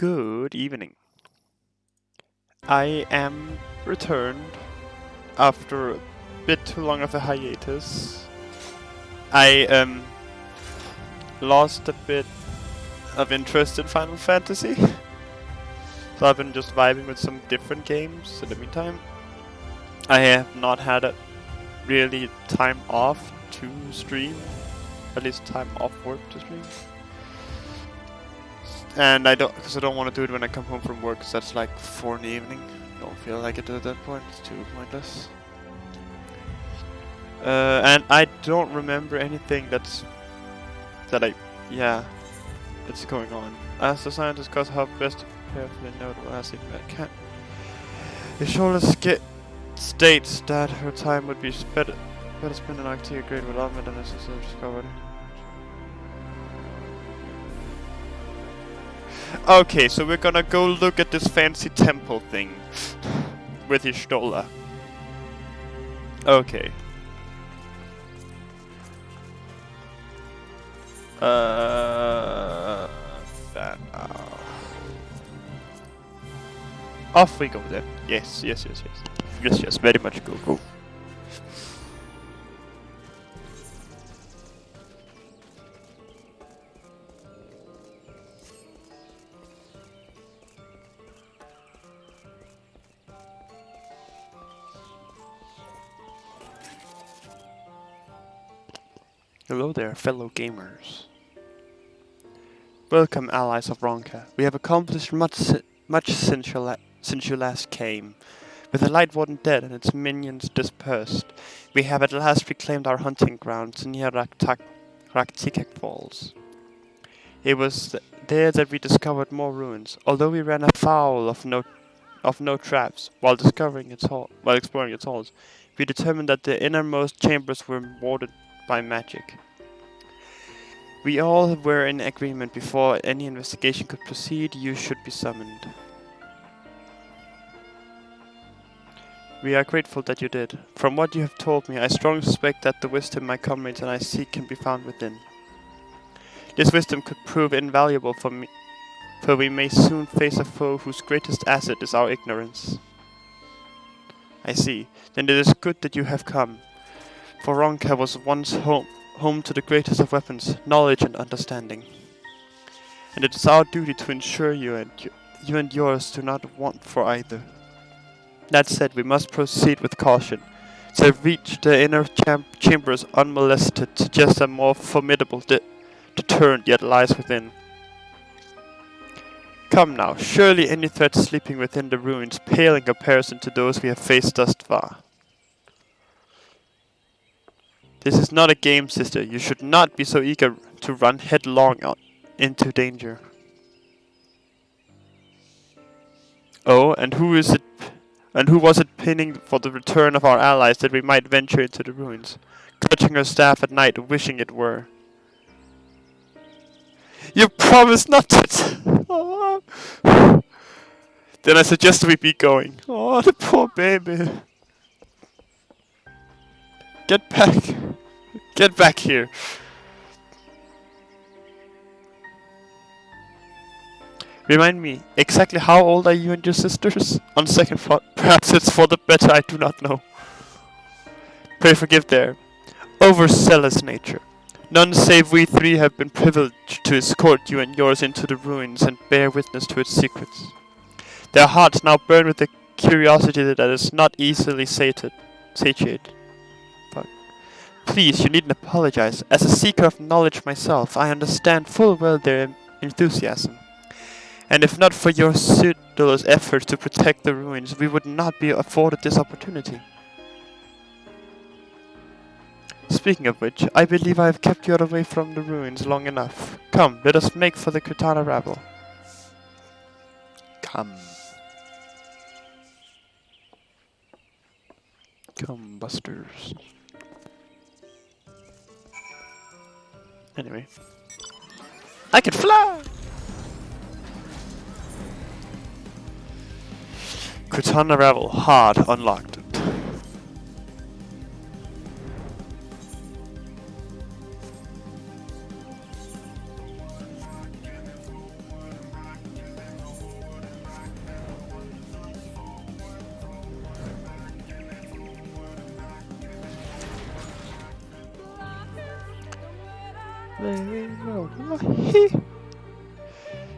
Good evening. I am returned after a bit too long of a hiatus. I lost a bit of interest in Final Fantasy, so I've been just vibing with some different games in the meantime. I have not had a really time off to stream, at least time off work to stream. And I don't want to do it when I come home from work, because that's like 4 in the evening. Don't feel like it at that point, it's too pointless. And I don't remember anything that's going on. As the scientist discuss how best to prepare for the inevitable acid can. If Shola states that her time would be better spent in Arctic grade with Almond than necessarily discovered. Okay, so we're gonna go look at this fancy temple thing with Ishtola. Okay. Off we go then. Yes, very much go. Hello there, fellow gamers. Welcome, allies of Ronka. We have accomplished much since you last came. With the Light Warden dead and its minions dispersed, we have at last reclaimed our hunting grounds near Raktikek Falls. It was there that we discovered more ruins, although we ran afoul of no traps while exploring its halls. We determined that the innermost chambers were warded by magic. We all were in agreement before any investigation could proceed, you should be summoned. We are grateful that you did. From what you have told me, I strongly suspect that the wisdom my comrades and I seek can be found within. This wisdom could prove invaluable for me, for we may soon face a foe whose greatest asset is our ignorance. I see. Then it is good that you have come. For Ronka was once home to the greatest of weapons, knowledge and understanding. And it is our duty to ensure you and yours do not want for either. That said, we must proceed with caution. To reach the inner chambers unmolested suggests a more formidable deterrent yet lies within. Come now, surely any threat sleeping within the ruins pale in comparison to those we have faced thus far. This is not a game, sister. You should not be so eager to run headlong out into danger. Oh, and who was it pinning for the return of our allies that we might venture into the ruins, clutching her staff at night, wishing it were? You promised not to. Oh. Then I suggest we be going. Oh, the poor baby. Get back. Get back here. Remind me, exactly how old are you and your sisters? On second thought, perhaps it's for the better, I do not know. Pray forgive their overzealous nature. None save we three have been privileged to escort you and yours into the ruins and bear witness to its secrets. Their hearts now burn with a curiosity that is not easily satiated. But please, you needn't apologize. As a seeker of knowledge myself, I understand full well their enthusiasm. And if not for your sedulous efforts to protect the ruins, we would not be afforded this opportunity. Speaking of which, I believe I have kept you away from the ruins long enough. Come, let us make for the Katana Rabble. Come. Come, busters. Anyway. I can fly! Katana Rabble, hard unlocked.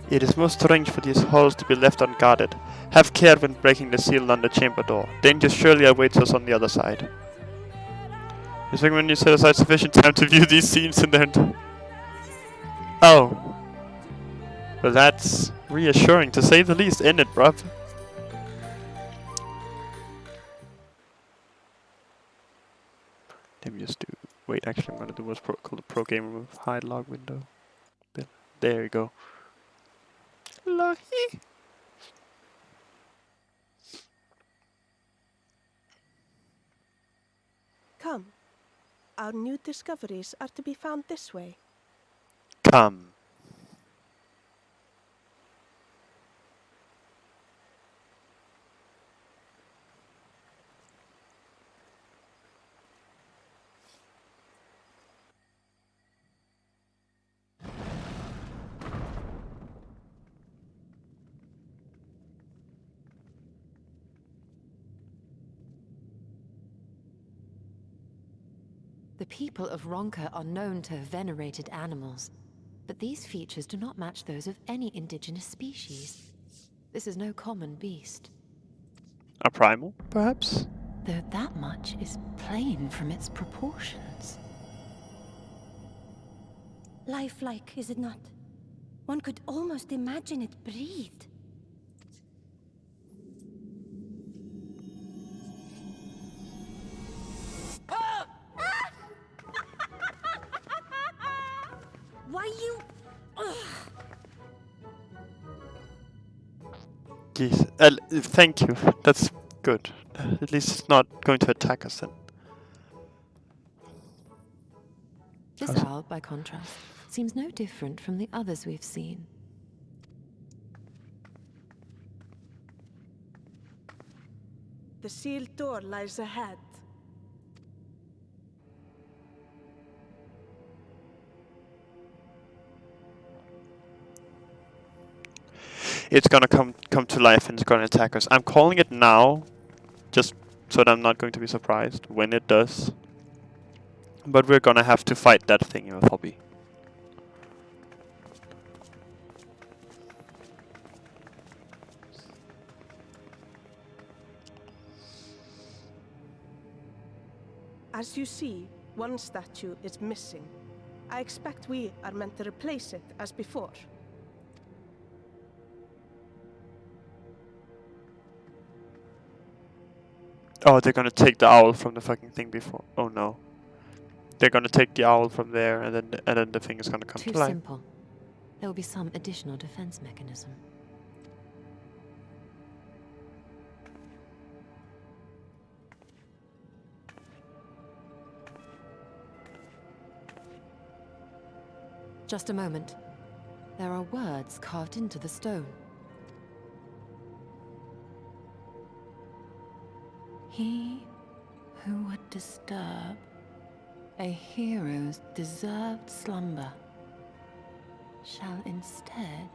It is most strange for these halls to be left unguarded. Have care when breaking the seal on the chamber door. Danger surely awaits us on the other side. Just when you set aside sufficient time to view these scenes in their... Oh. Well, that's reassuring to say the least, isn't it, bruv? Let me just do... Wait, actually I'm gonna do what's called a pro gamer move. Hide log window. There you go. Lucky. Come. Our new discoveries are to be found this way. Come. The people of Ronka are known to have venerated animals, but these features do not match those of any indigenous species. This is no common beast. A primal, perhaps? Though that much is plain from its proportions. Lifelike, is it not? One could almost imagine it breathed. Why you... Yes. Thank you. That's good. At least it's not going to attack us then. This owl, by contrast, seems no different from the others we've seen. The sealed door lies ahead. It's gonna come to life and it's gonna attack us. I'm calling it now, just so that I'm not going to be surprised when it does. But we're gonna have to fight that thing with Hobby. As you see, one statue is missing. I expect we are meant to replace it as before. Oh, they're gonna take the owl from the fucking thing before. Oh no. They're gonna take the owl from there, and then the thing is gonna come Too to life. simple. There will be some additional defense mechanism. Just a moment. There are words carved into the stone. He who would disturb a hero's deserved slumber shall instead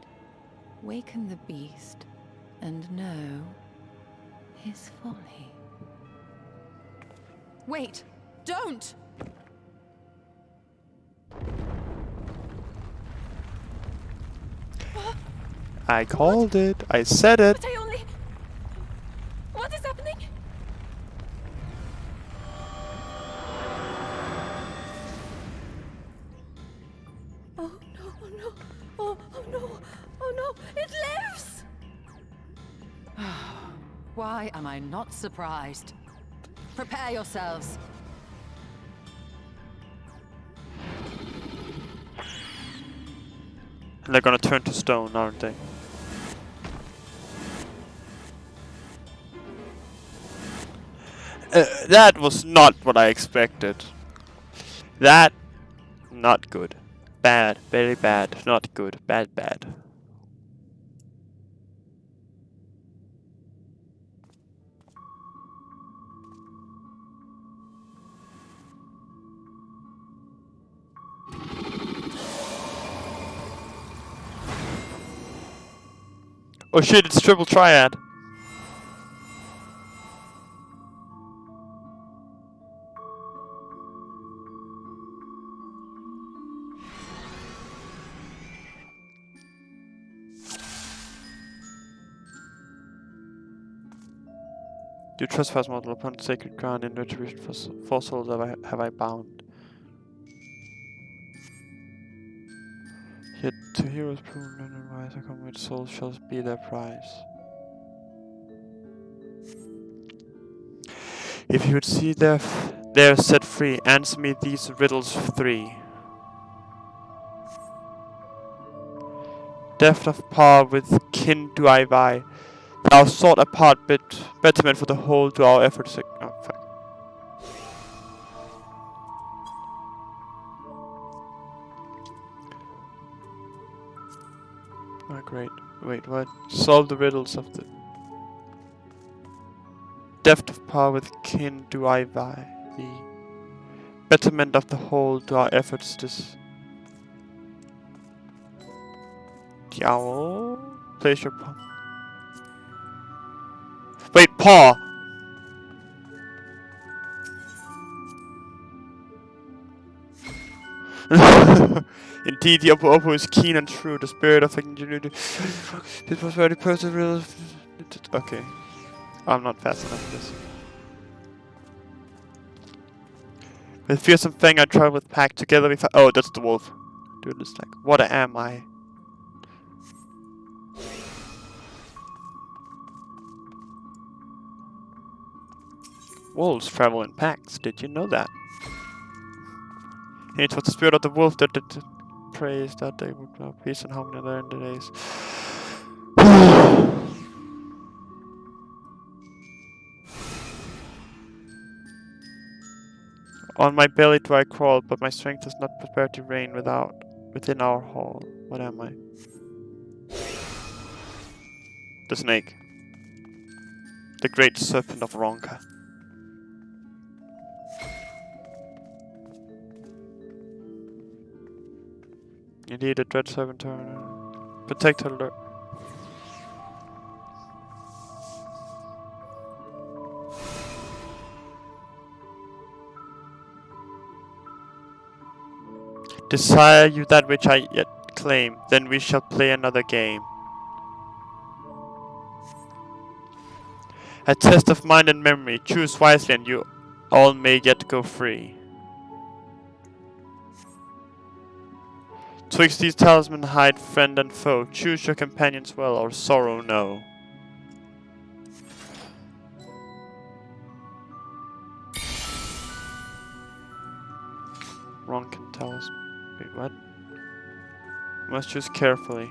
waken the beast and know his folly. Wait! Don't! I called it. I said it. But I only... What is happening? Oh no, oh no, oh no, oh no, it lives! Why am I not surprised? Prepare yourselves. And they're gonna turn to stone, aren't they? That was not what I expected. That... not good. Bad. Very bad. Not good. Bad, bad. Oh shit, it's triple triad. You trespass mortal upon sacred ground in retribution for four souls have I bound. Yet to heroes proven and wise, I come with souls shall be their prize. If you would see there set free, answer me these riddles three. Deft of power with kin do I vie. Thou sought apart betterment for the whole do our efforts. Oh, fuck. Oh, great. Wait, what? Solve the riddles of the... Deft of power with kin do I vie thee. Betterment of the whole do our efforts this... Jowl? Place your paw. Wait, paw! Indeed, the Oppo is keen and true. The spirit of ingenuity. It was very personal. Okay. I'm not fast enough for this. With fearsome fang I travel with pack. Together we oh, that's the wolf. Dude, it's like, what am I? Wolves travel in packs. Did you know that? And it was the spirit of the wolf that praised that they would have peace and harmony there in the days. On my belly do I crawl, but my strength is not prepared to reign within our hall. What am I? The snake. The great serpent of Ronka. Indeed, a dread servant protect her. Desire you that which I yet claim, then we shall play another game. A test of mind and memory, choose wisely and you all may yet go free. Twixt these talisman hide friend and foe, choose your companions well or sorrow know. Ron can tell us. Wait, what? Must choose carefully.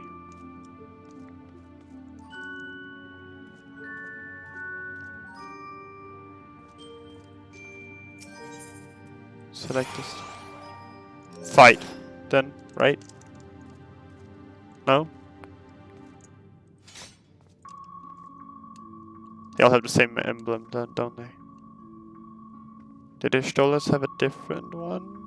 Select this. Fight. Then, right? No? They all have the same emblem, don't they? Did the Stolas have a different one?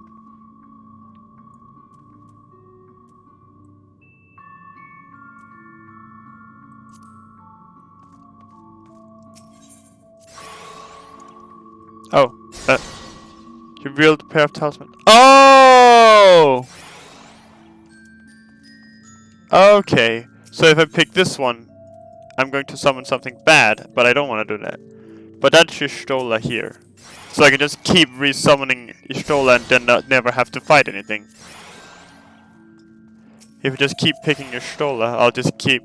Oh, you revealed a pair of talisman. Oh! Okay, so if I pick this one, I'm going to summon something bad, but I don't want to do that. But that's Ishtola here. So I can just keep resummoning Ishtola and then never have to fight anything. If I just keep picking Ishtola, I'll just keep...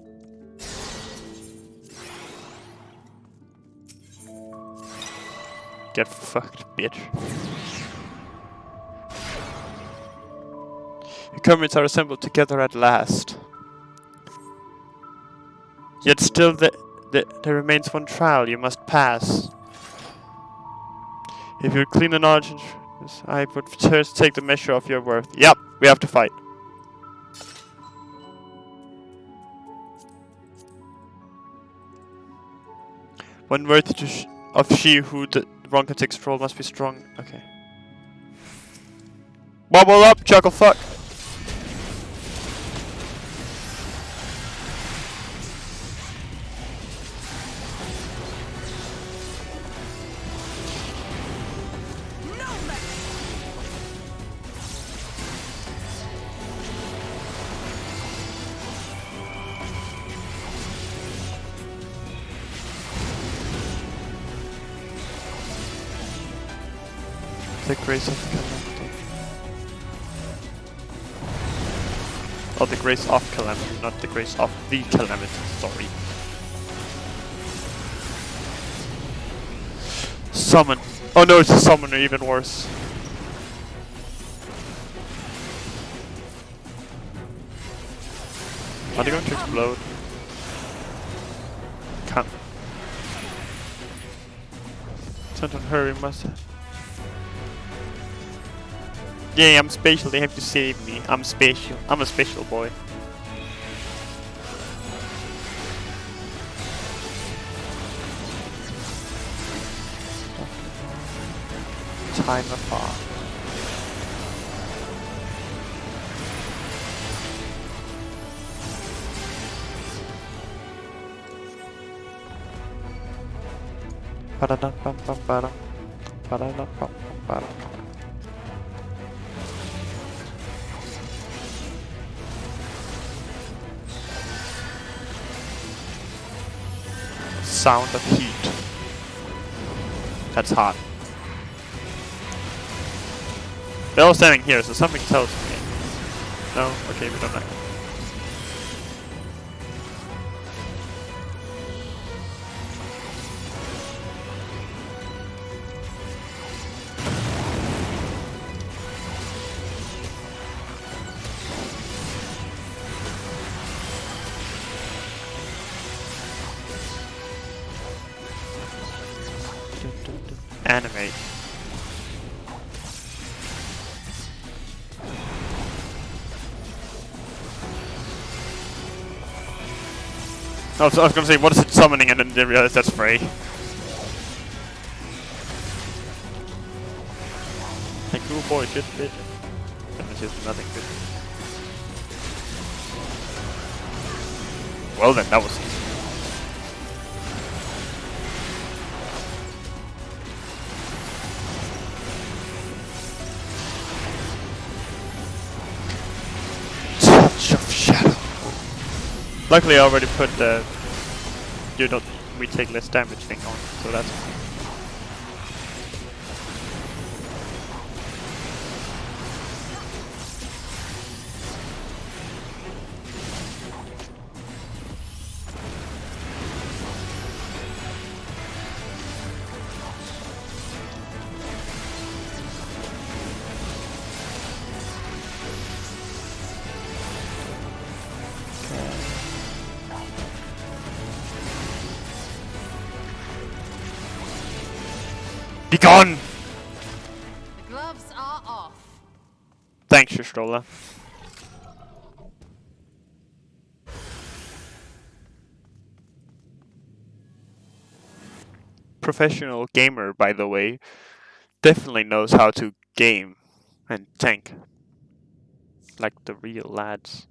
Get fucked, bitch. Your comrades are assembled together at last. Yet still there remains one trial you must pass. If you clean the knowledge, I would first take the measure of your worth. Yep, we have to fight. One worthy of she who the Ronka takes control must be strong. Okay. Wobble up, chuckle fuck. The grace of calamity. Oh, the grace of calamity, not the grace of the calamity, sorry. Summon. Oh no, it's a summoner, even worse. Are they going to explode? Can't. Send on hurry, must. Yeah, I'm special, they have to save me. I'm special. I'm a special boy. Time afar. Ba-da-dum-bum-bum-ba-dum. Ba-da-dum-bum-bum-ba-dum. Sound of heat. That's hot. They're all standing here, so something tells me. No? Okay, we don't know. Animate. I was gonna say, what is it summoning, and then they realize that's free. Like, cool boy, shit, bitch. And it's just nothing good. Well then, that was easy. Touch of shadow. Luckily, I already put the we take less damage thing on, so that's fine. Be gone! The gloves are off. Thanks, Stroller. Professional gamer, by the way, definitely knows how to game and tank. Like the real lads.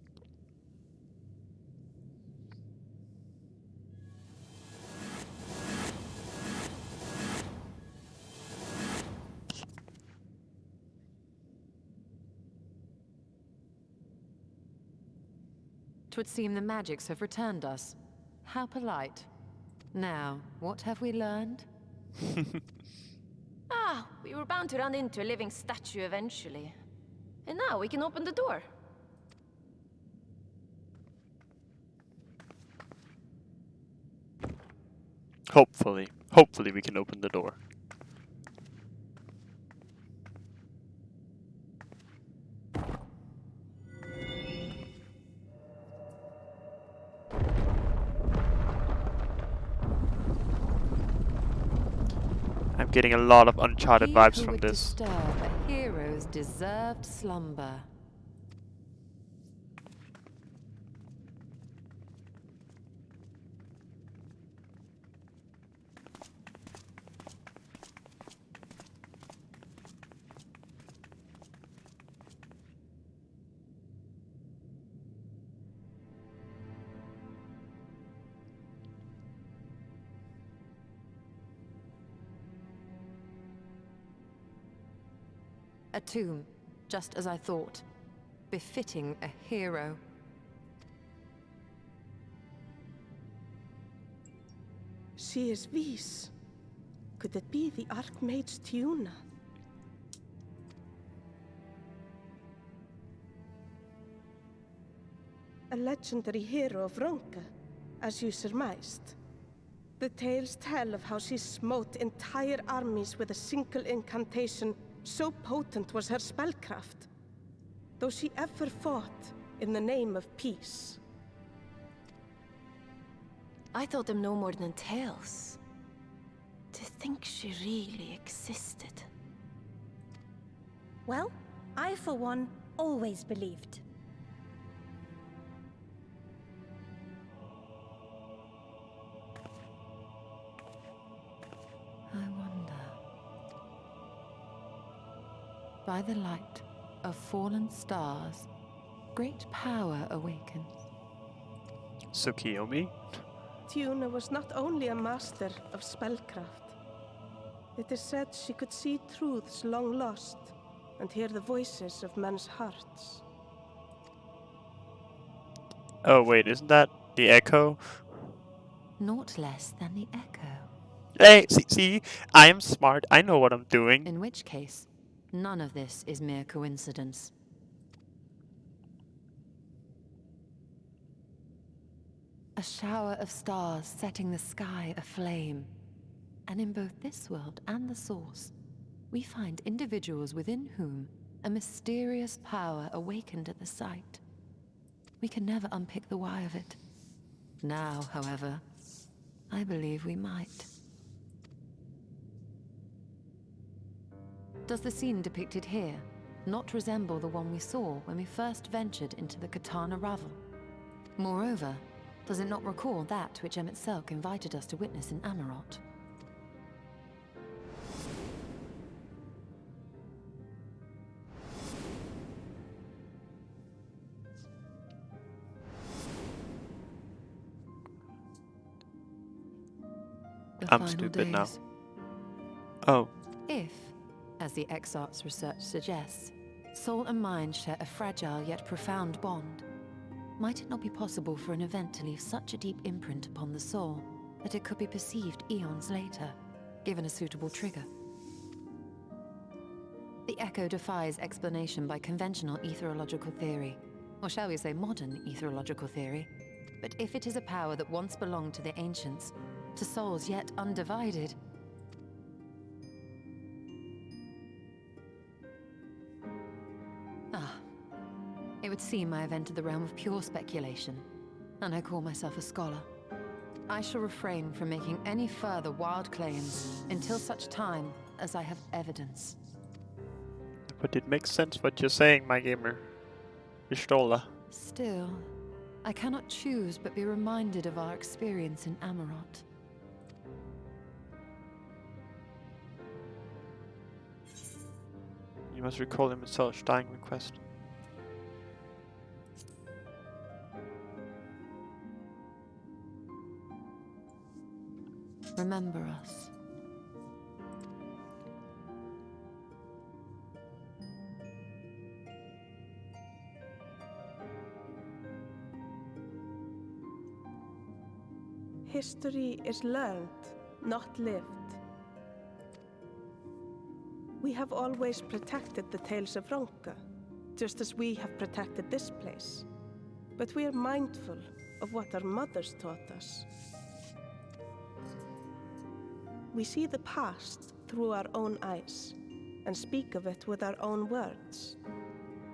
Twould seem the magics have returned us. How polite. Now, what have we learned? We were bound to run into a living statue eventually. And now we can open the door. Hopefully we can open the door. I'm getting a lot of Uncharted vibes from this. Disturb a hero's deserved slumber. A tomb, just as I thought. Befitting a hero. She is Vis. Could it be the Archmage Tiuna? A legendary hero of Ronka, as you surmised. The tales tell of how she smote entire armies with a single incantation, so potent was her spellcraft. Though she ever fought in the name of peace. I thought them no more than tales. To think she really existed. Well, I for one always believed. I wonder. By the light of fallen stars, great power awakens. Tsukiyomi? Tiuna was not only a master of spellcraft. It is said she could see truths long lost and hear the voices of men's hearts. Oh wait, isn't that the Echo? Naught less than the echo. Hey, see, I am smart. I know what I'm doing. In which case, none of this is mere coincidence. A shower of stars setting the sky aflame. And in both this world and the Source, we find individuals within whom a mysterious power awakened at the sight. We can never unpick the why of it. Now, however, I believe we might. Does the scene depicted here not resemble the one we saw when we first ventured into the Katana Ravel? Moreover, does it not recall that which Emmett Selk invited us to witness in Amarot? The I'm final stupid now. days. Oh, If, as the Exarch's research suggests, soul and mind share a fragile yet profound bond, might it not be possible for an event to leave such a deep imprint upon the soul that it could be perceived eons later, given a suitable trigger? The echo defies explanation by conventional etherological theory, or shall we say modern etherological theory. But if it is a power that once belonged to the ancients, to souls yet undivided, it would seem I have entered the realm of pure speculation, and I call myself a scholar. I shall refrain from making any further wild claims until such time as I have evidence. but it makes sense what you're saying, my gamer. Ishtola. Still, I cannot choose but be reminded of our experience in Amarot. You must recall him Selch's dying request. Remember us. History is learned, not lived. We have always protected the tales of Ronka, just as we have protected this place. But we are mindful of what our mothers taught us. We see the past through our own eyes, and speak of it with our own words.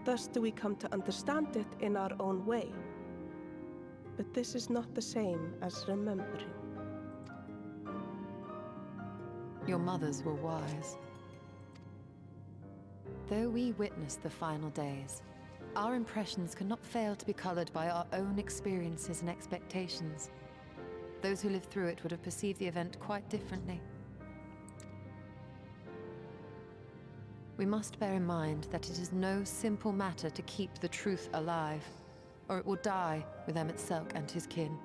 Thus do we come to understand it in our own way. But this is not the same as remembering. Your mothers were wise. Though we witnessed the final days, our impressions cannot fail to be colored by our own experiences and expectations. Those who lived through it would have perceived the event quite differently. We must bear in mind that it is no simple matter to keep the truth alive, or it will die with Emmett Selk and his kin.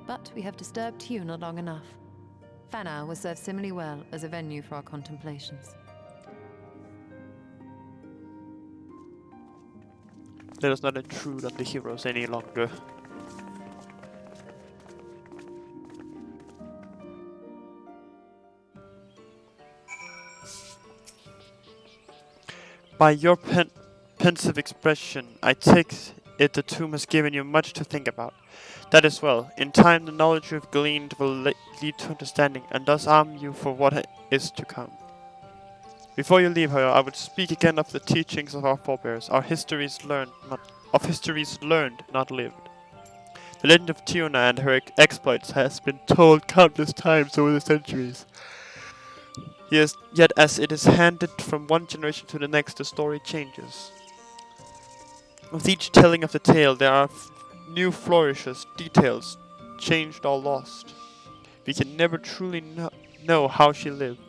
But we have disturbed Tiuna long enough. Fanau will serve similarly well as a venue for our contemplations. Let us not intrude on the heroes any longer. By your pensive expression, I take it the tomb has given you much to think about. That is well. In time, the knowledge you have gleaned will lead to understanding, and thus arm you for what is to come. Before you leave, however, I would speak again of the teachings of our forebears, our histories learned, not lived. The legend of Tiona and her exploits has been told countless times over the centuries. Yes, yet as it is handed from one generation to the next, the story changes. With each telling of the tale, there are new flourishes, details, changed or lost. We can never truly know how she lived,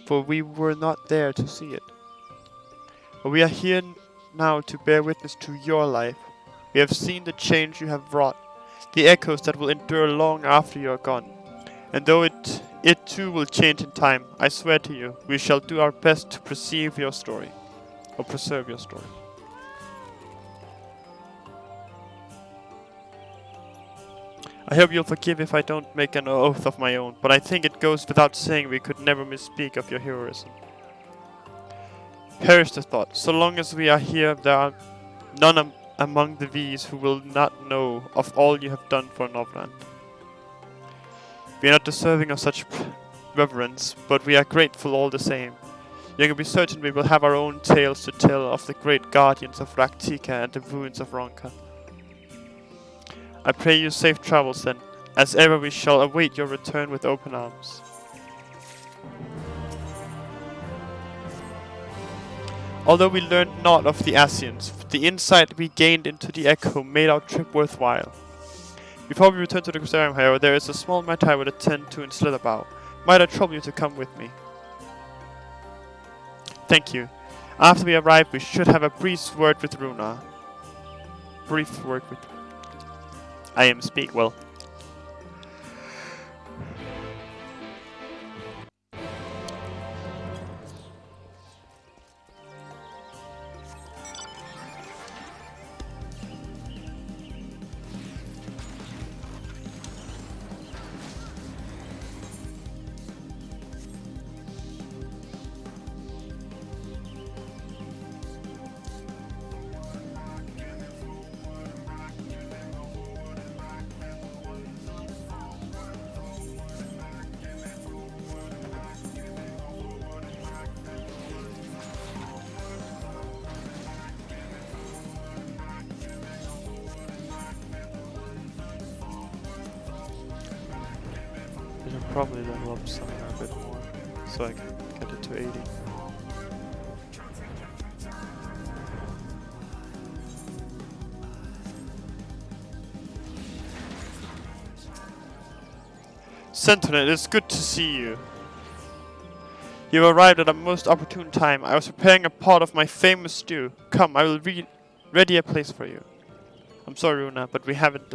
for we were not there to see it. But we are here now to bear witness to your life. We have seen the change you have wrought, the echoes that will endure long after you are gone. And though it too will change in time, I swear to you, we shall do our best to preserve your story. I hope you'll forgive if I don't make an oath of my own, but I think it goes without saying we could never misspeak of your heroism. Perish the thought. So long as we are here, there are none among the V's who will not know of all you have done for Novland. We are not deserving of such reverence, but we are grateful all the same. You can be certain we will have our own tales to tell of the great guardians of Raktika and the ruins of Ronka. I pray you safe travels then. As ever, we shall await your return with open arms. Although we learned naught of the ascians, the insight we gained into the echo made our trip worthwhile. Before we return to the Crystarium, however, there is a small matter I would attend to in Slitherbow. Might I trouble you to come with me? Thank you. After we arrive, we should have a brief word with Runa. I am speak well. I should probably level up somewhere a bit more, so I can get it to 80. Sentinel, it is good to see you. You have arrived at a most opportune time. I was preparing a pot of my famous stew. Come, I will ready a place for you. I'm sorry, Runa, but we haven't...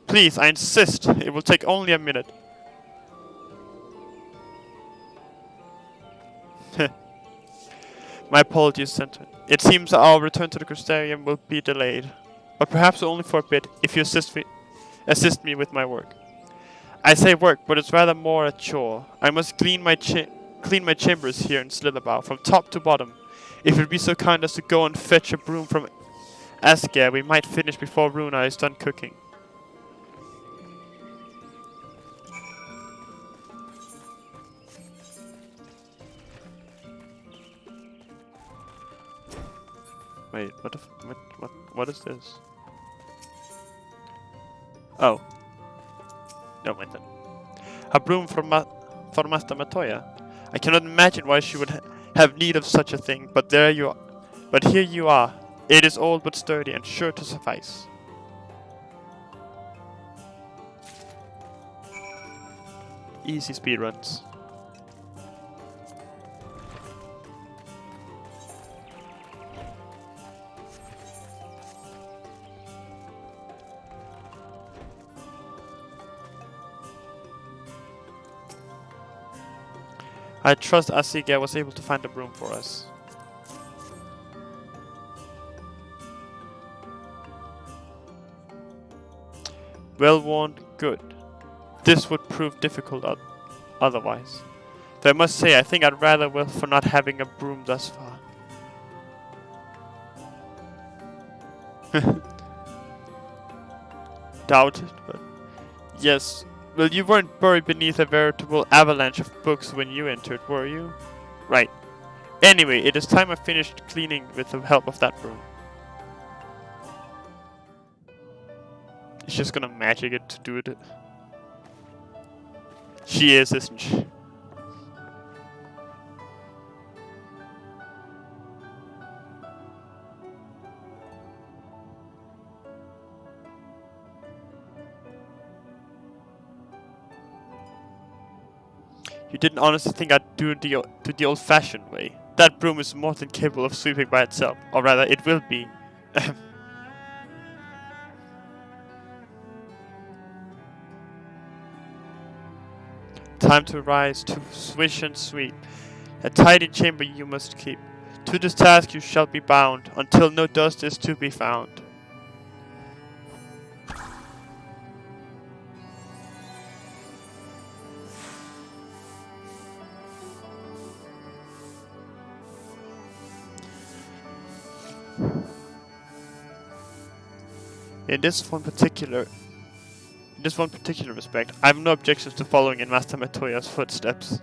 Please, I insist. It will take only a minute. My apologies, Sentinel. It seems our return to the Crystarium will be delayed. But perhaps only for a bit, if you assist me with my work. I say work, but it's rather more a chore. I must clean my chambers here in Slitherbow, from top to bottom. If you'd be so kind as to go and fetch a broom from Asgard, we might finish before Runa is done cooking. Wait, what is this? Oh. No, wait then. A broom for Master Matoya. I cannot imagine why she would have need of such a thing, but there you are. But here you are. It is old but sturdy and sure to suffice. Easy speedruns. I trust Asiga was able to find a broom for us. Well worn, good. This would prove difficult otherwise. Though I must say, I think I'd rather well for not having a broom thus far. Doubt it, but yes. Well, you weren't buried beneath a veritable avalanche of books when you entered, were you? Right. Anyway, it is time I finished cleaning with the help of that broom. She's just gonna magic it to do it. She is, isn't she? You didn't honestly think I'd do it the old-fashioned way. That broom is more than capable of sweeping by itself. Or rather, it will be. Time to rise, to swish and sweep. A tidy chamber you must keep. To this task you shall be bound, until no dust is to be found. In this one particular respect, I have no objections to following in Master Matoya's footsteps.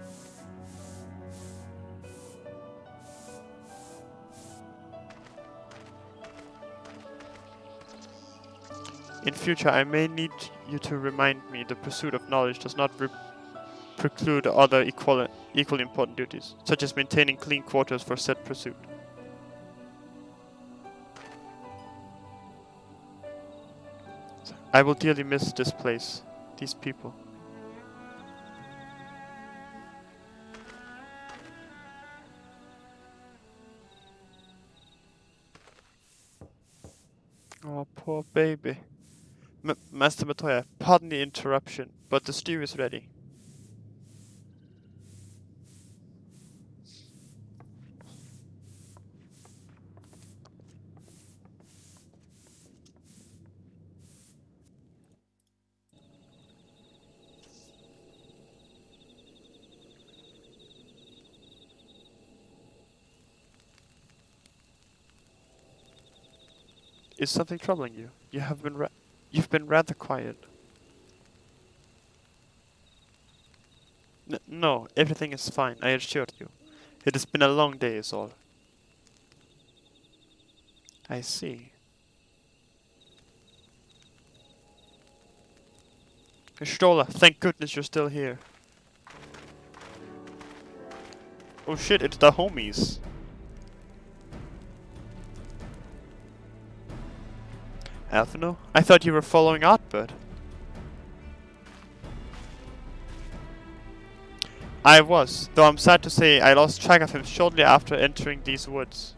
In future, I may need you to remind me the pursuit of knowledge does not preclude other equally important duties, such as maintaining clean quarters for said pursuit. I will dearly miss this place, these people. Oh, poor baby. Master Matoya, pardon the interruption, but the stew is ready. Is something troubling you? You've been rather quiet. No, everything is fine, I assure you. It has been a long day is all. I see. Stola, thank goodness you're still here. Oh shit, it's the homies. Alphino? I thought you were following Artbird. I was, though I'm sad to say I lost track of him shortly after entering these woods.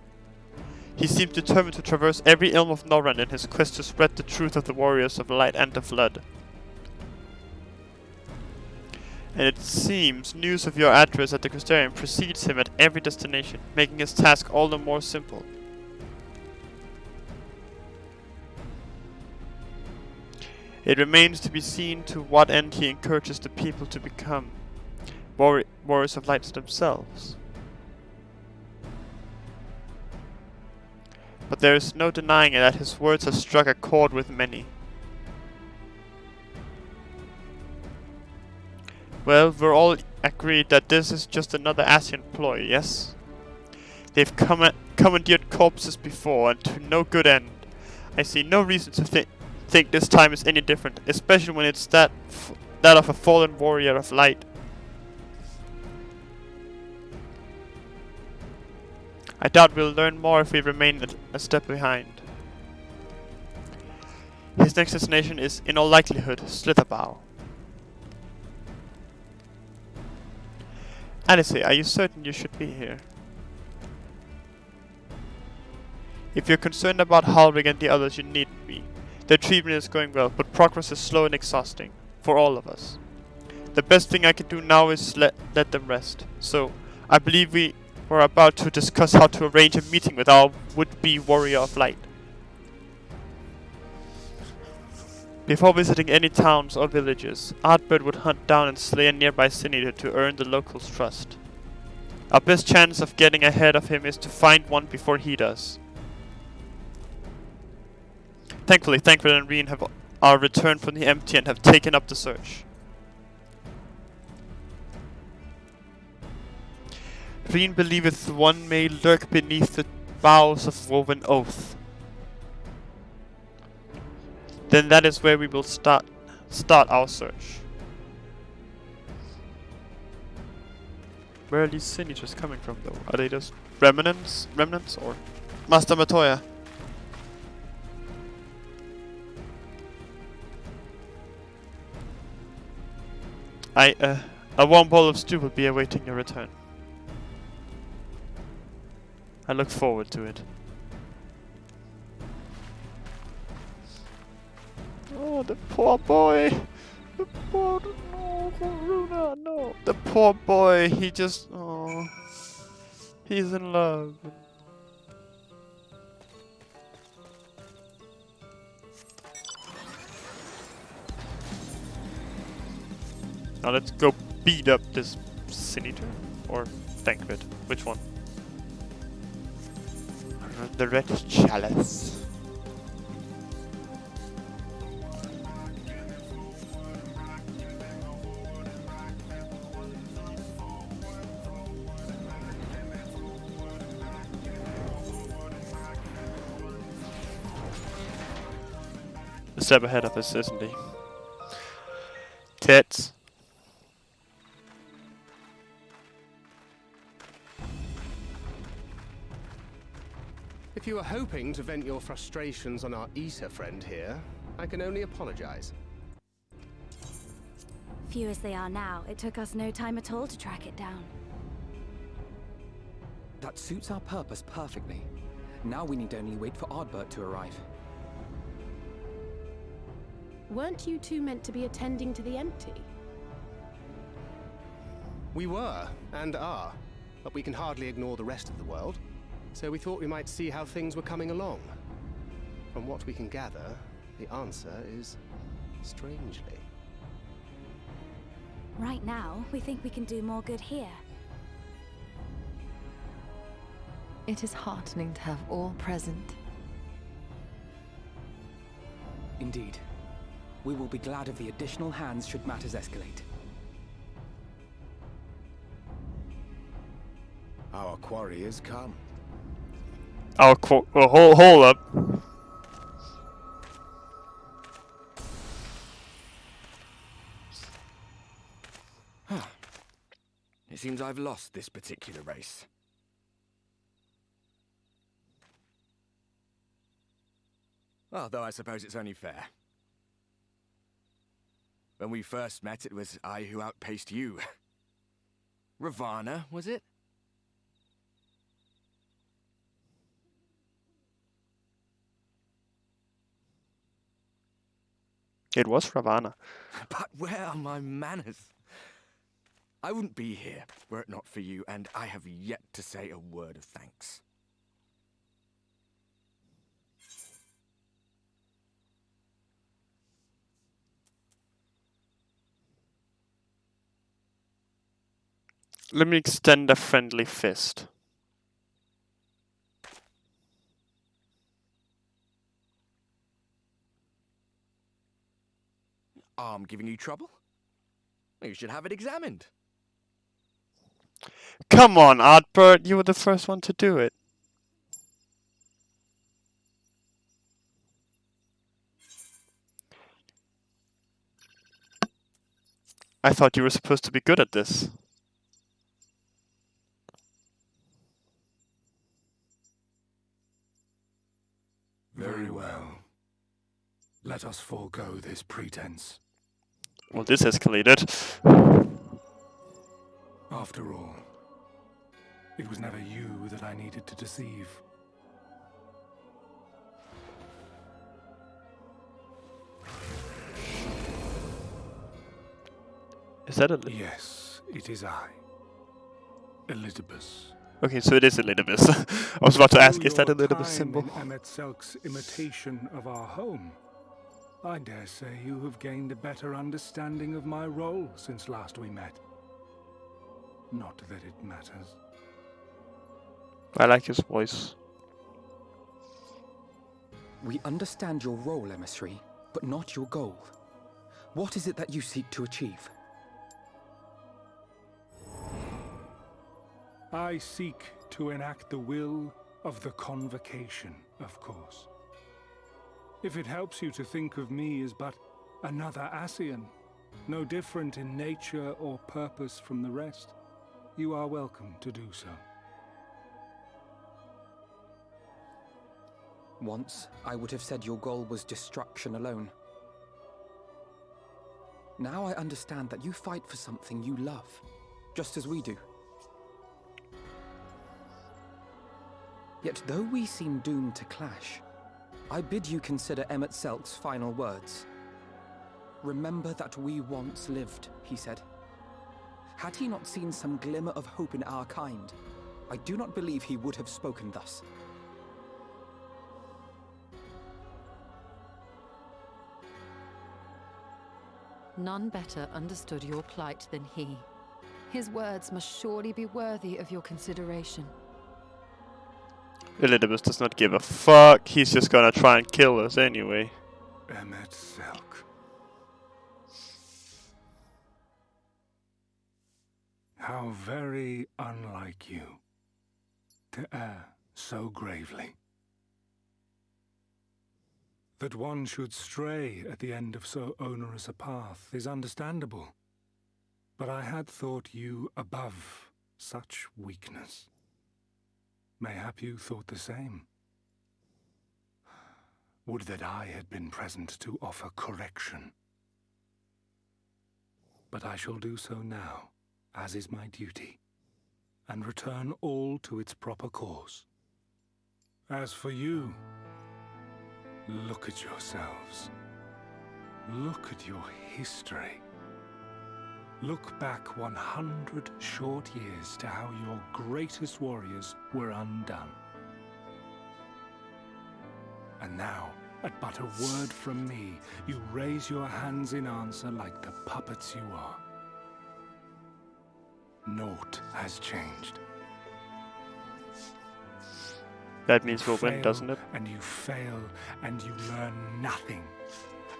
He seemed determined to traverse every ilm of Norrøn in his quest to spread the truth of the warriors of light and the flood. And it seems news of your address at the Crystarium precedes him at every destination, making his task all the more simple. It remains to be seen to what end he encourages the people to become warriors of light themselves. But there is no denying that his words have struck a chord with many. Well, we're all agreed that this is just another ascian ploy, yes? They've commandeered corpses before, and to no good end. I see no reason to think this time is any different, especially when it's that of a fallen warrior of light. I doubt we'll learn more if we remain a step behind. His next destination is, in all likelihood, Slitherbow. Alice, are you certain you should be here? If you're concerned about Halvig and the others, you needn't be. Their treatment is going well, but progress is slow and exhausting. For all of us. The best thing I can do now is let them rest. So, I believe we were about to discuss how to arrange a meeting with our would-be warrior of light. Before visiting any towns or villages, Artbird would hunt down and slay a nearby sin-eater to earn the locals' trust. Our best chance of getting ahead of him is to find one before he does. Thankfully, Thancred and Reen are returned from the empty and have taken up the search. Reen believeth one may lurk beneath the boughs of woven oath. Then that is where we will start our search. Where are these signatures coming from, though? Are they just remnants, or Master Matoya? A warm bowl of stew will be awaiting your return. I look forward to it. Oh, the poor boy! The poor... No, Runa, no! The poor boy, he just... Oh... He's in love. Now let's go beat up this Senator. Or Thancred. Which one? The Red Chalice. A step ahead of us, isn't he? Tits. If you were hoping to vent your frustrations on our Eater friend here, I can only apologize. Few as they are now, it took us no time at all to track it down. That suits our purpose perfectly. Now we need only wait for Ardbert to arrive. Weren't you two meant to be attending to the empty? We were, and are, but we can hardly ignore the rest of the world. So we thought we might see how things were coming along. From what we can gather, the answer is strangely. Right now, we think we can do more good here. It is heartening to have all present. Indeed. We will be glad of the additional hands should matters escalate. Our quarry has come. Hold up. It seems I've lost this particular race. Although I suppose it's only fair. When we first met, it was I who outpaced you. Ravana, was it? It was Ravana. But where are my manners? I wouldn't be here were it not for you, and I have yet to say a word of thanks. Let me extend a friendly fist. Arm giving you trouble? You should have it examined. Come on, Ardbert, you were the first one to do it. I thought you were supposed to be good at this. Very well. Let us forego this pretense. Well, this escalated. After all, it was never you that I needed to deceive. Is that a... Yes, it is I. Elizabeth. Okay, so it is Elidibus. I was about to ask, is that a Elidibus symbol? In Emetzelk's imitation of our home, I dare say you have gained a better understanding of my role since last we met. Not that it matters. I like his voice. We understand your role, emissary, but not your goal. What is it that you seek to achieve? I seek to enact the will of the Convocation, of course. If it helps you to think of me as but another ascian, no different in nature or purpose from the rest, you are welcome to do so. Once, I would have said your goal was destruction alone. Now I understand that you fight for something you love, just as we do. Yet though we seem doomed to clash, I bid you consider Emmett Selk's final words. Remember that we once lived, he said. Had he not seen some glimmer of hope in our kind, I do not believe he would have spoken thus. None better understood your plight than he. His words must surely be worthy of your consideration. Elidibus does not give a fuck. He's just gonna try and kill us anyway. Emmett Selk. How very unlike you to err so gravely. That one should stray at the end of so onerous a path is understandable. But I had thought you above such weakness. Mayhap you thought the same. Would that I had been present to offer correction. But I shall do so now, as is my duty, and return all to its proper course. As for you, look at yourselves. Look at your history. Look back 100 short years to how your greatest warriors were undone. And now, at but a word from me, you raise your hands in answer like the puppets you are. Naught has changed. That means we'll win, doesn't it? And you fail, and you learn nothing.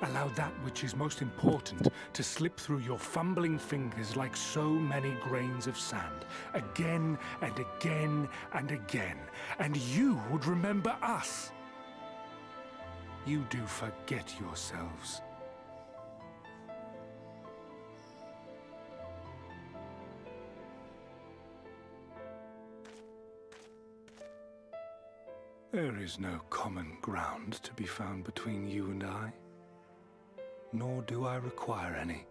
Allow that which is most important to slip through your fumbling fingers like so many grains of sand, again and again and again, and you would remember us. You do forget yourselves. There is no common ground to be found between you and I, nor do I require any.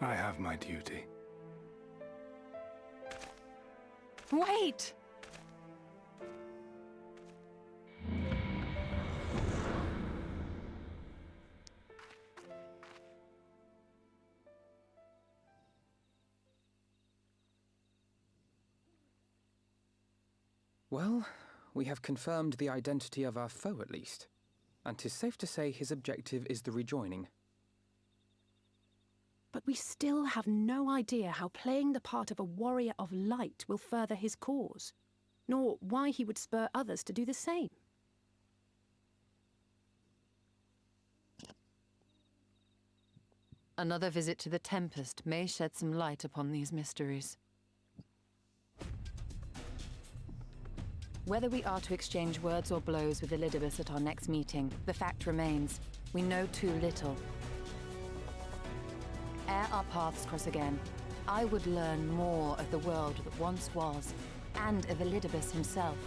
I have my duty. Wait! Well, we have confirmed the identity of our foe at least, and 'tis safe to say his objective is the rejoining. But we still have no idea how playing the part of a warrior of light will further his cause, nor why he would spur others to do the same. Another visit to the Tempest may shed some light upon these mysteries. Whether we are to exchange words or blows with Elidibus at our next meeting, the fact remains, we know too little. Ere our paths cross again, I would learn more of the world that once was, and of Elidibus himself.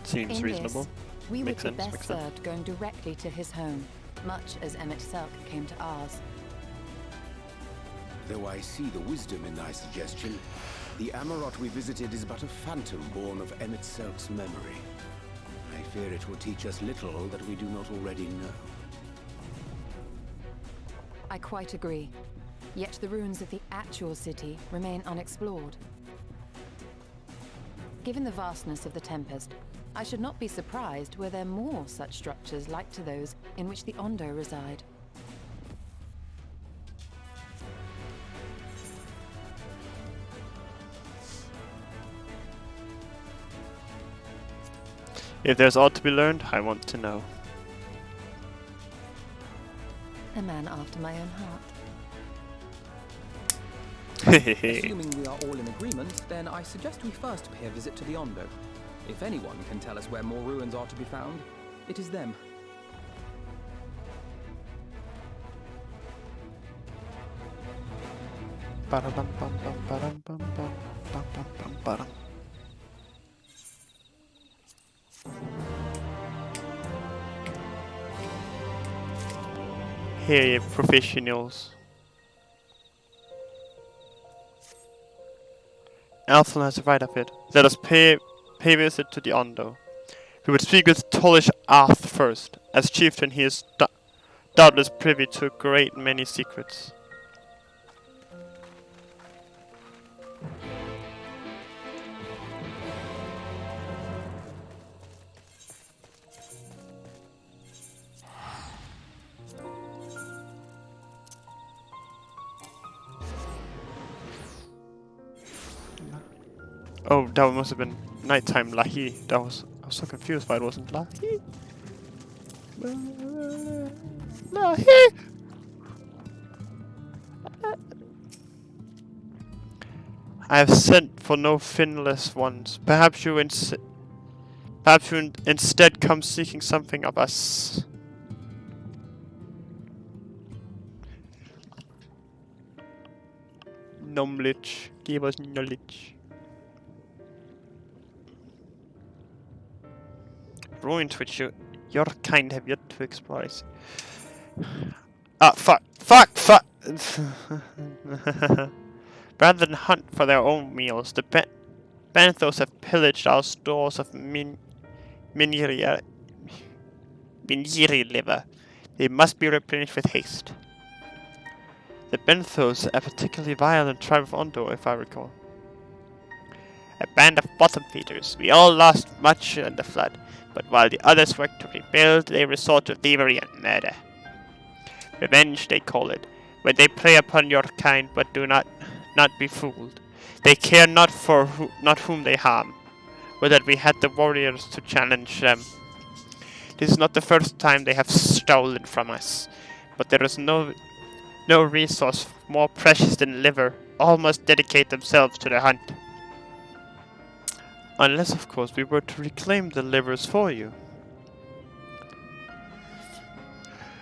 Seems reasonable. This, we Makes would be sense, best makes sense. served going directly to his home, much as Emmett Selk came to ours. Though I see the wisdom in thy suggestion, the Amarot we visited is but a phantom born of Emmett Selk's memory. I fear it will teach us little that we do not already know. I quite agree. Yet the ruins of the actual city remain unexplored. Given the vastness of the Tempest, I should not be surprised were there more such structures like to those in which the Ondo reside. If there's aught to be learned, I want to know. A man after my own heart. Assuming we are all in agreement, then I suggest we first pay a visit to the Ondo. If anyone can tell us where more ruins are to be found, it is them. Here, you professionals. Alphen has the right of it. Let us pay visit to the Ondo. We would speak with Tolish Arth first. As chieftain, he is doubtless privy to a great many secrets. Oh, that must have been nighttime Lahi. I was so confused why it wasn't Lahi. Lahi! I have sent for no finless ones. Perhaps you instead come seeking something of us. Knowledge. Give us knowledge. Ruins which your kind have yet to explore. Ah, fuck! Rather than hunt for their own meals, the Banthos have pillaged our stores of Miniri liver. They must be replenished with haste. The Banthos, a particularly violent tribe of Ondo, if I recall. A band of bottom feeders. We all lost much in the flood, but while the others worked to rebuild, they resort to thievery and murder. Revenge, they call it, when they prey upon your kind, but do not be fooled. They care not for whom they harm, but that we had the warriors to challenge them. This is not the first time they have stolen from us, but there is no resource more precious than liver. All must dedicate themselves to the hunt. Unless, of course, we were to reclaim the livers for you.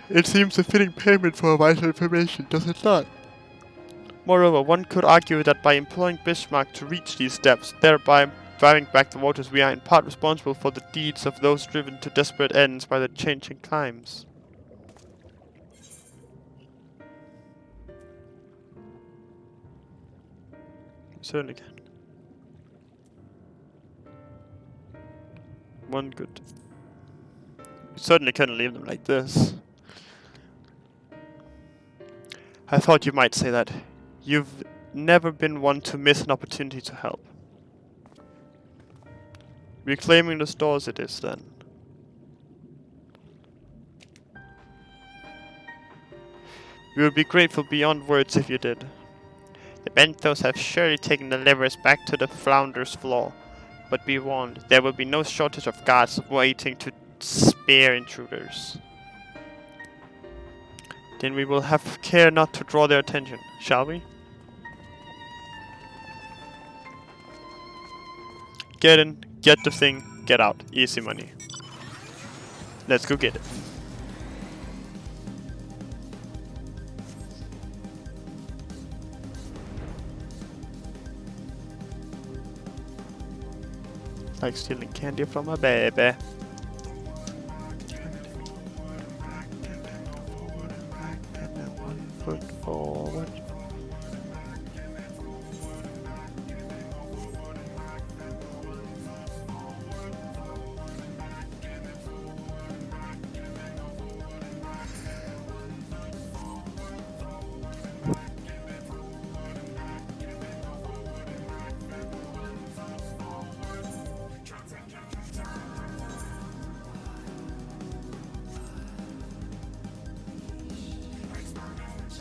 It seems a fitting payment for vital information, does it not? Moreover, one could argue that by employing Bismarck to reach these depths, thereby driving back the waters, we are in part responsible for the deeds of those driven to desperate ends by the changing climes. Certainly can. One good. We certainly couldn't leave them like this. I thought you might say that. You've never been one to miss an opportunity to help. Reclaiming the stores it is, then. We would be grateful beyond words if you did. The Benthos have surely taken the livers back to the Flounder's Floor. But be warned, there will be no shortage of guards waiting to spear intruders. Then we will have care not to draw their attention, shall we? Get in, get the thing, get out. Easy money. Let's go get it. Like stealing candy from a baby. One foot forward.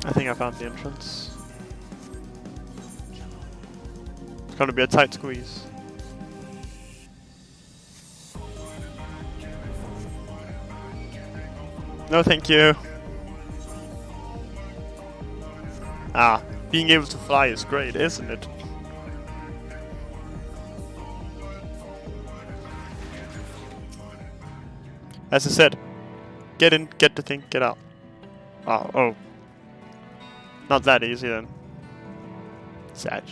I think I found the entrance. It's gonna be a tight squeeze. No, thank you. Ah, being able to fly is great, isn't it? As I said, get in, get the thing, get out. Oh. Not that easy then. Sad.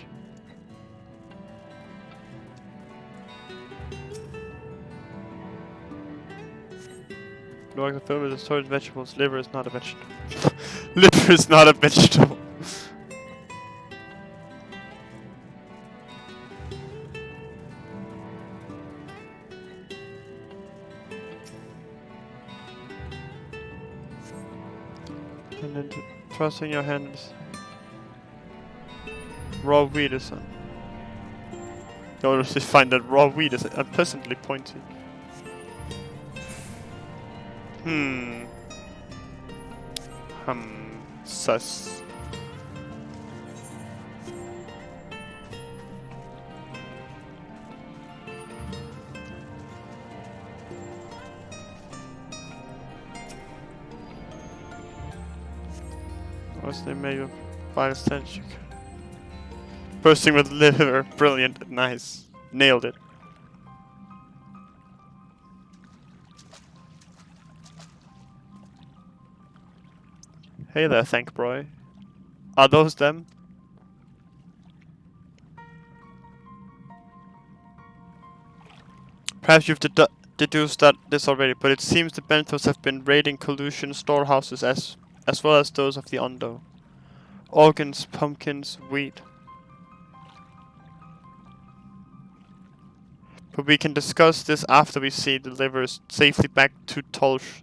Like the film with assorted vegetables, liver is not a vegetable. Liver is not a vegetable. And then trusting your hands. Raw weed is you'll just find that raw weed is unpleasantly pointy. Sus. What's the name of fire stench? Bursting with liver. Brilliant. Nice. Nailed it. Hey there, thank bro. Are those them? Perhaps you've deduced that this already, but it seems the Benthos have been raiding collusion storehouses as well as those of the Undo. Organs, pumpkins, wheat. But we can discuss this after we see the livers safely back to Tolsh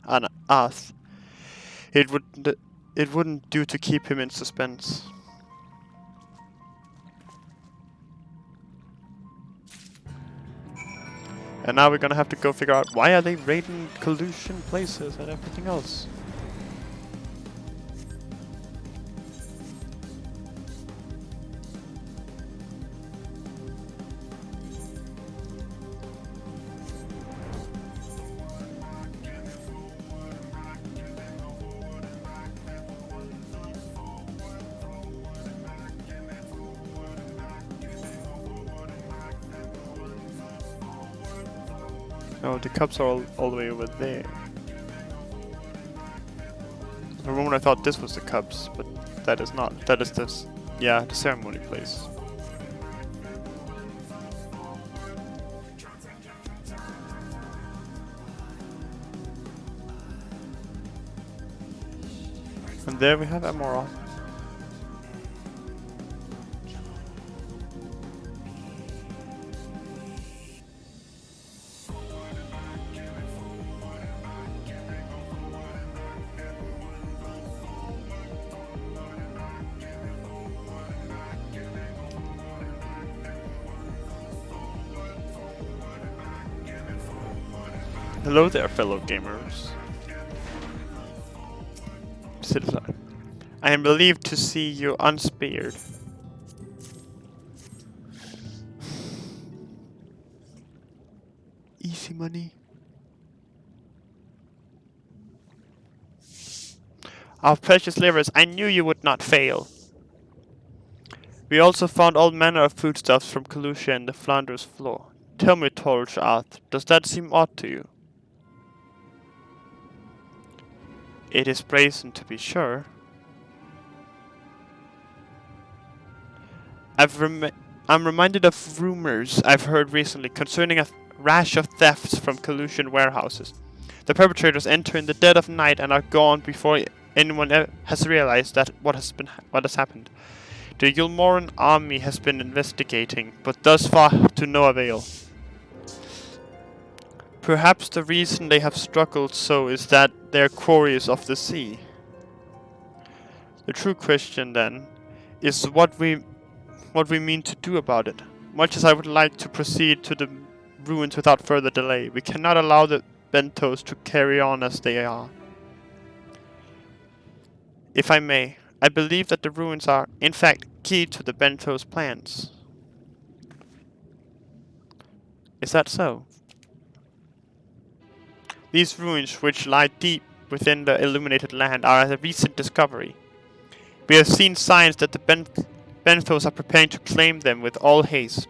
and Ath. It wouldn't do to keep him in suspense. And now we're gonna have to go figure out why are they raiding collusion places and everything else. Oh, the cups are all the way over there. For a moment I thought this was the cups, but that is not. That is this, yeah, the ceremony place. And there we have Amora. Hello there, fellow gamers. Citizen. I am relieved to see you unspared. Easy money. Our precious livers, I knew you would not fail. We also found all manner of foodstuffs from Kalusha and the Flanders floor. Tell me, Torch Arth, does that seem odd to you? It is brazen, to be sure. I'm reminded of rumors I've heard recently concerning a rash of thefts from collusion warehouses. The perpetrators enter in the dead of night and are gone before anyone has realized that what has happened. The Yulmoran army has been investigating, but thus far to no avail. Perhaps the reason they have struggled so is that they're quarries of the sea. The true question, then, is what we mean to do about it. Much as I would like to proceed to the ruins without further delay, we cannot allow the Benthos to carry on as they are. If I may, I believe that the ruins are, in fact, key to the Benthos' plans. Is that so? These ruins, which lie deep within the illuminated land are a recent discovery. We have seen signs that the Benthos are preparing to claim them with all haste.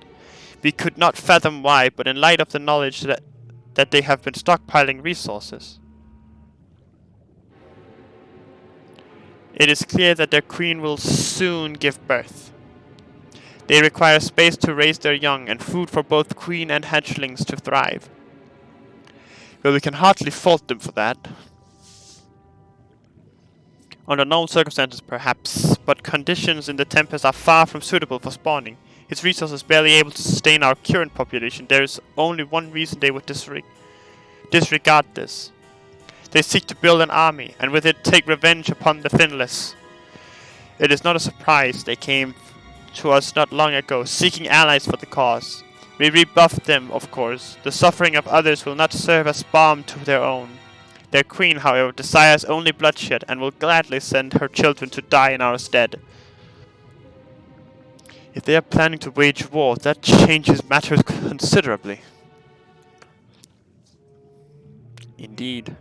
We could not fathom why, but in light of the knowledge that they have been stockpiling resources, it is clear that their queen will soon give birth. They require space to raise their young and food for both queen and hatchlings to thrive. Well, we can hardly fault them for that. Under normal circumstances, perhaps, but conditions in the Tempest are far from suitable for spawning. Its resources barely able to sustain our current population. There is only one reason they would disregard this. They seek to build an army, and with it take revenge upon the Finless. It is not a surprise they came to us not long ago, seeking allies for the cause. We rebuffed them, of course. The suffering of others will not serve as balm to their own. Their queen, however, desires only bloodshed, and will gladly send her children to die in our stead. If they are planning to wage war, that changes matters considerably. Indeed.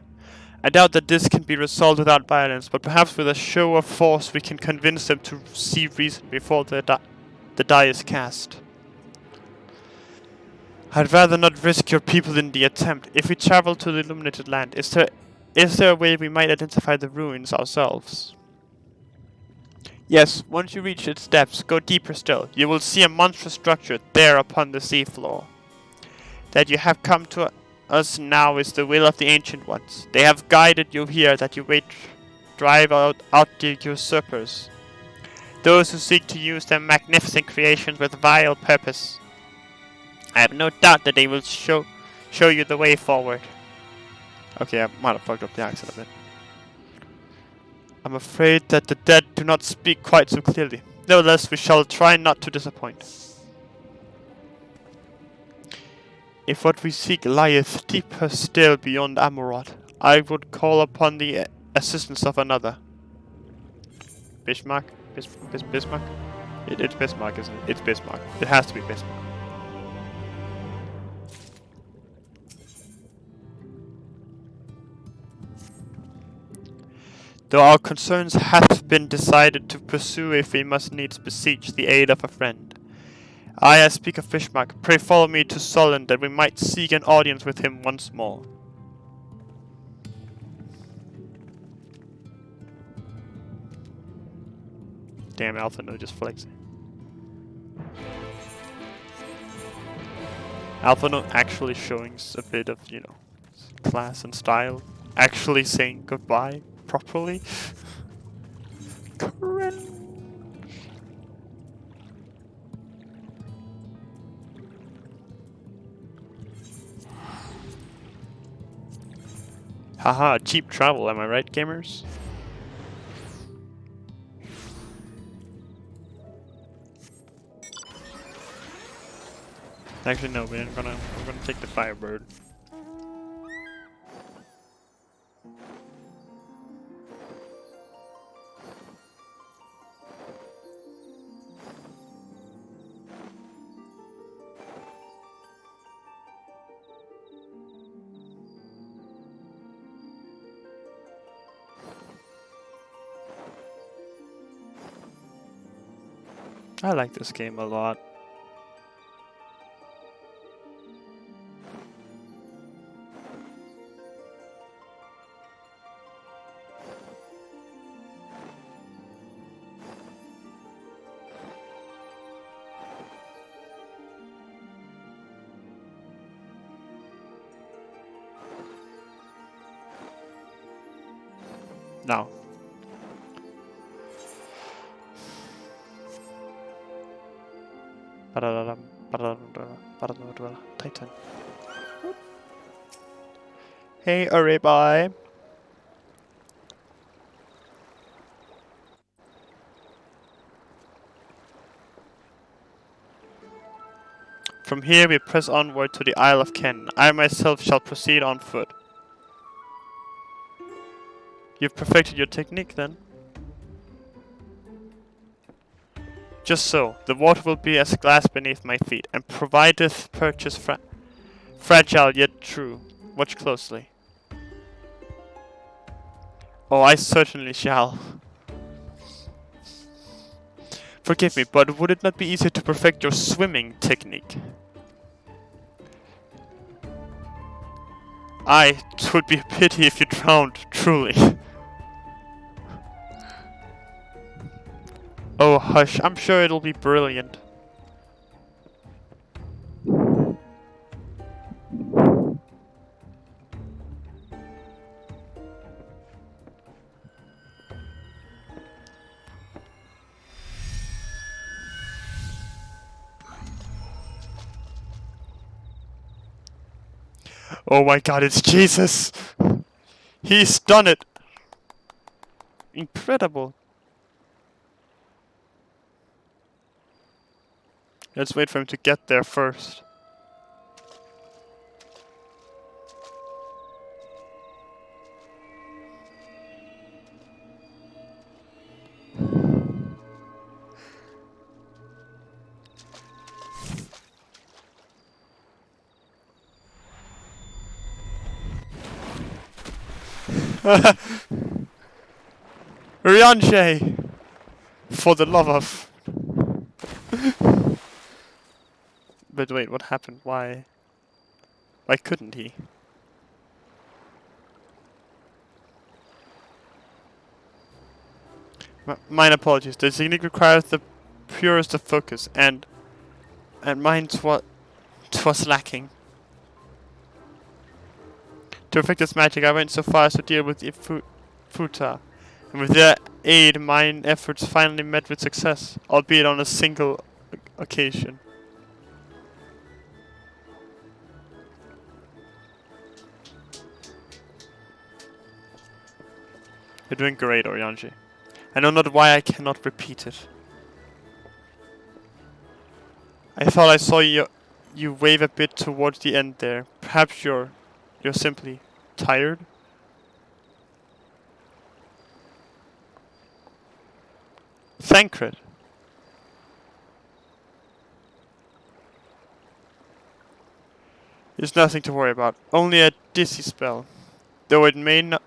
I doubt that this can be resolved without violence, but perhaps with a show of force we can convince them to see reason before the die is cast. I'd rather not risk your people in the attempt. If we travel to the illuminated land, is there a way we might identify the ruins ourselves? Yes, once you reach its depths, go deeper still. You will see a monstrous structure there upon the seafloor. That you have come to us now is the will of the Ancient Ones. They have guided you here that you may drive out the usurpers. Those who seek to use their magnificent creations with vile purpose. I have no doubt that they will show you the way forward. Okay, I might have fucked up the accent a bit. I'm afraid that the dead do not speak quite so clearly. Nevertheless, we shall try not to disappoint. If what we seek lieth deeper still beyond Amarot, I would call upon the assistance of another. Bismarck? Bismarck? It's Bismarck, isn't it? It's Bismarck. It has to be Bismarck. Though our concerns hath been decided to pursue if we must needs beseech the aid of a friend. I speak of Bismarck. Pray follow me to Solon that we might seek an audience with him once more. Damn, Alphino just flexing. Alphino actually showing a bit of, you know, class and style. Actually saying goodbye properly. Cringe. Haha, cheap travel, am I right, gamers? Actually, no, we're gonna take the Firebird. I like this game a lot. No. Titan. Hey, Uri boy. From here we press onward to the Isle of Ken. I myself shall proceed on foot. You've perfected your technique then? Just so, the water will be as glass beneath my feet, and provideth purchase fragile yet true. Watch closely. Oh, I certainly shall. Forgive me, but would it not be easier to perfect your swimming technique? It would be a pity if you drowned, truly. Oh, hush, I'm sure it'll be brilliant. Oh my god, it's Jesus! He's done it! Incredible. Let's wait for him to get there first. Rianche! For the love of... But wait, what happened? Why? Why couldn't he? Mine apologies. The technique requires the purest of focus, and mine twas lacking. To effect this magic, I went so far as to deal with the Futa, and with their aid, mine efforts finally met with success, albeit on a single occasion. You're doing great, Orianji. I know not why I cannot repeat it. I thought I saw you wave a bit towards the end there. Perhaps you're simply tired? Thancred. There's nothing to worry about. Only a dizzy spell. Though it may not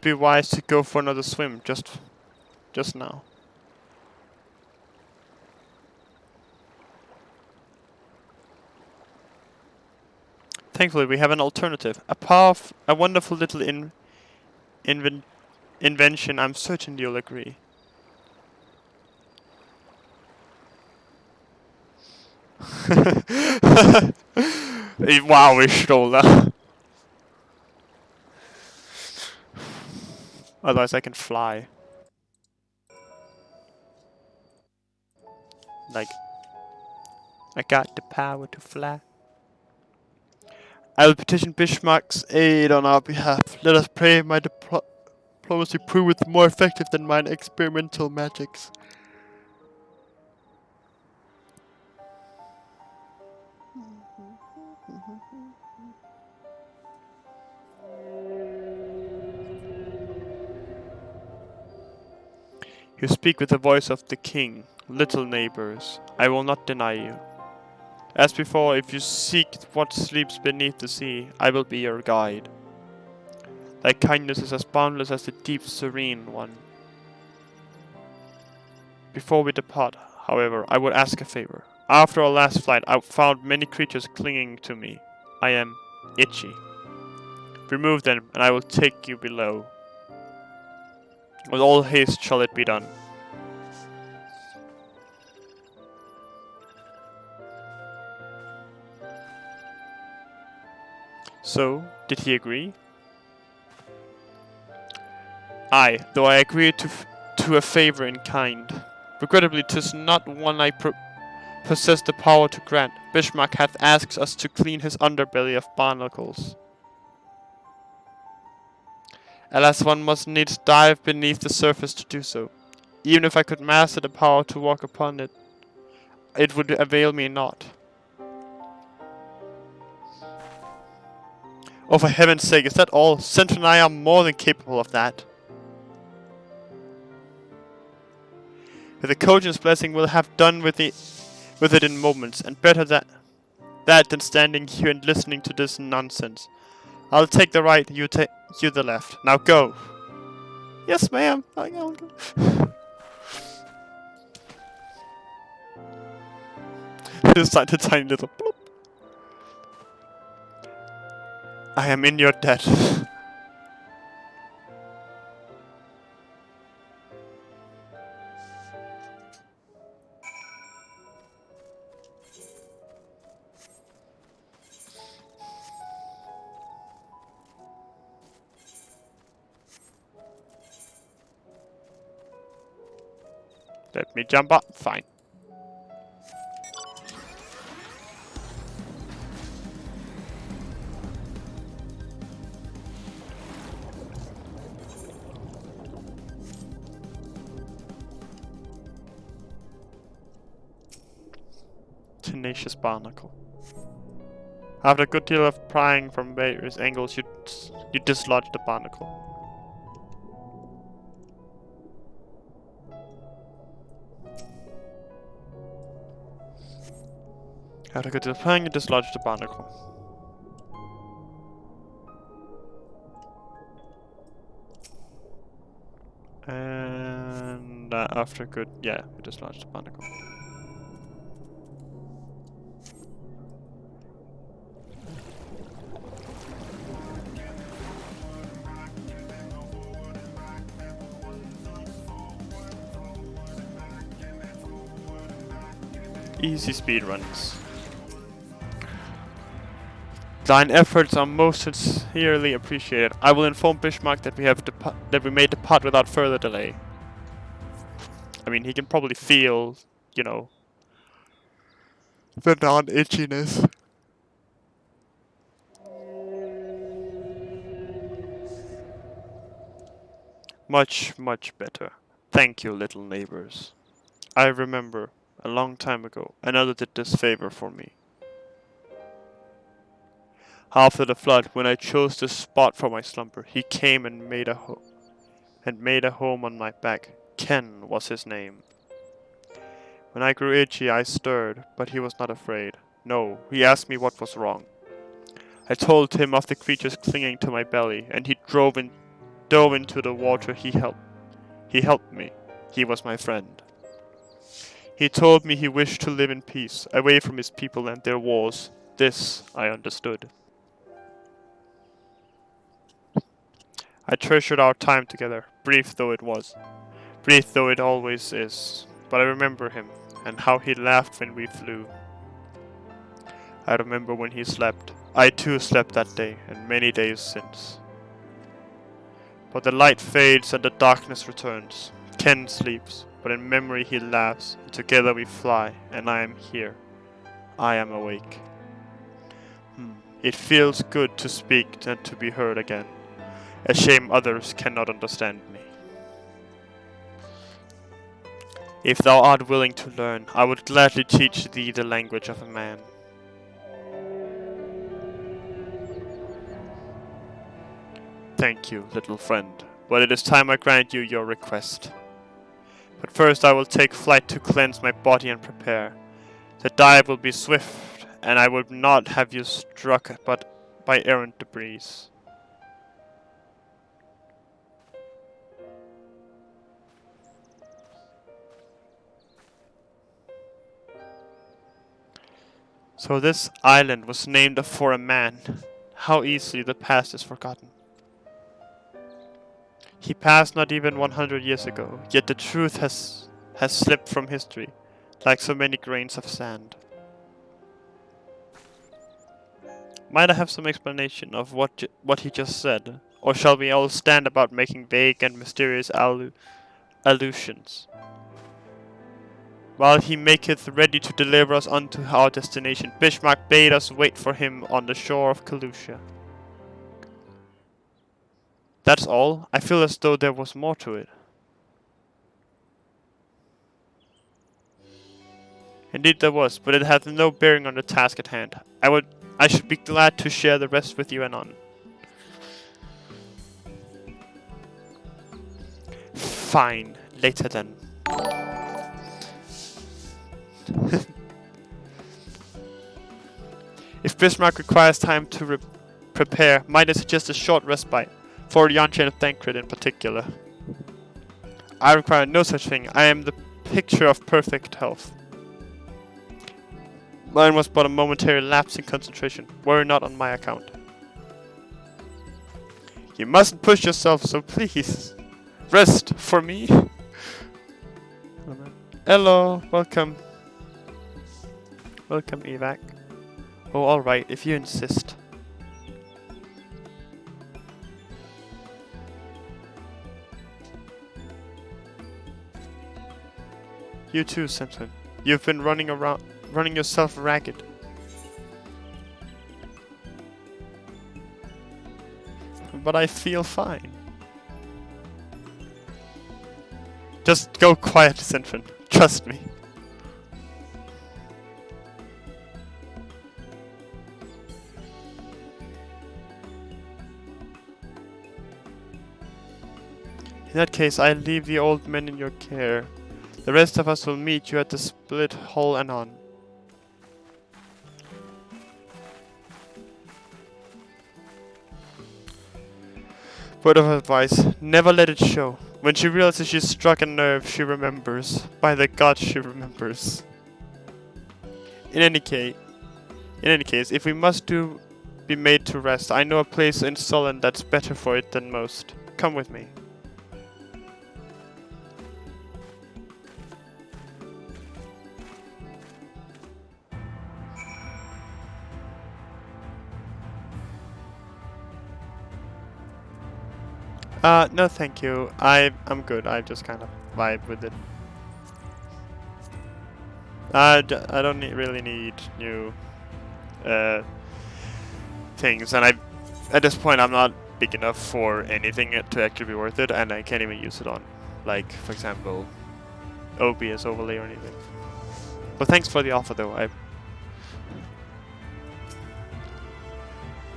be wise to go for another swim just now. Thankfully, we have an alternative. A wonderful little invention. I'm certain you'll agree. Wow, we stole that. Otherwise, I can fly. Like, I got the power to fly. I will petition Bismarck's aid on our behalf. Let us pray my diplomacy proveth more effective than mine experimental magics. You speak with the voice of the king, little neighbors. I will not deny you. As before, if you seek what sleeps beneath the sea, I will be your guide. Thy kindness is as boundless as the deep serene one. Before we depart, however, I would ask a favor. After our last flight, I found many creatures clinging to me. I am itchy. Remove them, and I will take you below. With all haste shall it be done. So, did he agree? Aye, though I agreed to a favor in kind. Regrettably, 'tis not one I possess the power to grant. Bismarck hath asked us to clean his underbelly of barnacles. Alas, one must needs dive beneath the surface to do so. Even if I could master the power to walk upon it, it would avail me not. Oh, for heaven's sake, is that all? Sentry and I are more than capable of that. With the Cogent's blessing, we'll have done with it in moments, and better that than standing here and listening to this nonsense. I'll take the right, you the left. Now go! Yes, ma'am. Just like the tiny little bloop. I am in your debt. Let me jump up. Fine. Tenacious barnacle. After a good deal of prying from various angles, you dislodge the barnacle. After a good deal of prying, you dislodge the barnacle. And after good, yeah, you dislodge the barnacle. Easy speed runs. Thine efforts are most sincerely appreciated. I will inform Bismarck that we may depart without further delay. I mean, he can probably feel, you know, the non-itchiness. Much, much better. Thank you, little neighbors. I remember, a long time ago, another did this favor for me. After the flood, when I chose this spot for my slumber, he came and made a home on my back. Ken was his name. When I grew itchy, I stirred, but he was not afraid. No, he asked me what was wrong. I told him of the creatures clinging to my belly, and he dove into the water. He helped me. He was my friend. He told me he wished to live in peace, away from his people and their wars. This I understood. I treasured our time together, brief though it was. Brief though it always is. But I remember him, and how he laughed when we flew. I remember when he slept. I too slept that day, and many days since. But the light fades and the darkness returns. Ken sleeps, but in memory he laughs, and together we fly, and I am here. I am awake. It feels good to speak and to be heard again. A shame others cannot understand me. If thou art willing to learn, I would gladly teach thee the language of a man. Thank you, little friend, but it is time I grant you your request. But first I will take flight to cleanse my body and prepare. The dive will be swift, and I would not have you struck but by errant debris. So this island was named for a man. How easily the past is forgotten. He passed not even 100 years ago, yet the truth has slipped from history, like so many grains of sand. Might I have some explanation of what he just said, or shall we all stand about making vague and mysterious allusions? While he maketh ready to deliver us unto our destination, Bismarck bade us wait for him on the shore of Kalusha. That's all? I feel as though there was more to it. Indeed there was, but it hath no bearing on the task at hand. I should be glad to share the rest with you anon. Fine, later then. If Bismarck requires time to prepare, might I suggest a short respite, for the Unchained Thancred in particular. I require no such thing. I am the picture of perfect health. Mine was but a momentary lapse in concentration. Worry not on my account. You mustn't push yourself, so please. Rest for me. Hello, welcome. Welcome, Evac. Oh, alright, if you insist. You too, Simpson. You've been running yourself ragged. But I feel fine. Just go quiet, Simpson. Trust me. In that case, I leave the old men in your care. The rest of us will meet you at the split hull anon. Word of advice, never let it show. When she realizes she's struck a nerve, she remembers. By the gods, she remembers. In any case, if we must be made to rest, I know a place in Solon that's better for it than most. Come with me. No thank you. I'm good. I just kind of vibe with it. I don't really need new things, and at this point I'm not big enough for anything to actually be worth it, and I can't even use it on, like, for example, OBS overlay or anything. But thanks for the offer though. I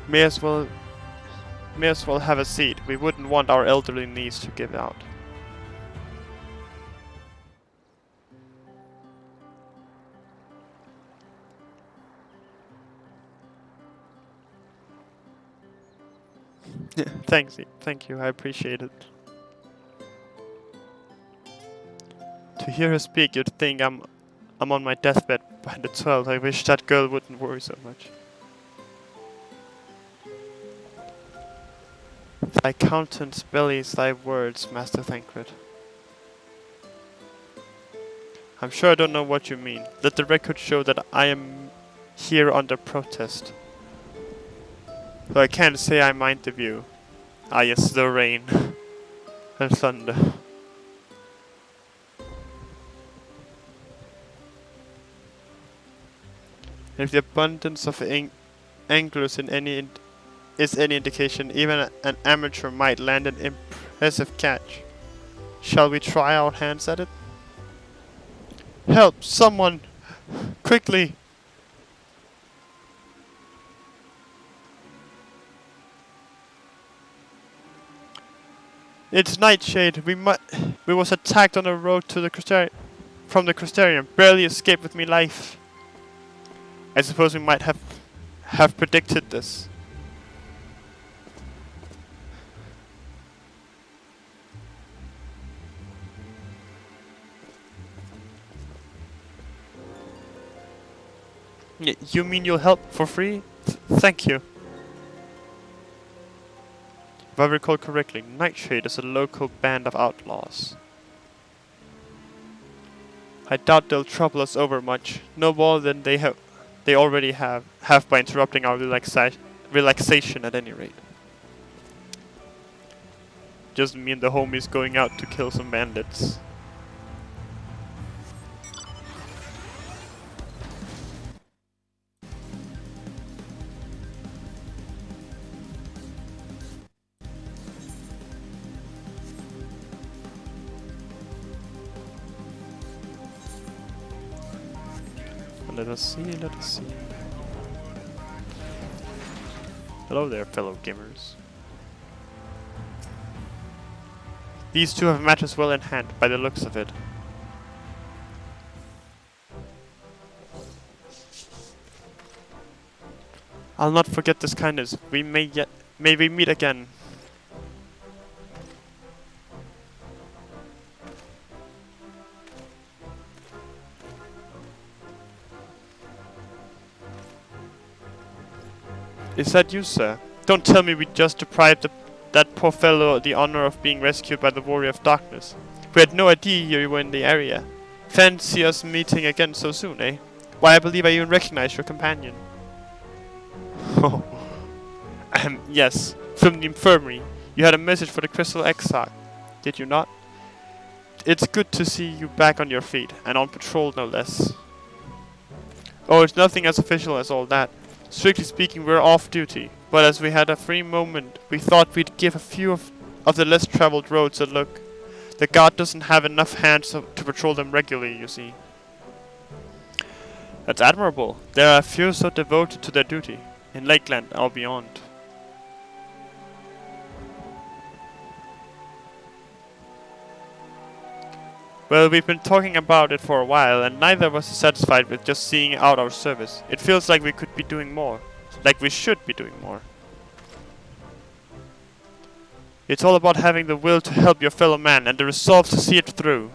may as well have a seat. We wouldn't want our elderly niece to give out. Thank you, I appreciate it. To hear her speak, you'd think I'm on my deathbed by the 12th. I wish that girl wouldn't worry so much. Thy countenance bellies thy words, Master Thancred. I'm sure I don't know what you mean. Let the record show that I am here under protest. Though I can't say I mind the view. Ah yes, the rain and thunder. If the abundance of anglers is any indication, even an amateur might land an impressive catch. Shall we try our hands at it? Help! Someone! Quickly! It's Nightshade. We was attacked on the road to the from the Crystarium. Barely escaped with me life. I suppose we might have predicted this. You mean you'll help for free? Thank you. If I recall correctly, Nightshade is a local band of outlaws. I doubt they'll trouble us over much, no more than they already have by interrupting our relaxation at any rate. Just me and the homies going out to kill some bandits. Let us see. Hello there, fellow gamers. These two have matters well in hand, by the looks of it. I'll not forget this kindness. May we meet again. Is that you, sir? Don't tell me we just deprived that poor fellow the honor of being rescued by the Warrior of Darkness. We had no idea you were in the area. Fancy us meeting again so soon, eh? Why, I believe I even recognize your companion. Oh. Yes, from the infirmary. You had a message for the Crystal Exarch, did you not? It's good to see you back on your feet, and on patrol no less. Oh, it's nothing as official as all that. Strictly speaking, we're off duty, but as we had a free moment, we thought we'd give a few of the less traveled roads a look. The guard doesn't have enough hands to patrol them regularly, you see. That's admirable. There are few so devoted to their duty, in Lakeland or beyond. Well, we've been talking about it for a while, and neither of us is satisfied with just seeing out our service. It feels like we could be doing more. Like we should be doing more. It's all about having the will to help your fellow man, and the resolve to see it through.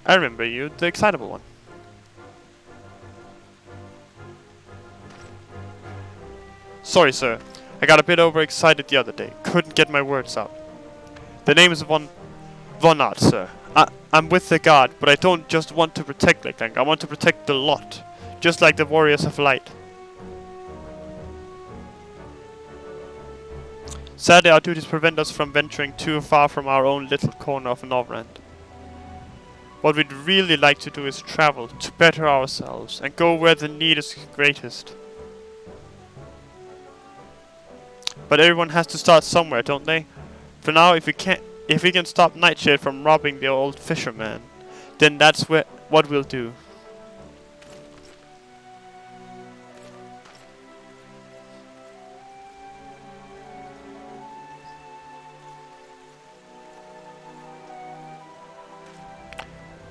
I remember you, the excitable one. Sorry, sir. I got a bit overexcited the other day. Couldn't get my words out. The name is Von Art, sir. I'm with the guard, but I don't just want to protect Lakeland. I want to protect the lot. Just like the Warriors of Light. Sadly, our duties prevent us from venturing too far from our own little corner of Norvrand. What we'd really like to do is travel, to better ourselves, and go where the need is greatest. But everyone has to start somewhere, don't they? For now, if we can stop Nightshade from robbing the old fisherman, then that's what we'll do.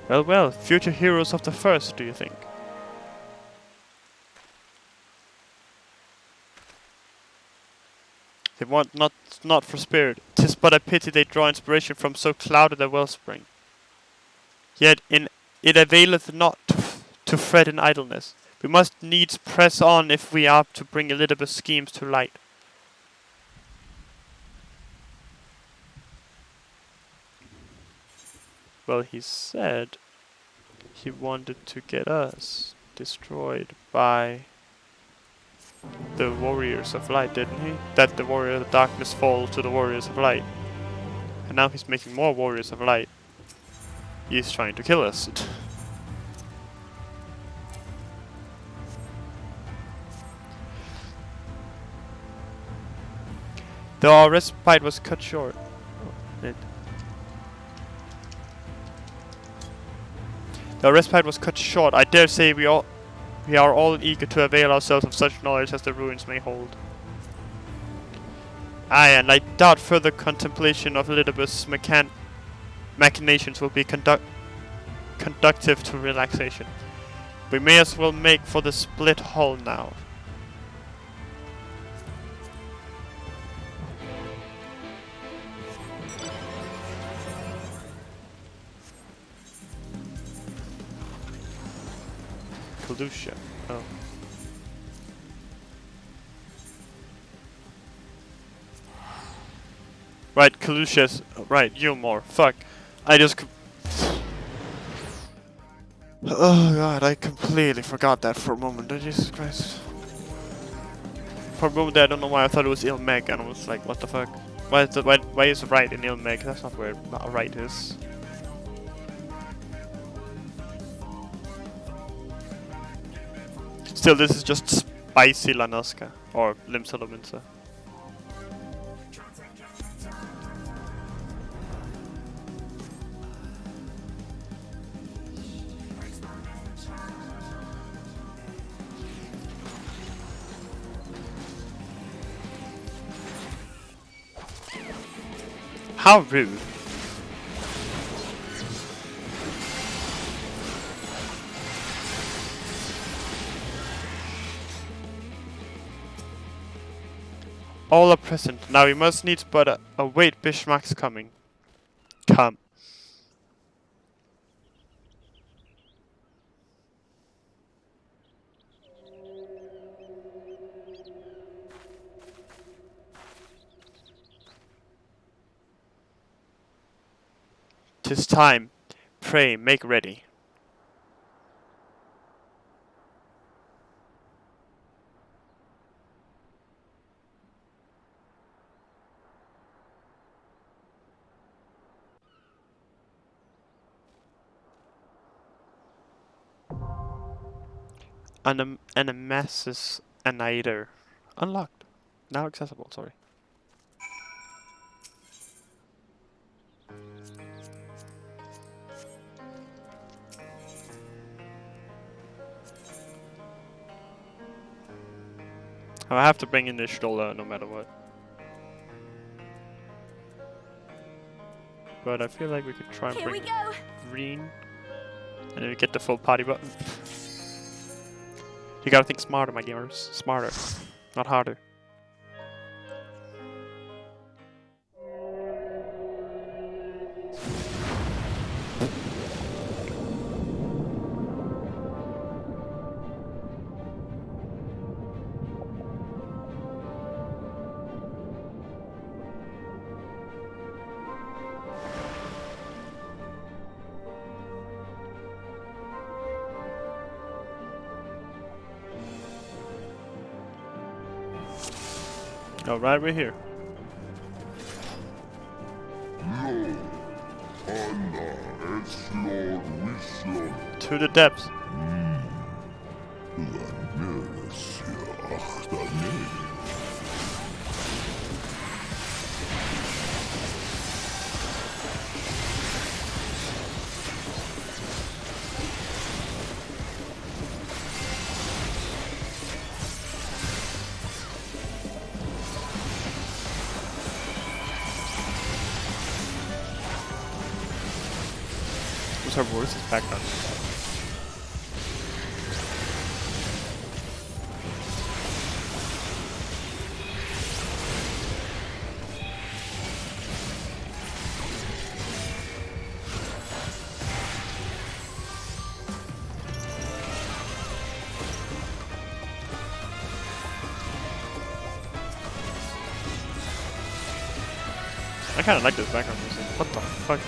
Well, future heroes of the first, do you think? They want not for spirit. 'Tis but a pity they draw inspiration from so clouded a wellspring. Yet it availeth not to fret in idleness. We must needs press on if we are to bring Elizabeth's schemes to light. Well, he said he wanted to get us destroyed by the Warriors of Light, didn't he? That the Warriors of Darkness fall to the Warriors of Light. And now he's making more Warriors of Light. He's trying to kill us. Though our respite was cut short. The respite was cut short. I dare say we are all eager to avail ourselves of such knowledge as the ruins may hold. Aye, and I doubt further contemplation of Elizabeth's machinations will be conductive to relaxation. We may as well make for the split hull now. Kalusha. Oh. Right, Kalusha's. Right, Gilmore. Fuck. I just. Oh god, I completely forgot that for a moment. Oh, Jesus Christ. For a moment there, I don't know why I thought it was Ilmeg, and I was like, what the fuck? Why is it right in Ilmeg? That's not where right is. Still, this is just spicy Lanaska, or Limsalaminsa. How rude. All are present. Now we must needs but await Bismarck's coming. Come. 'Tis time. Pray, make ready. Animasis Annihilator. Unlocked. Now accessible, sorry. I have to bring in the Stoller no matter what. But I feel like we could try and Here we bring go. green. And then we get the full party button. You gotta think smarter, my gamers. Smarter, not harder. Alright, we're here. To the depths. What's her voice is background? I kinda like this background music. What the fuck?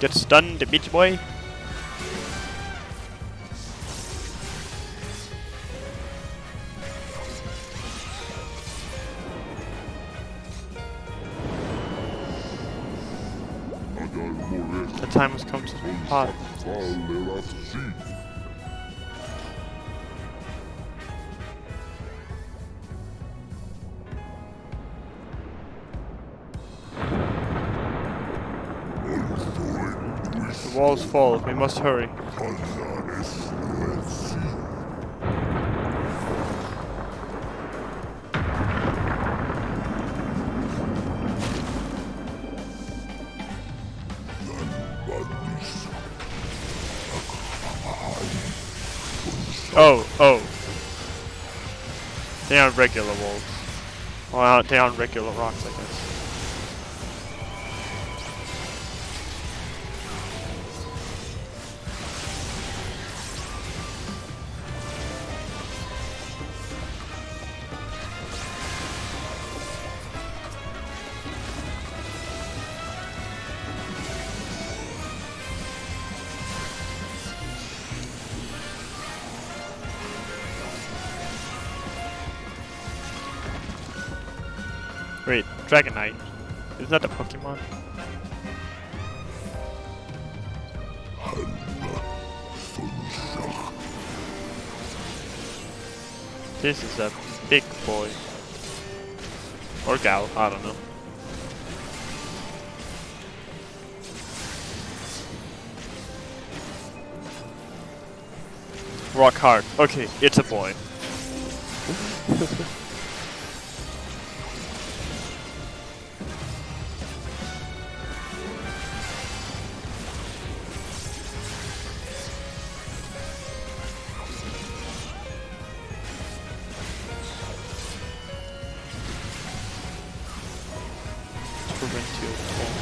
Get stunned, bitch boy. The time has come to depart. The walls fall. We must hurry. Oh. They aren't regular walls. Well, they aren't regular rocks, I guess. Wait, Dragonite. Isn't that a Pokemon? This is a big boy. Or gal, I don't know. Rock hard. Okay, it's a boy. Torrential storm.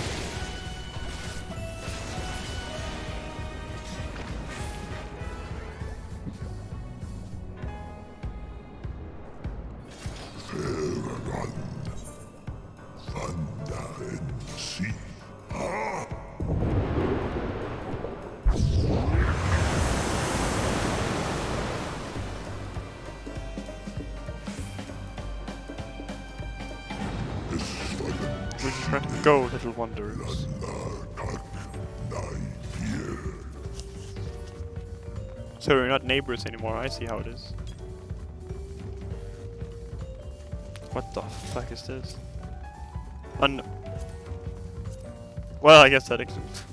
We just have to go, little wanderers. So we're not neighbors anymore, I see how it is. What the fuck is this? Well, I guess that exists.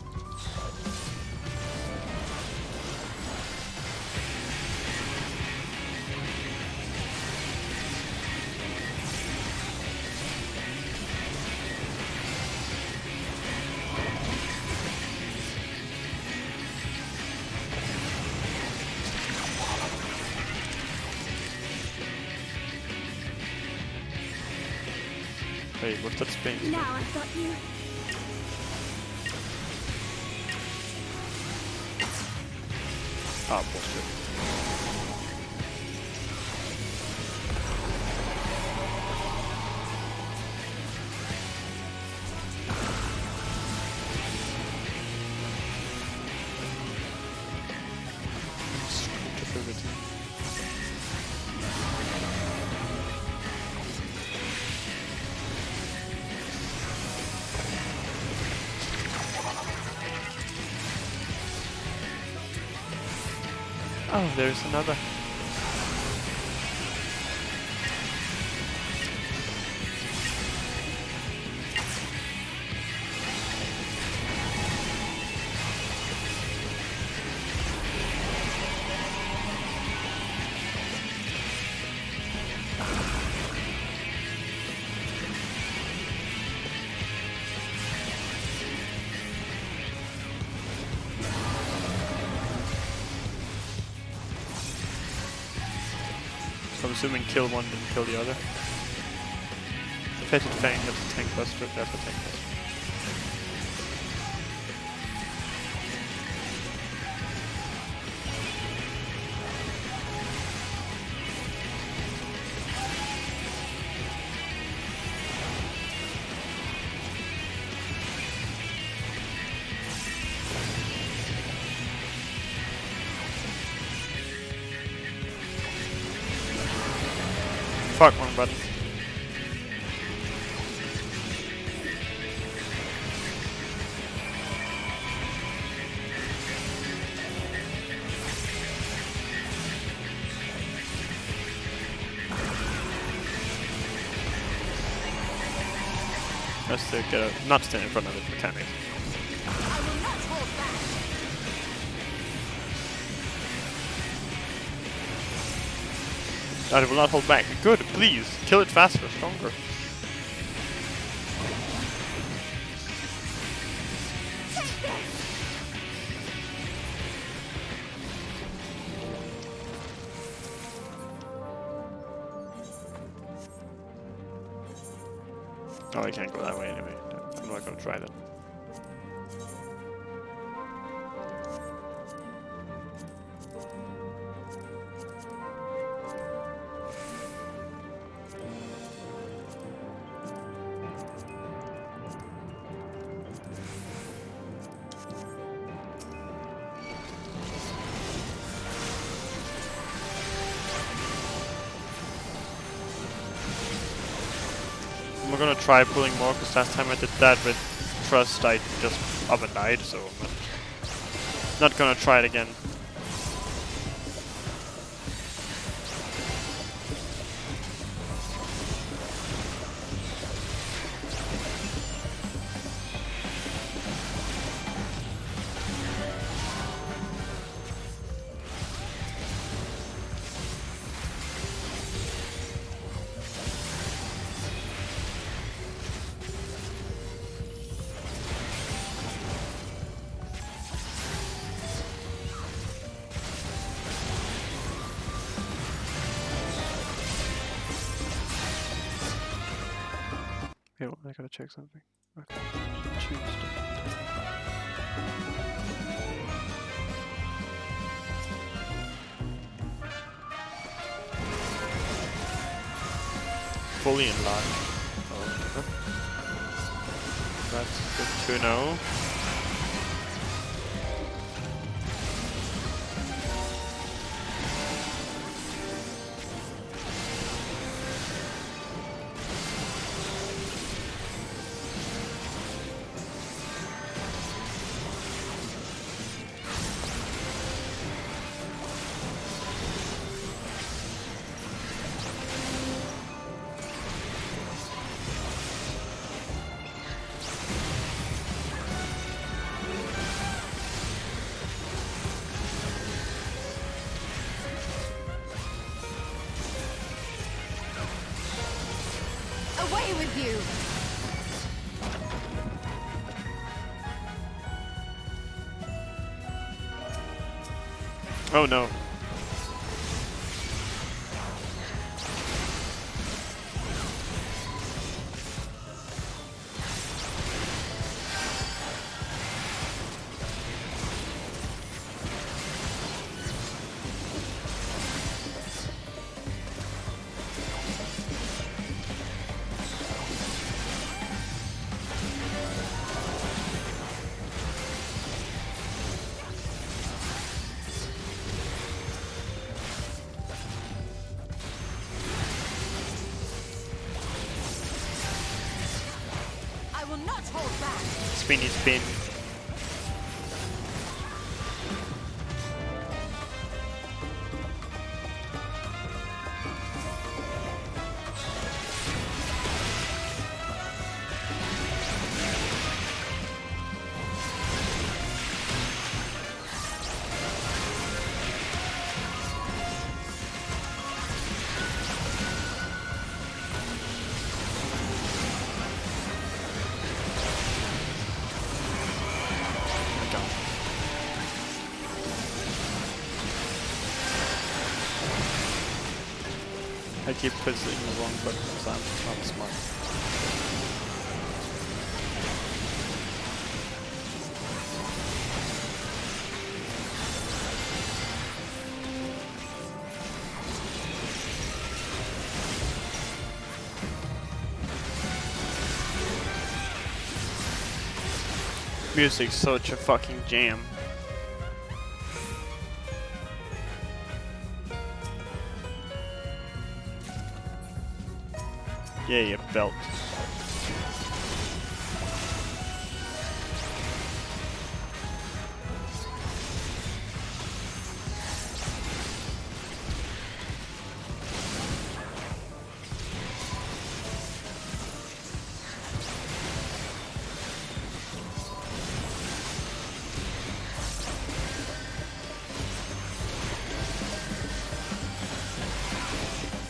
Wait, what's that space? Now I've got you. Ah, bullshit. Stupidity. Oh, there's another. I'm assuming kill one didn't kill the other. Fetid Fang has a tank buster, that's a tank buster. Fuck, wrong button. Let's get a not stand in front of the mechanic. I will not hold back. Good, please. Kill it faster, stronger. Oh, I can't go that way anyway. I'm not gonna try that. I'm gonna try pulling more, because last time I did that with Trust, I just up and died, so I'm not gonna try it again. Okay, well, I gotta check something. Okay. Tuesday. Fully in line. Okay. That's good to know. Away with you! Oh no. I will not hold back! Spinny spin. I keep pressing the wrong button because I'm not smart. Music's such a fucking jam. Yeah, you belt.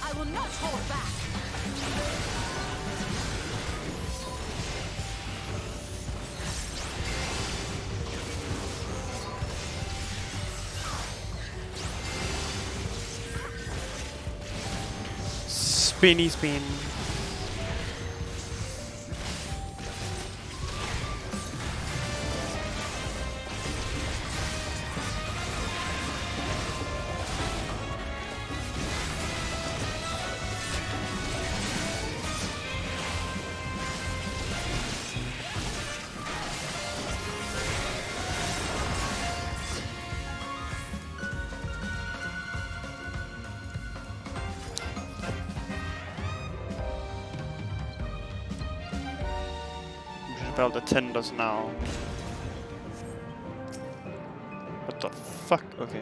I will not hold back! Spinny spin. Belt the tenders now. What the fuck? Okay.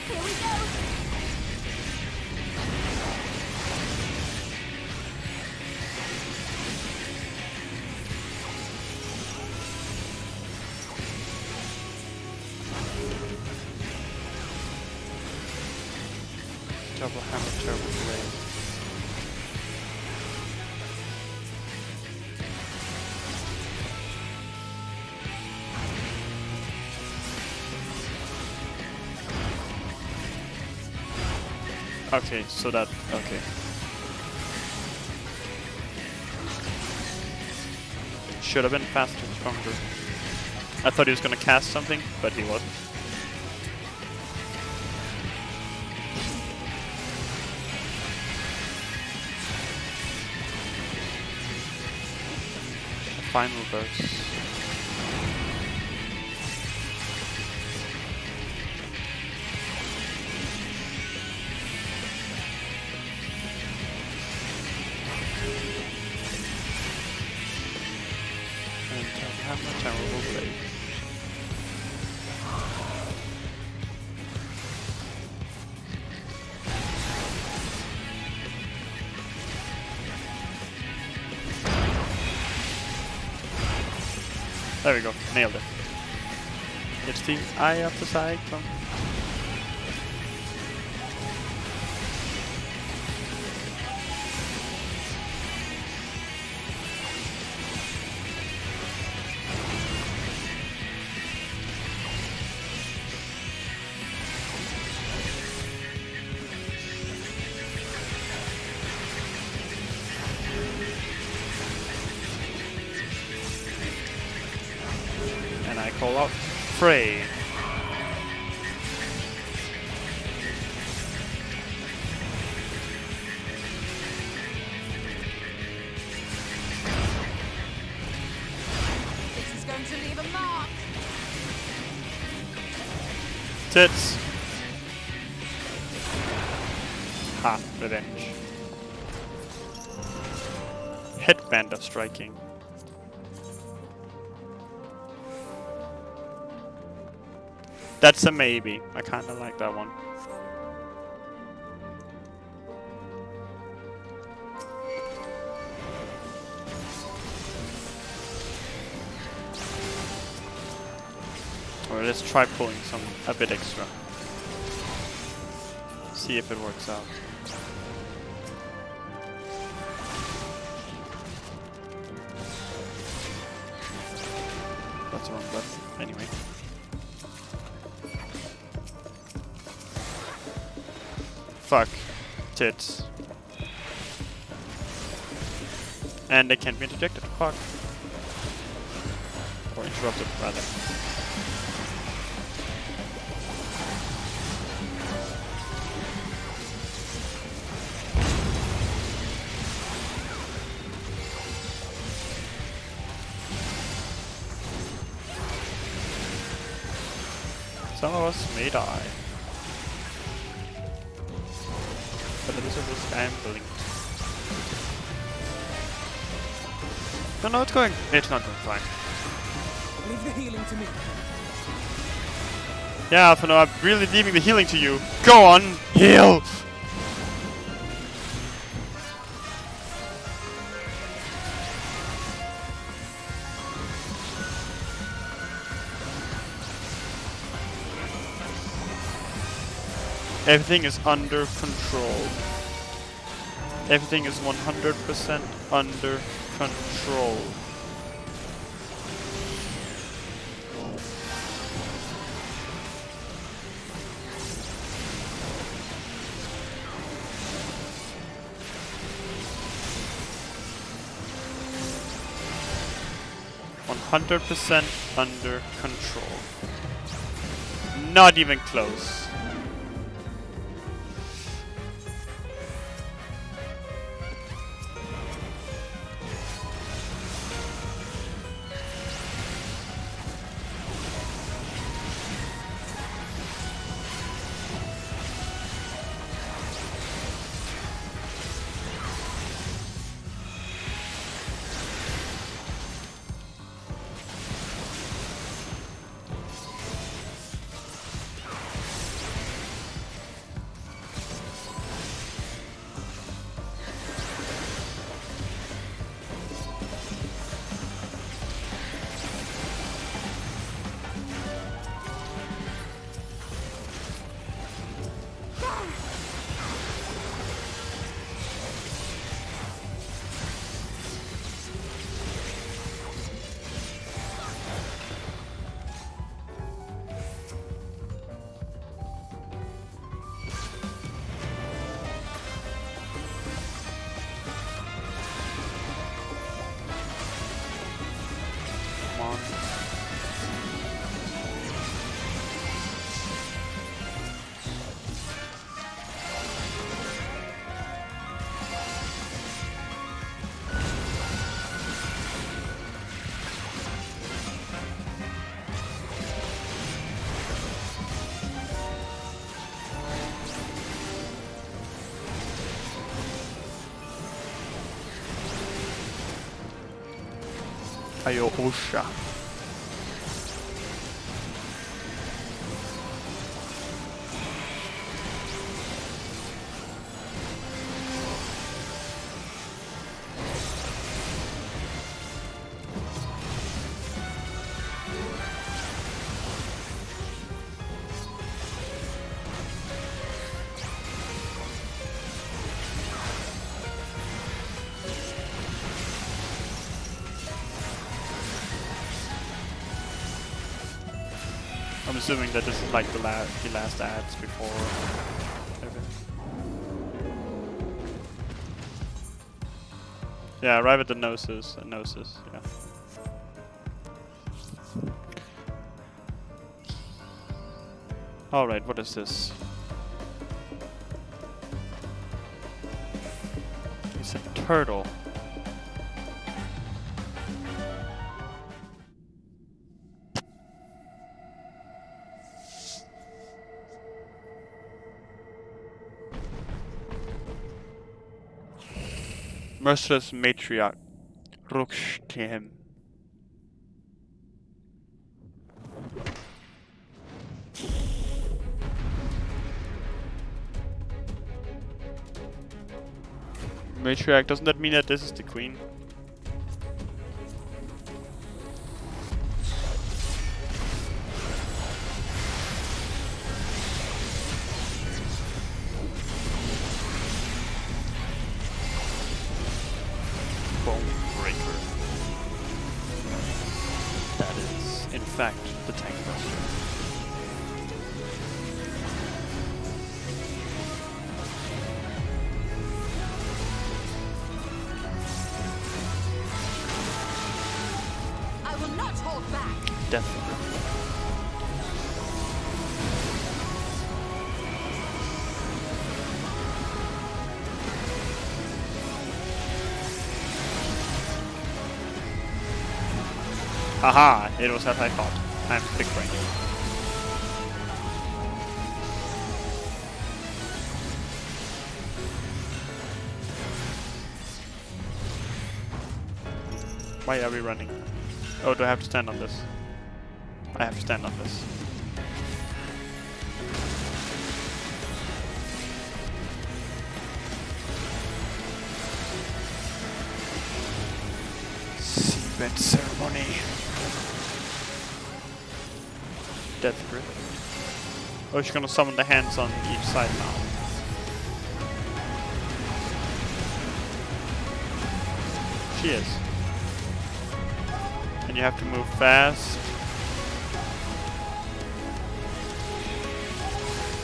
Here we go! Double hammer, turbo blade. Okay, so that... okay. Should have been faster and stronger. I thought he was gonna cast something, but he wasn't. Final burst. And I have a terrible blade. There we go, nailed it. It's the eye of the cyclone. And I call out Frey. This is going to leave a mark. Tits. Ha, revenge. Headband of striking. That's a maybe. I kinda like that one. Or let's try pulling a bit extra. See if it works out. That's the wrong button. Anyway. Fuck. Tits. And they can't be interjected. Fuck. Or interrupted, rather. Some of us may die. But it is a risk I am willing to. No, it's going. It's not going fine. Leave the healing to me. Yeah, Alpha, no, I'm really leaving the healing to you. Go on, heal! Everything is under control. Everything is 100% under control. Under control. Not even close. on. Ayo Osha. I'm assuming that this is like the last ads before everything. Yeah, arrive at the Gnosis. Yeah. Alright, what is this? It's a turtle. Merciless matriarch. Ruxtim. Matriarch, doesn't that mean that this is the queen? That is, in fact, the tank buster. I will not hold back. Definitely. Haha, it was as I thought. I'm big brain. Why are we running? Oh, do I have to stand on this? I have to stand on this. Seabed ceremony. Death grip. Oh, she's gonna summon the hands on each side now. She is. And you have to move fast.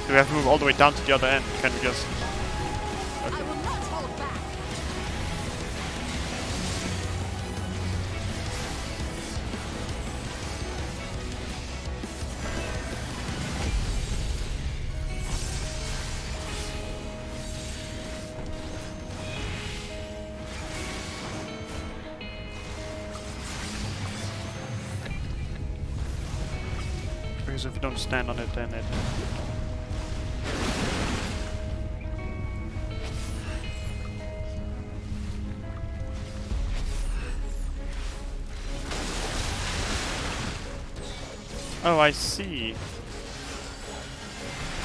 Do we have to move all the way down to the other end? Can we just... Okay. I will not hold back. Because if you don't stand on it, then it... Oh, I see.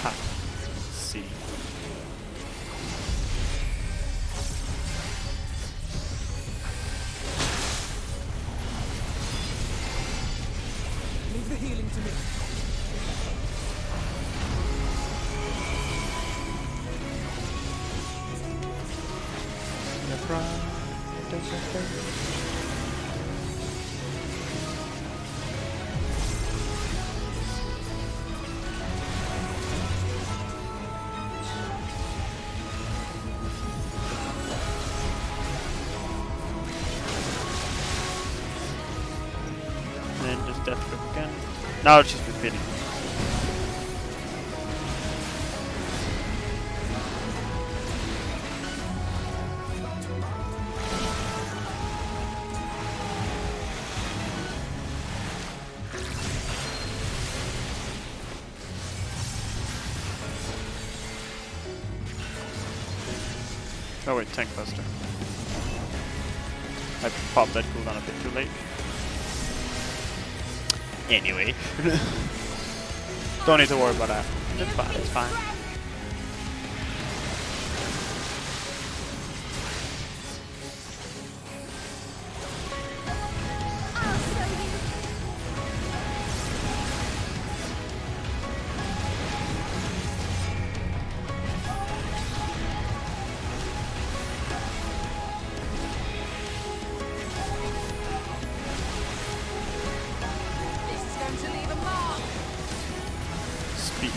Ha. See. Leave the healing to me. death loop again. Now it's just repeating. Oh wait, tank buster. I popped that cooldown a bit too late. Anyway. Don't need to worry about that. It's fine, it's fine.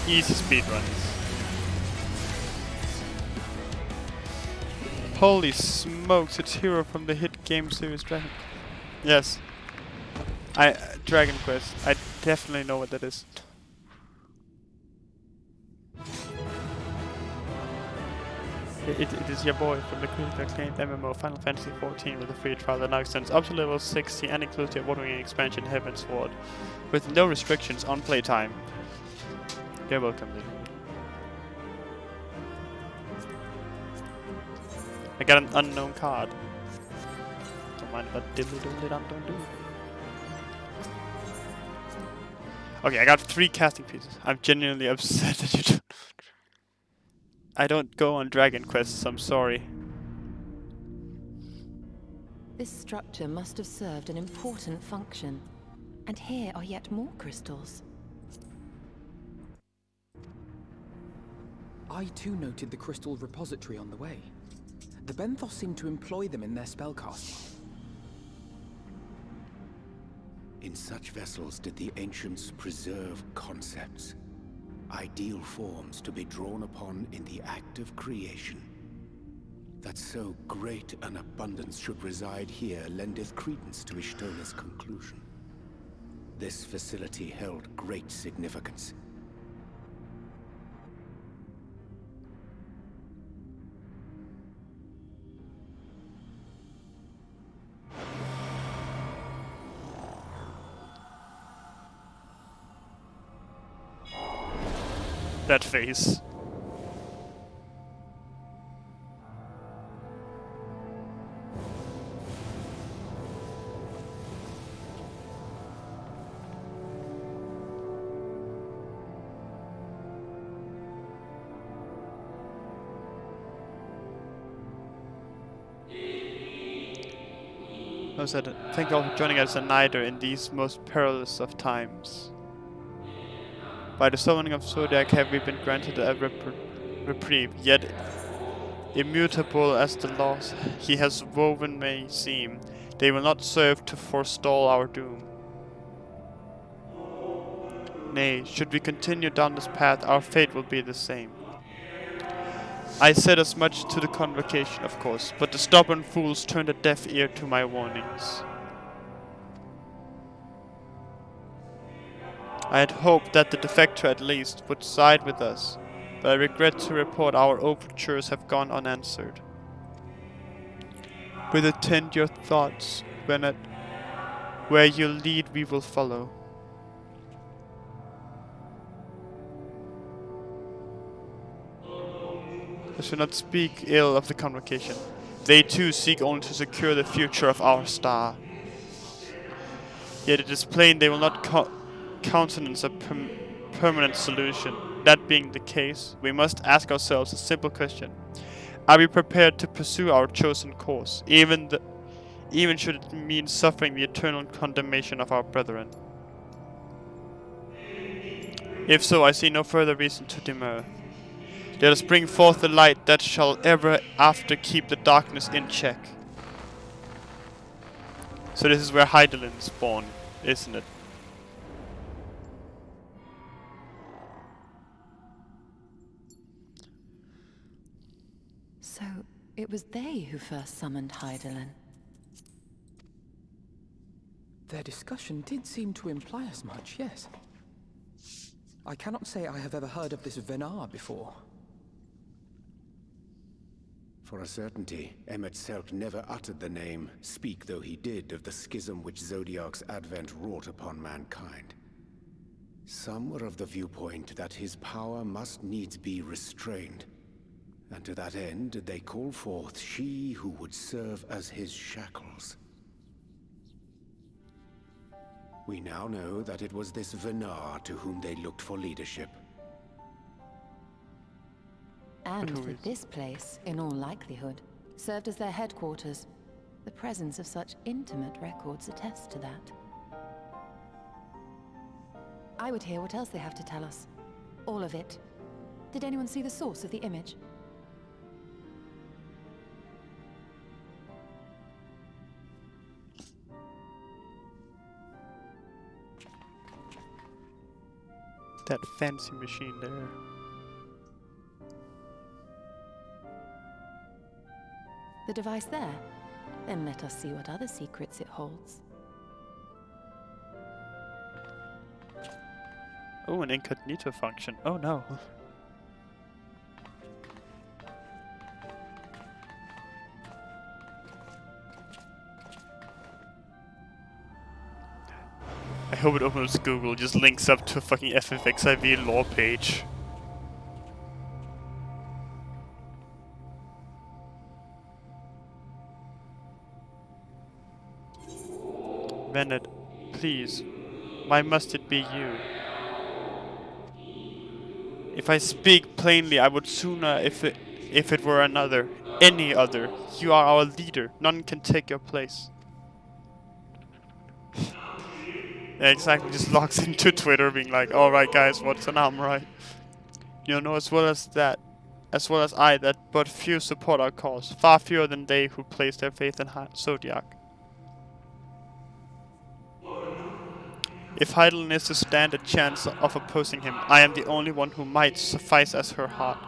Easy speed runs. Holy smokes, it's Hero from the hit game series Dragon. Yes. Dragon Quest. I definitely know what that is. It is your boy from the critically acclaimed MMO Final Fantasy XIV with a free trial that now extends up to level 60 and includes the award-winning expansion Heavensward with no restrictions on playtime. You're welcome, dude. I got an unknown card. Don't mind about don't do. Okay, I got 3 casting pieces. I'm genuinely upset that you don't. I don't go on Dragon Quests, I'm sorry. This structure must have served an important function. And here are yet more crystals. I too noted the crystal repository on the way. The Benthos seem to employ them in their spellcasting. In such vessels did the ancients preserve concepts, ideal forms to be drawn upon in the act of creation. That so great an abundance should reside here lendeth credence to Ishtola's conclusion. This facility held great significance. That face. Thank you all for joining us at Nider in these most perilous of times. By the summoning of Zodiac have we been granted a reprieve, yet immutable as the laws he has woven may seem, they will not serve to forestall our doom. Nay, should we continue down this path, our fate will be the same. I said as much to the convocation, of course, but the stubborn fools turned a deaf ear to my warnings. I had hoped that the defector at least would side with us, but I regret to report our overtures have gone unanswered. With attend your thoughts, Bennett. Where you lead we will follow. I should not speak ill of the convocation. They too seek only to secure the future of our star. Yet it is plain they will not countenance a permanent solution. That being the case, we must ask ourselves a simple question. Are we prepared to pursue our chosen course, even should it mean suffering the eternal condemnation of our brethren? If so, I see no further reason to demur. Let us bring forth the light that shall ever after keep the darkness in check. So this is where Hydaelyn is born, isn't it? So, it was they who first summoned Hydaelyn. Their discussion did seem to imply as much, yes. I cannot say I have ever heard of this Venar before. For a certainty, Emmet Selk never uttered the name, speak though he did of the schism which Zodiac's advent wrought upon mankind. Some were of the viewpoint that his power must needs be restrained, and to that end did they call forth she who would serve as his shackles. We now know that it was this Venar to whom they looked for leadership. And that this place, in all likelihood, served as their headquarters. The presence of such intimate records attests to that. I would hear what else they have to tell us. All of it. Did anyone see the source of the image? That fancy machine there. The device there? Then let us see what other secrets it holds. Oh, an incognito function. Oh no. I hope it opens Google, just links up to a fucking FFXIV law page. Bennett, please, why must it be you? If I speak plainly, I would sooner if it were another, any other. You are our leader. None can take your place. Yeah, exactly. Just logs into Twitter, being like, "All right, guys, what's an arm, right? You know as well as I, that but few support our cause. Far fewer than they who place their faith in Zodiac. If Heidelin is to stand a chance of opposing him, I am the only one who might suffice as her heart.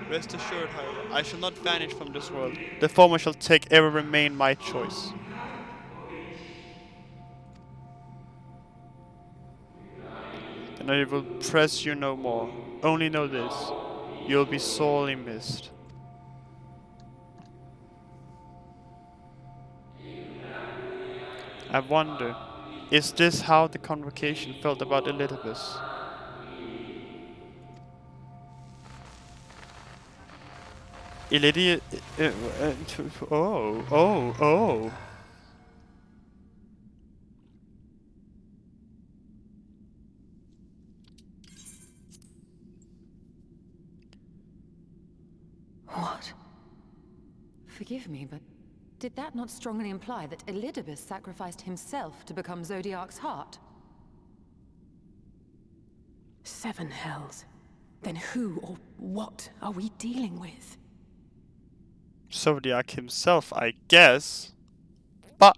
Rest assured, however, I shall not vanish from this world. The former shall ever remain my choice. Then I will press you no more. Only know this. You'll be sorely missed. I wonder, is this how the convocation felt about Elizabeth? Elidia... oh. What? Forgive me, but did that not strongly imply that Elidibus sacrificed himself to become Zodiac's heart? 7 hells. Then who or what are we dealing with? Zodiac himself, I guess. But...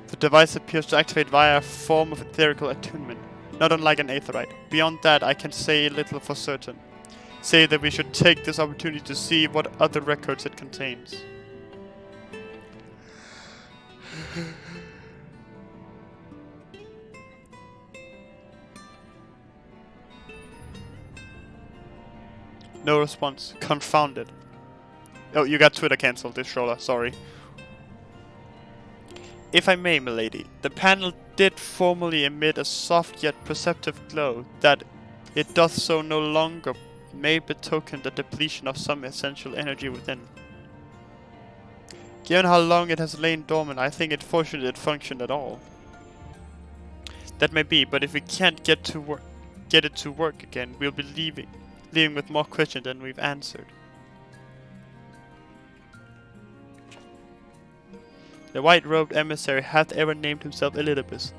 the device appears to activate via a form of etherical attunement, not unlike an aetherite. Beyond that, I can say little for certain. Say that we should take this opportunity to see what other records it contains. No response. Confounded. Oh, you got Twitter cancelled, this Shola, sorry. If I may, milady, the panel did formerly emit a soft yet perceptive glow. That it doth so no longer may betoken the depletion of some essential energy within. Given how long it has lain dormant, I think it fortunate it functioned at all. That may be, but if we can't get it to work again, we'll be leaving with more questions than we've answered. The white-robed emissary hath ever named himself Elidibus.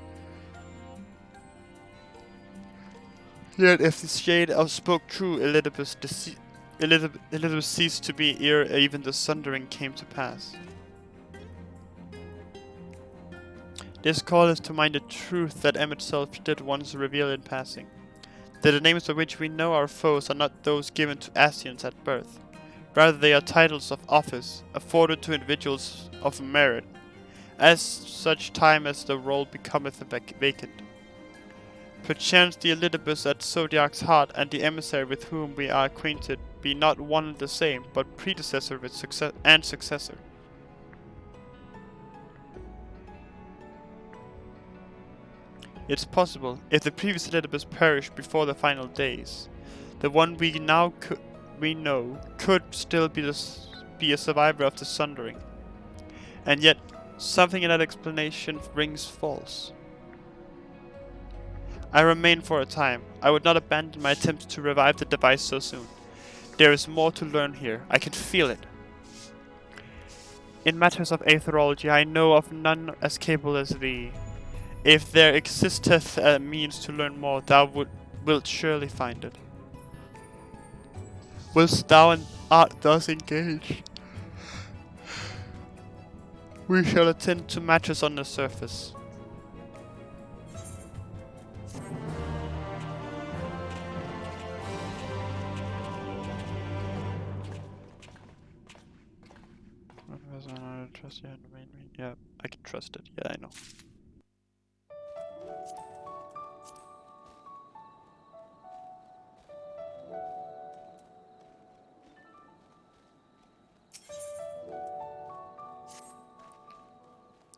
Yet if the shade of spoke true, Elizabeth ceased to be ere even the sundering came to pass. This call is to mind the truth that M itself did once reveal in passing, that the names by which we know our foes are not those given to ascians at birth. Rather they are titles of office, afforded to individuals of merit, as such time as the role becometh vacant. Perchance the Elidibus at Zodiac's heart and the emissary with whom we are acquainted be not one and the same, but predecessor with successor. It's possible, if the previous Elidibus perished before the final days, the one we know could still be a survivor of the sundering. And yet, something in that explanation rings false. I remain for a time. I would not abandon my attempts to revive the device so soon. There is more to learn here. I can feel it. In matters of aetherology, I know of none as capable as thee. If there existeth a means to learn more, thou wilt surely find it. Whilst thou and art thus engaged, we shall attend to matters on the surface. Yeah, I can trust it. Yeah, I know.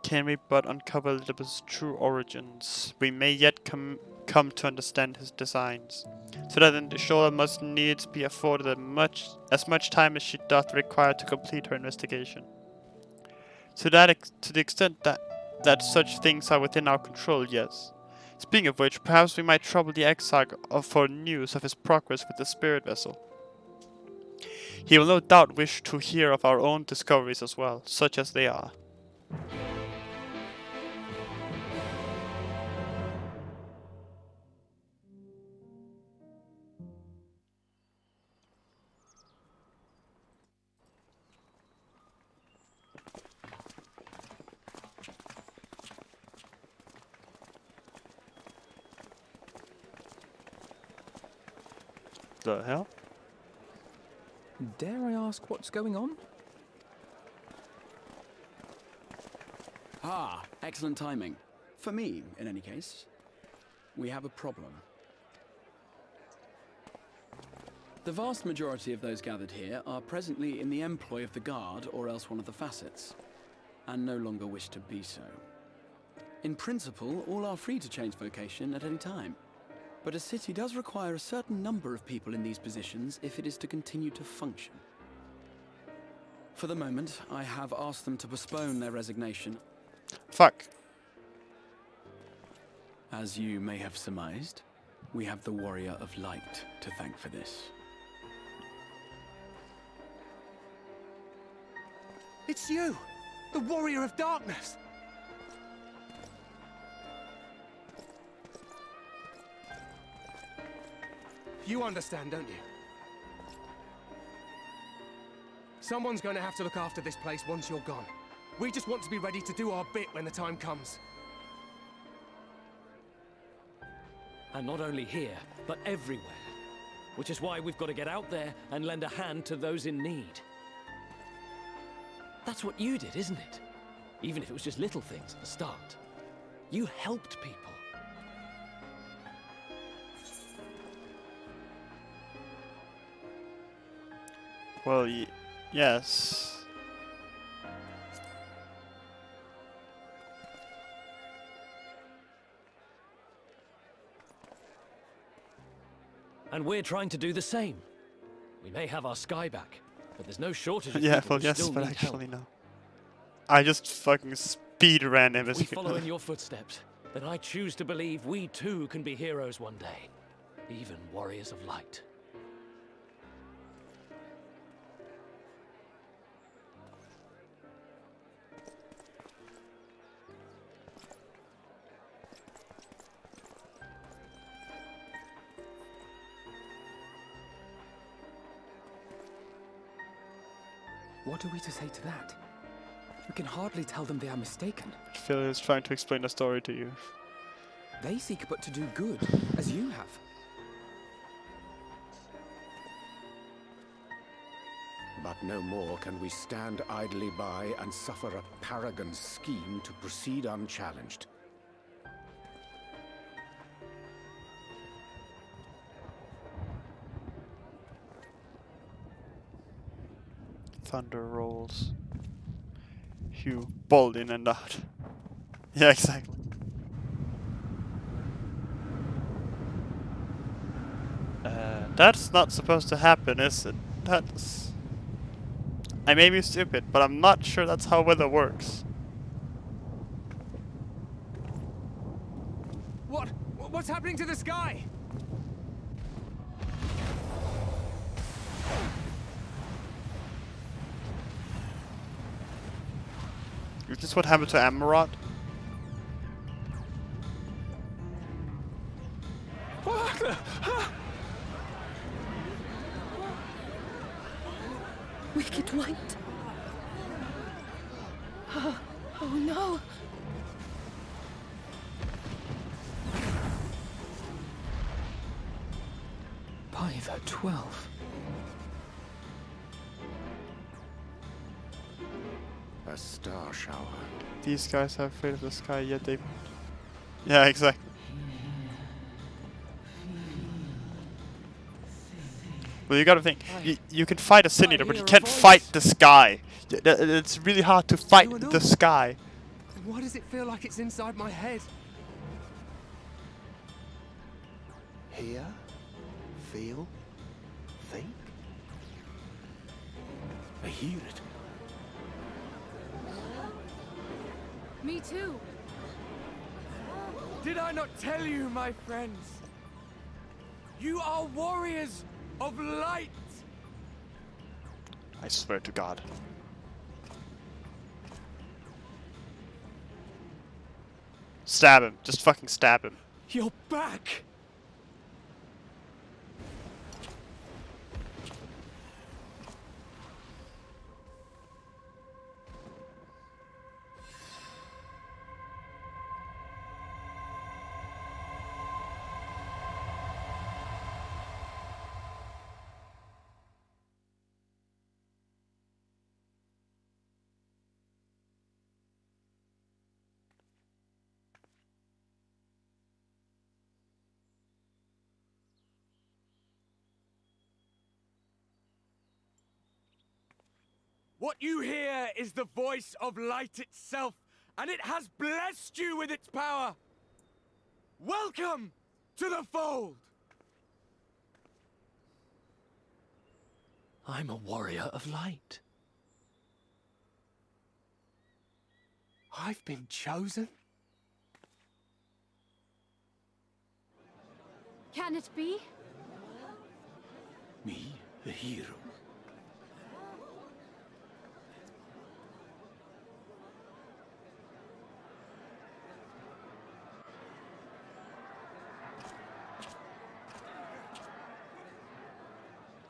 Can we but uncover Elizabeth's true origins, we may yet come to understand his designs, so that in the shoulder must needs be afforded as much time as she doth require to complete her investigation. To the extent that such things are within our control, yes. Speaking of which, perhaps we might trouble the exarch for news of his progress with the spirit vessel. He will no doubt wish to hear of our own discoveries as well, such as they are. The hell? Dare I ask what's going on? Ah, excellent timing. For me, in any case. We have a problem. The vast majority of those gathered here are presently in the employ of the Guard or else one of the facets, and no longer wish to be so. In principle, all are free to change vocation at any time. But a city does require a certain number of people in these positions if it is to continue to function. For the moment, I have asked them to postpone their resignation. Fuck. As you may have surmised, we have the Warrior of Light to thank for this. It's you! The Warrior of Darkness! You understand, don't you? Someone's going to have to look after this place once you're gone. We just want to be ready to do our bit when the time comes. And not only here, but everywhere. Which is why we've got to get out there and lend a hand to those in need. That's what you did, isn't it? Even if it was just little things at the start. You helped people. Well, yes. And we're trying to do the same. We may have our sky back, but there's no shortage of Yeah, people well, who yes, still but need actually help. no. I just fucking speed ran him as If we follow in your footsteps, then I choose to believe we too can be heroes one day. Even warriors of light. What are we to say to that? We can hardly tell them they are mistaken. Phil is trying to explain the story to you. They seek but to do good, as you have. But no more can we stand idly by and suffer a paragon's scheme to proceed unchallenged. Thunder rolls. Hugh, bold in and out. Yeah, exactly. That's not supposed to happen, is it? That's... I may be stupid, but I'm not sure that's how weather works. What's happening to the sky? Is this what happened to Amarot? Wicked White. Oh no. By the 12th. A star shower. These guys are afraid of the sky, yet they... Yeah, exactly. Well, you gotta think, you can fight a sin eater, but you can't fight the sky. It's really hard to fight the sky. And why does it feel like it's inside my head? Hear, feel, think. I hear it. Me too. Did I not tell you, my friends? You are warriors of light! I swear to God. Stab him. Just fucking stab him. You're back! What you hear is the voice of light itself, and it has blessed you with its power. Welcome to the fold! I'm a warrior of light. I've been chosen? Can it be? Me, a hero.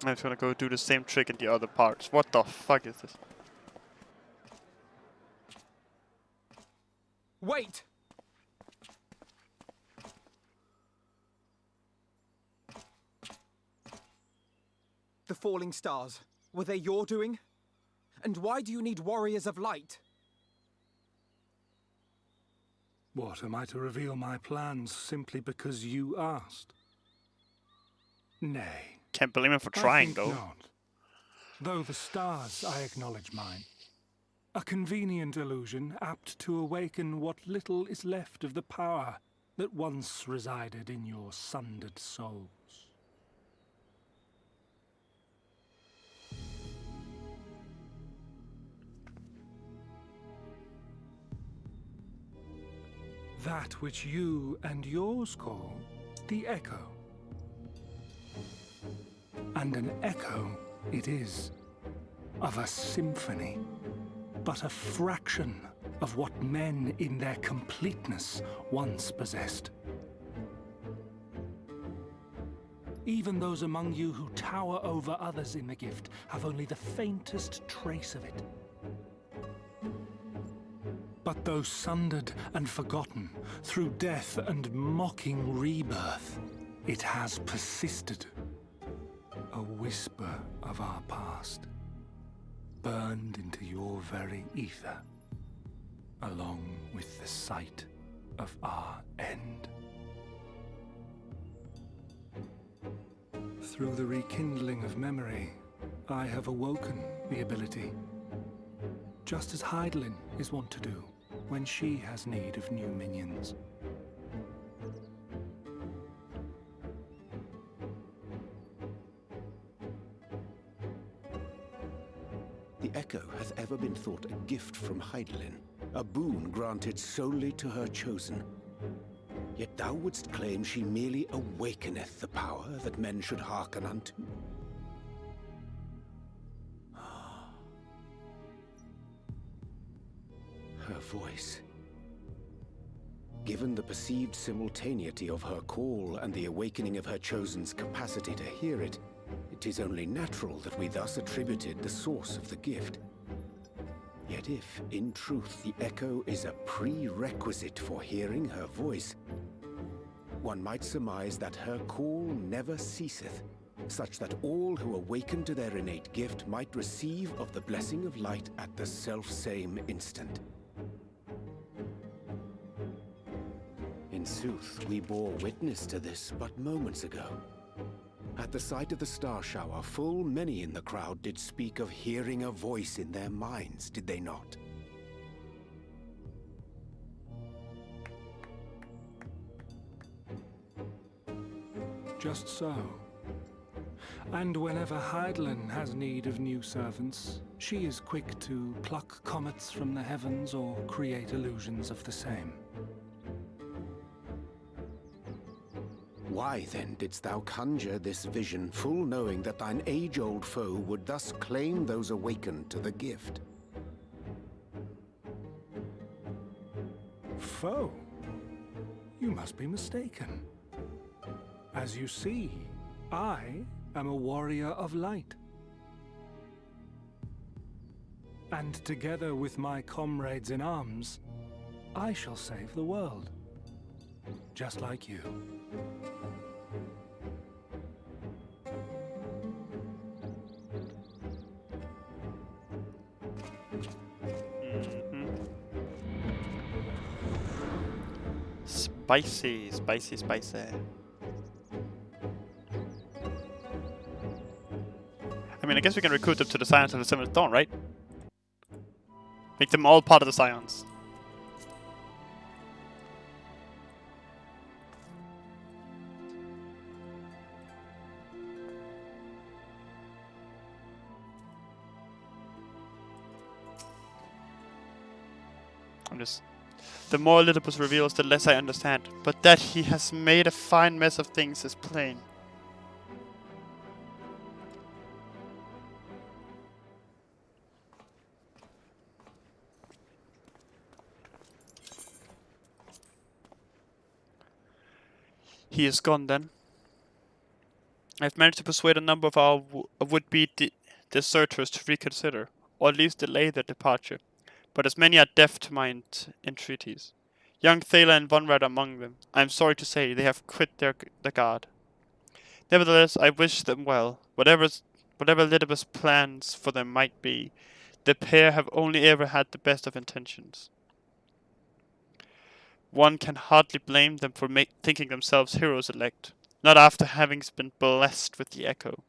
I'm just gonna go do the same trick in the other parts. What the fuck is this? Wait! The falling stars, were they your doing? And why do you need warriors of light? What, am I to reveal my plans simply because you asked? Nay. Can't blame him for trying, I think though. Not. Though the stars, I acknowledge mine. A convenient illusion, apt to awaken what little is left of the power that once resided in your sundered souls. That which you and yours call the echo. And an echo it is, of a symphony, but a fraction of what men in their completeness once possessed. Even those among you who tower over others in the gift have only the faintest trace of it. But though sundered and forgotten through death and mocking rebirth, it has persisted. A whisper of our past, burned into your very ether, along with the sight of our end. Through the rekindling of memory, I have awoken the ability, just as Hydaelyn is wont to do when she has need of new minions. The Echo hath ever been thought a gift from Hydaelyn, a boon granted solely to her chosen. Yet thou wouldst claim she merely awakeneth the power that men should hearken unto. Her voice. Given the perceived simultaneity of her call and the awakening of her chosen's capacity to hear it, it is only natural that we thus attributed the source of the gift. Yet if, in truth, the Echo is a prerequisite for hearing her voice, one might surmise that her call never ceaseth, such that all who awaken to their innate gift might receive of the blessing of light at the self-same instant. In sooth, we bore witness to this but moments ago. At the sight of the star shower, full many in the crowd did speak of hearing a voice in their minds, did they not? Just so. And whenever Hydaelyn has need of new servants, she is quick to pluck comets from the heavens or create illusions of the same. Why then didst thou conjure this vision, full knowing that thine age-old foe would thus claim those awakened to the gift? Foe? You must be mistaken. As you see, I am a warrior of light. And together with my comrades in arms, I shall save the world. Just like you. Spicy, spicy, spicy. I mean, I guess we can recruit them to the Scions of the Seventh Dawn, right? Make them all part of the Scions. The more Lilliput reveals, the less I understand. But that he has made a fine mess of things is plain. He is gone then. I've managed to persuade a number of our would-be deserters to reconsider, or at least delay their departure. But as many are deaf to my entreaties. Young Thaler and Vonrad among them. I am sorry to say they have quit the guard. Nevertheless, I wish them well. Whatever Lilliput's plans for them might be, the pair have only ever had the best of intentions. One can hardly blame them for thinking themselves heroes elect, not after having been blessed with the Echo.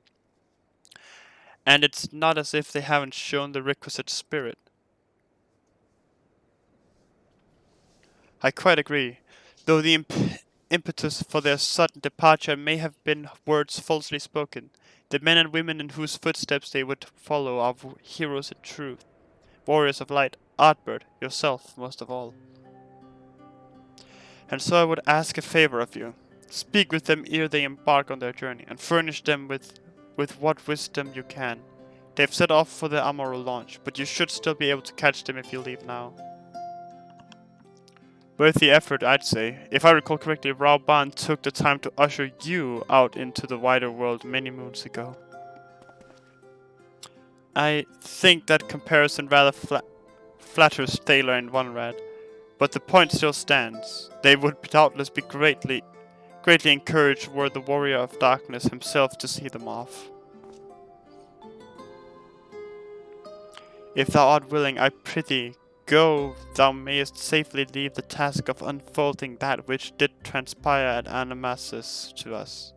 And it's not as if they haven't shown the requisite spirit. I quite agree, though the impetus for their sudden departure may have been words falsely spoken. The men and women in whose footsteps they would follow are heroes in truth, warriors of light, Artbird, yourself most of all. And so I would ask a favor of you. Speak with them ere they embark on their journey, and furnish them with what wisdom you can. They've set off for the Amaral launch, but you should still be able to catch them if you leave now. Worth the effort, I'd say. If I recall correctly, Rauban took the time to usher you out into the wider world many moons ago. I think that comparison rather flatters Thaler and Vonrad, but the point still stands. They would doubtless be greatly encouraged were the Warrior of Darkness himself to see them off. If thou art willing, I prithee, go, thou mayest safely leave the task of unfolding that which did transpire at Animasis to us.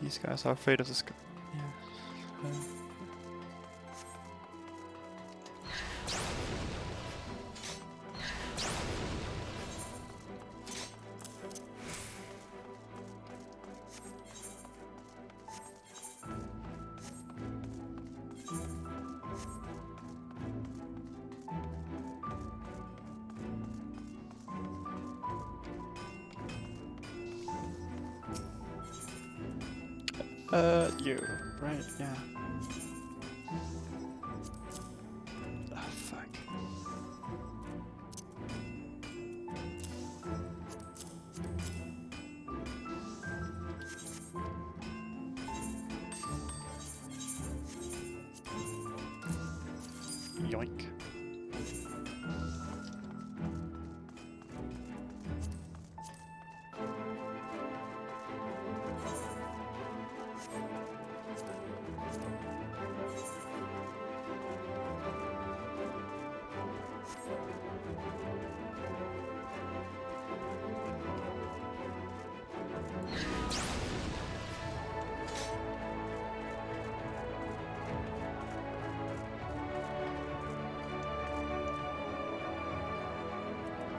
These guys are afraid of the sky. Yeah. You, right? Yeah. Oh, fuck. Yoink.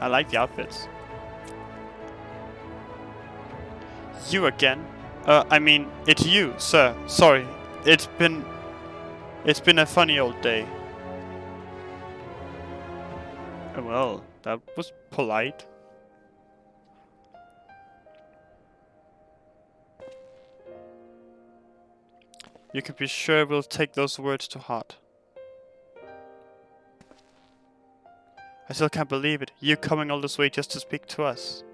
I like the outfits. You again? I mean, it's you, sir. Sorry. It's been a funny old day. Well, that was polite. You can be sure we'll take those words to heart. I still can't believe it. You coming all this way just to speak to us.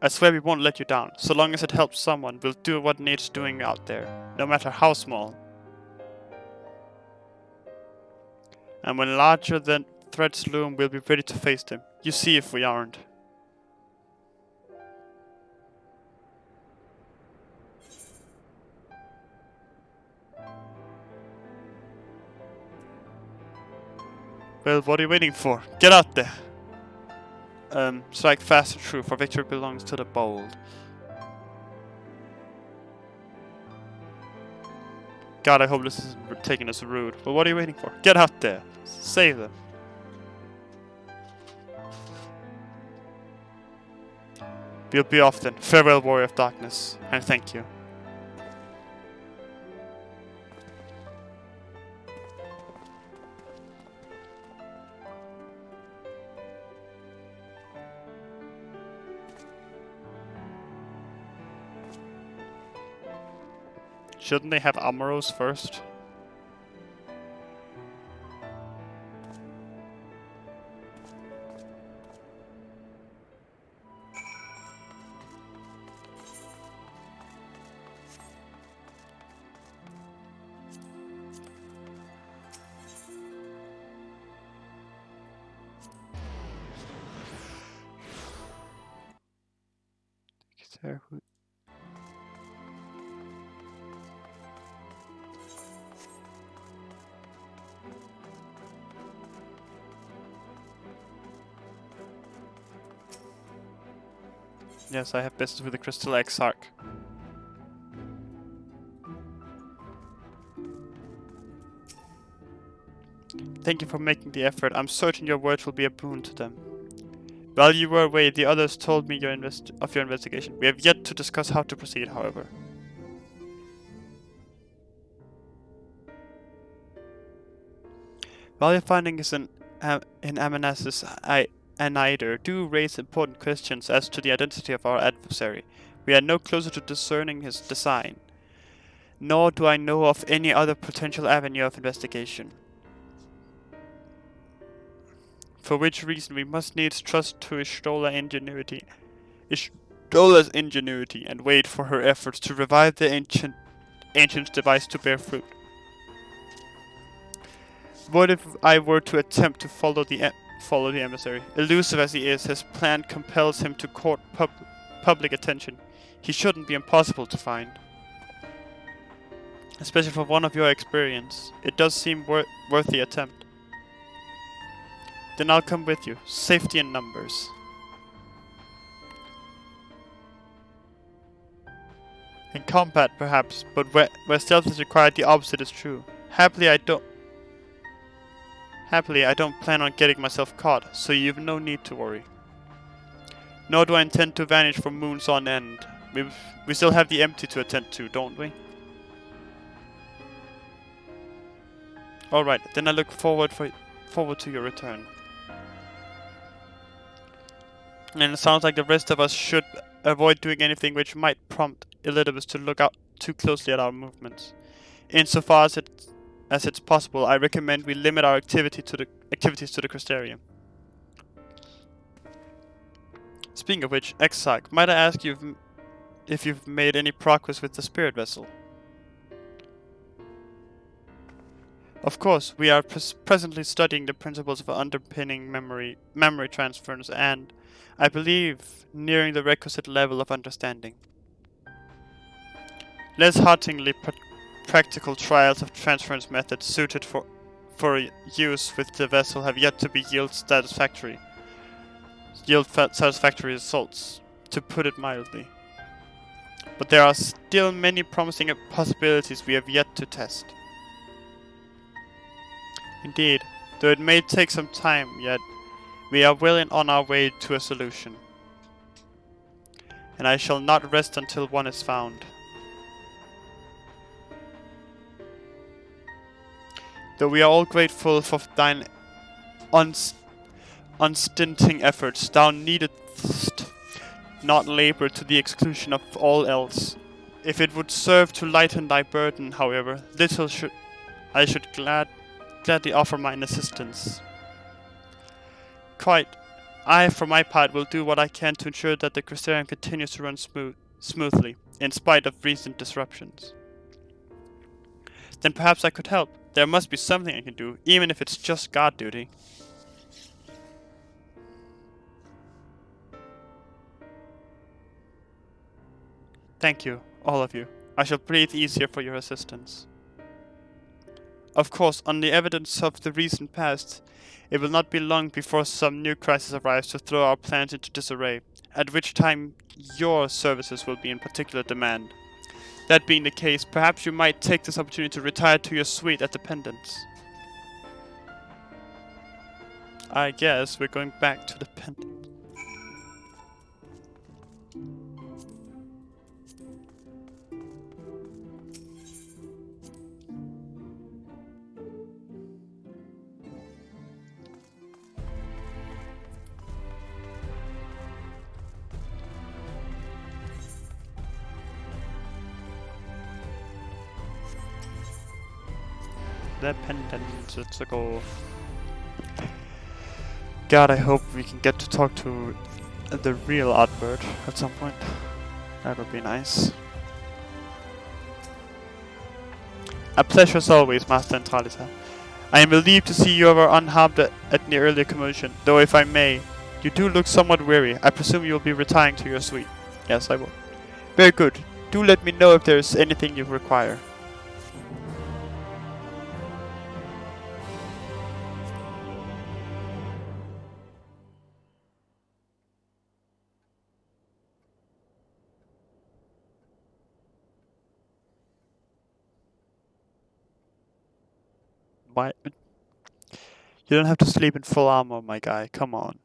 I swear we won't let you down. So long as it helps someone, we'll do what needs doing out there. No matter how small. And when larger than threats loom, we'll be ready to face them. You see if we aren't. Well, what are you waiting for? Get out there! Strike fast and true, for victory belongs to the bold. God, I hope this isn't taken as rude. Well, what are you waiting for? Get out there! Save them. We'll be off then. Farewell, Warrior of Darkness, and thank you. Shouldn't they have Amoros first? Yes, I have business with the Crystal Exarch. Thank you for making the effort. I'm certain your words will be a boon to them. While you were away, the others told me of your investigation. We have yet to discuss how to proceed, however. While your findings in Amanas's Anider do raise important questions as to the identity of our adversary, we are no closer to discerning his design, nor do I know of any other potential avenue of investigation. For which reason we must needs trust to Ishtola's ingenuity and wait for her efforts to revive the ancient device to bear fruit. What if I were to attempt to follow the emissary? Elusive as he is, his plan compels him to court public attention. He shouldn't be impossible to find. Especially for one of your experience. It does seem worth the attempt. Then I'll come with you. Safety in numbers. In combat, perhaps, but where stealth is required, the opposite is true. Happily, I don't plan on getting myself caught, so you've no need to worry. Nor do I intend to vanish for moons on end. We still have the empty to attend to, don't we? Alright, then I look forward to your return. And it sounds like the rest of us should avoid doing anything which might prompt Elizabeth to look out too closely at our movements. Insofar as it's possible, I recommend we limit our activities to the Crystarium. Speaking of which, Exarch, might I ask you if you've made any progress with the spirit vessel? Of course, we are presently studying the principles of underpinning memory transference and, I believe, nearing the requisite level of understanding. Less hauntingly practical trials of transference methods suited for use with the vessel have yet to yield satisfactory results, to put it mildly. But there are still many promising possibilities we have yet to test. Indeed, though it may take some time yet, we are well on our way to a solution. And I shall not rest until one is found. Though we are all grateful for thine unstinting efforts, thou needest not labor to the exclusion of all else. If it would serve to lighten thy burden, however, I should gladly offer mine assistance. Quite. I, for my part, will do what I can to ensure that the Crystarium continues to run smoothly, in spite of recent disruptions. Then perhaps I could help. There must be something I can do, even if it's just guard duty. Thank you, all of you. I shall breathe easier for your assistance. Of course, on the evidence of the recent past, it will not be long before some new crisis arrives to throw our plans into disarray, at which time your services will be in particular demand. That being the case, perhaps you might take this opportunity to retire to your suite at the Pendants. I guess we're going back to the Pendant. The Pendant, let's go. God, I hope we can get to talk to the real Oddbird at some point. That would be nice. A pleasure as always, Master Entralita. I am relieved to see you are unharmed at the earlier commotion, though if I may, you do look somewhat weary. I presume you will be retiring to your suite. Yes, I will. Very good. Do let me know if there is anything you require. Why? You don't have to sleep in full armor, my guy. Come on.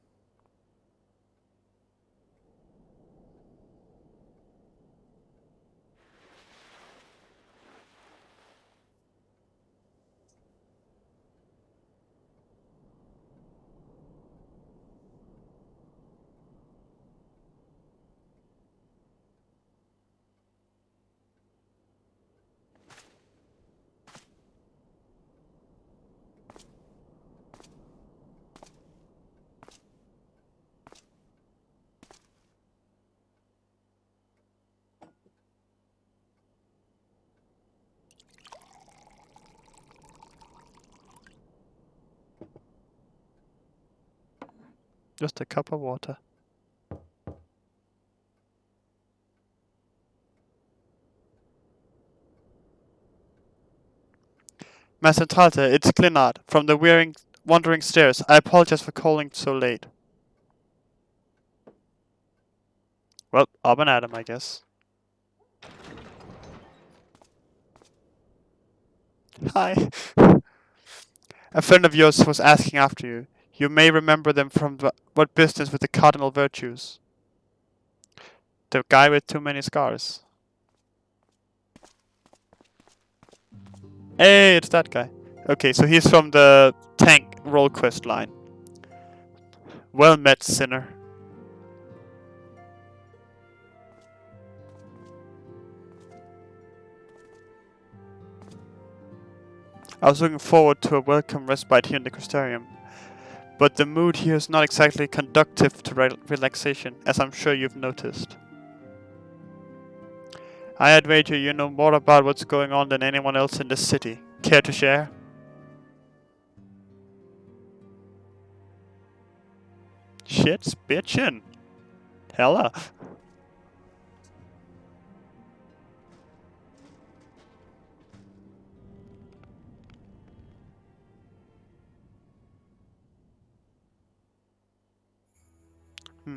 Just a cup of water. Master Talter, it's Glinard from the Wandering Stairs. I apologize for calling so late. Well, up and at him, I guess. Hi. A friend of yours was asking after you. You may remember them from what business with the cardinal virtues. The guy with too many scars. Hey, it's that guy. Okay, so he's from the tank roll quest line. Well met, sinner. I was looking forward to a welcome respite here in the Crystarium, but the mood here is not exactly conducive to relaxation, as I'm sure you've noticed. I'd wager you know more about what's going on than anyone else in this city. Care to share? Shit's bitchin'. Hella.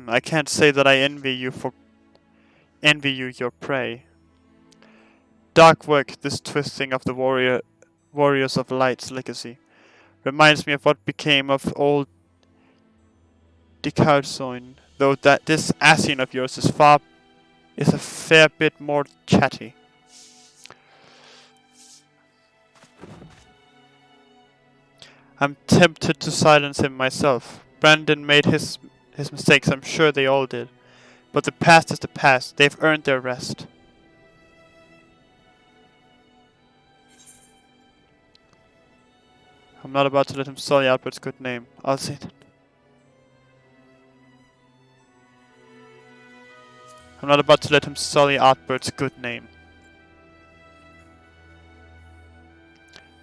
I can't say that I envy you your prey. Dark work, this twisting of the warriors of light's legacy. Reminds me of what became of old Decarsoin, though that this ascian of yours is a fair bit more chatty. I'm tempted to silence him myself. Brandon made his mistakes, I'm sure they all did. But the past is the past. They've earned their rest. I'm not about to let him sully Albert's good name. I'll see. I'm not about to let him sully Albert's good name.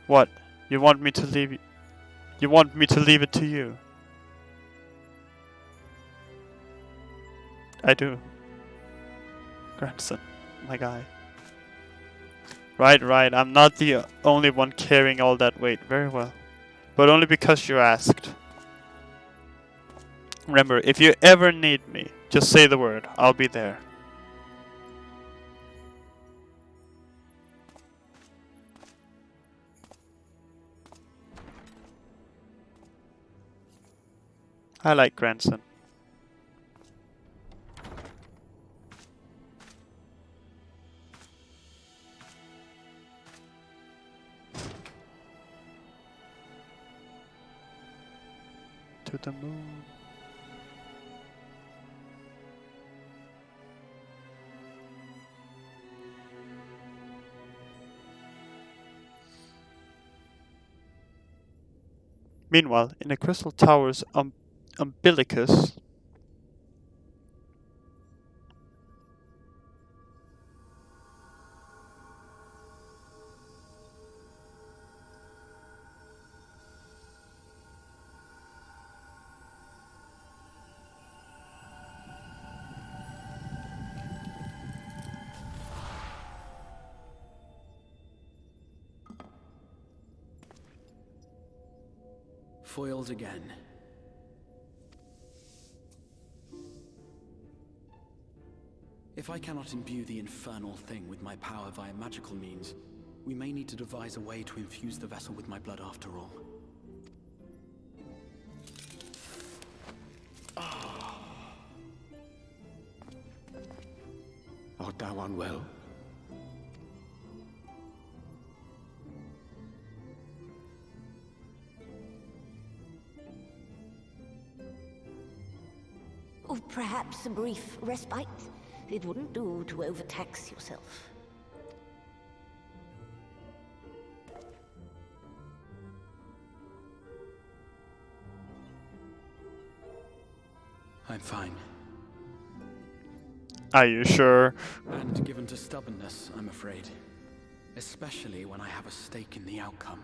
What? You want me to leave? You want me to leave it to you? I do. Grandson, my guy. Right. I'm not the only one carrying all that weight. Very well. But only because you asked. Remember, if you ever need me, just say the word. I'll be there. I like grandson. To the moon. Meanwhile, in the crystal tower's umbilicus, Foiled again. If I cannot imbue the infernal thing with my power via magical means, we may need to devise a way to infuse the vessel with my blood after all. Art thou unwell? Or perhaps a brief respite? It wouldn't do to overtax yourself. I'm fine. Are you sure? And given to stubbornness, I'm afraid. Especially when I have a stake in the outcome.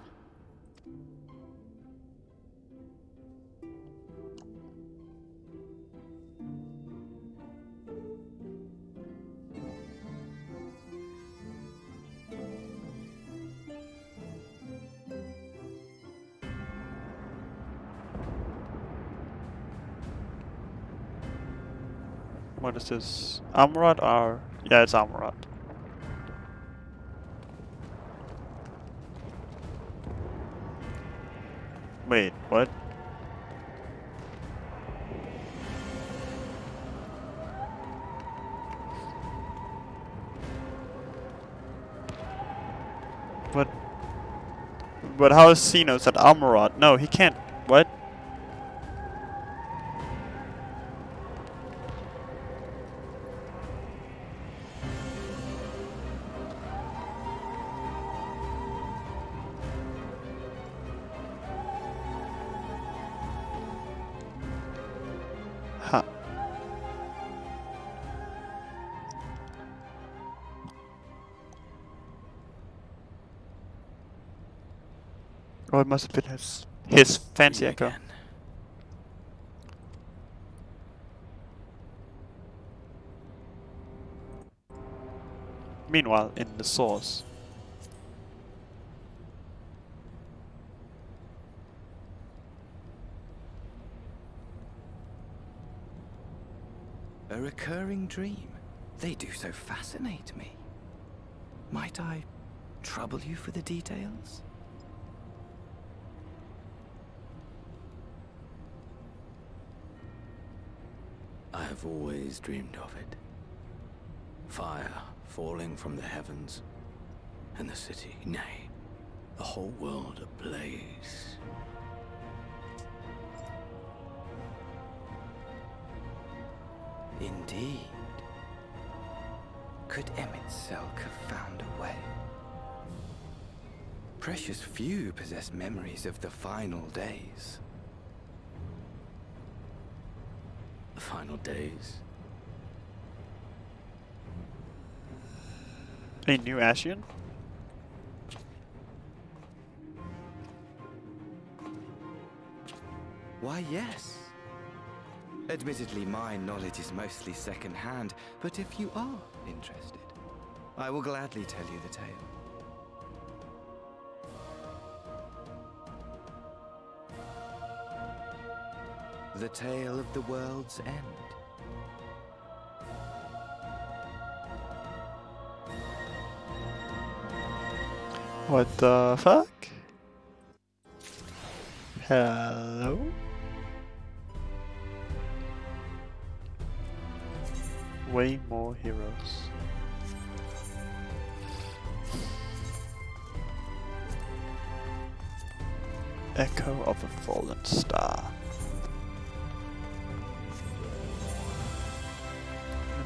What is this? Amurad or... Yeah, it's Amurad. Wait, what? What? But how is Xenos at Amurad? No, he can't. What? Huh. Oh, it must have been his fancy echo. Meanwhile, in the source. A recurring dream. They do so fascinate me. Might I trouble you for the details? I have always dreamed of it. Fire falling from the heavens, and the city, nay, the whole world ablaze. Indeed. Could Emmett Selk have found a way? Precious few possess memories of the final days. The final days? A new ascian? Why, yes. Admittedly, my knowledge is mostly second-hand, but if you are interested, I will gladly tell you the tale. The tale of the world's end. What the fuck? Hello? Way more heroes. Echo of a fallen star.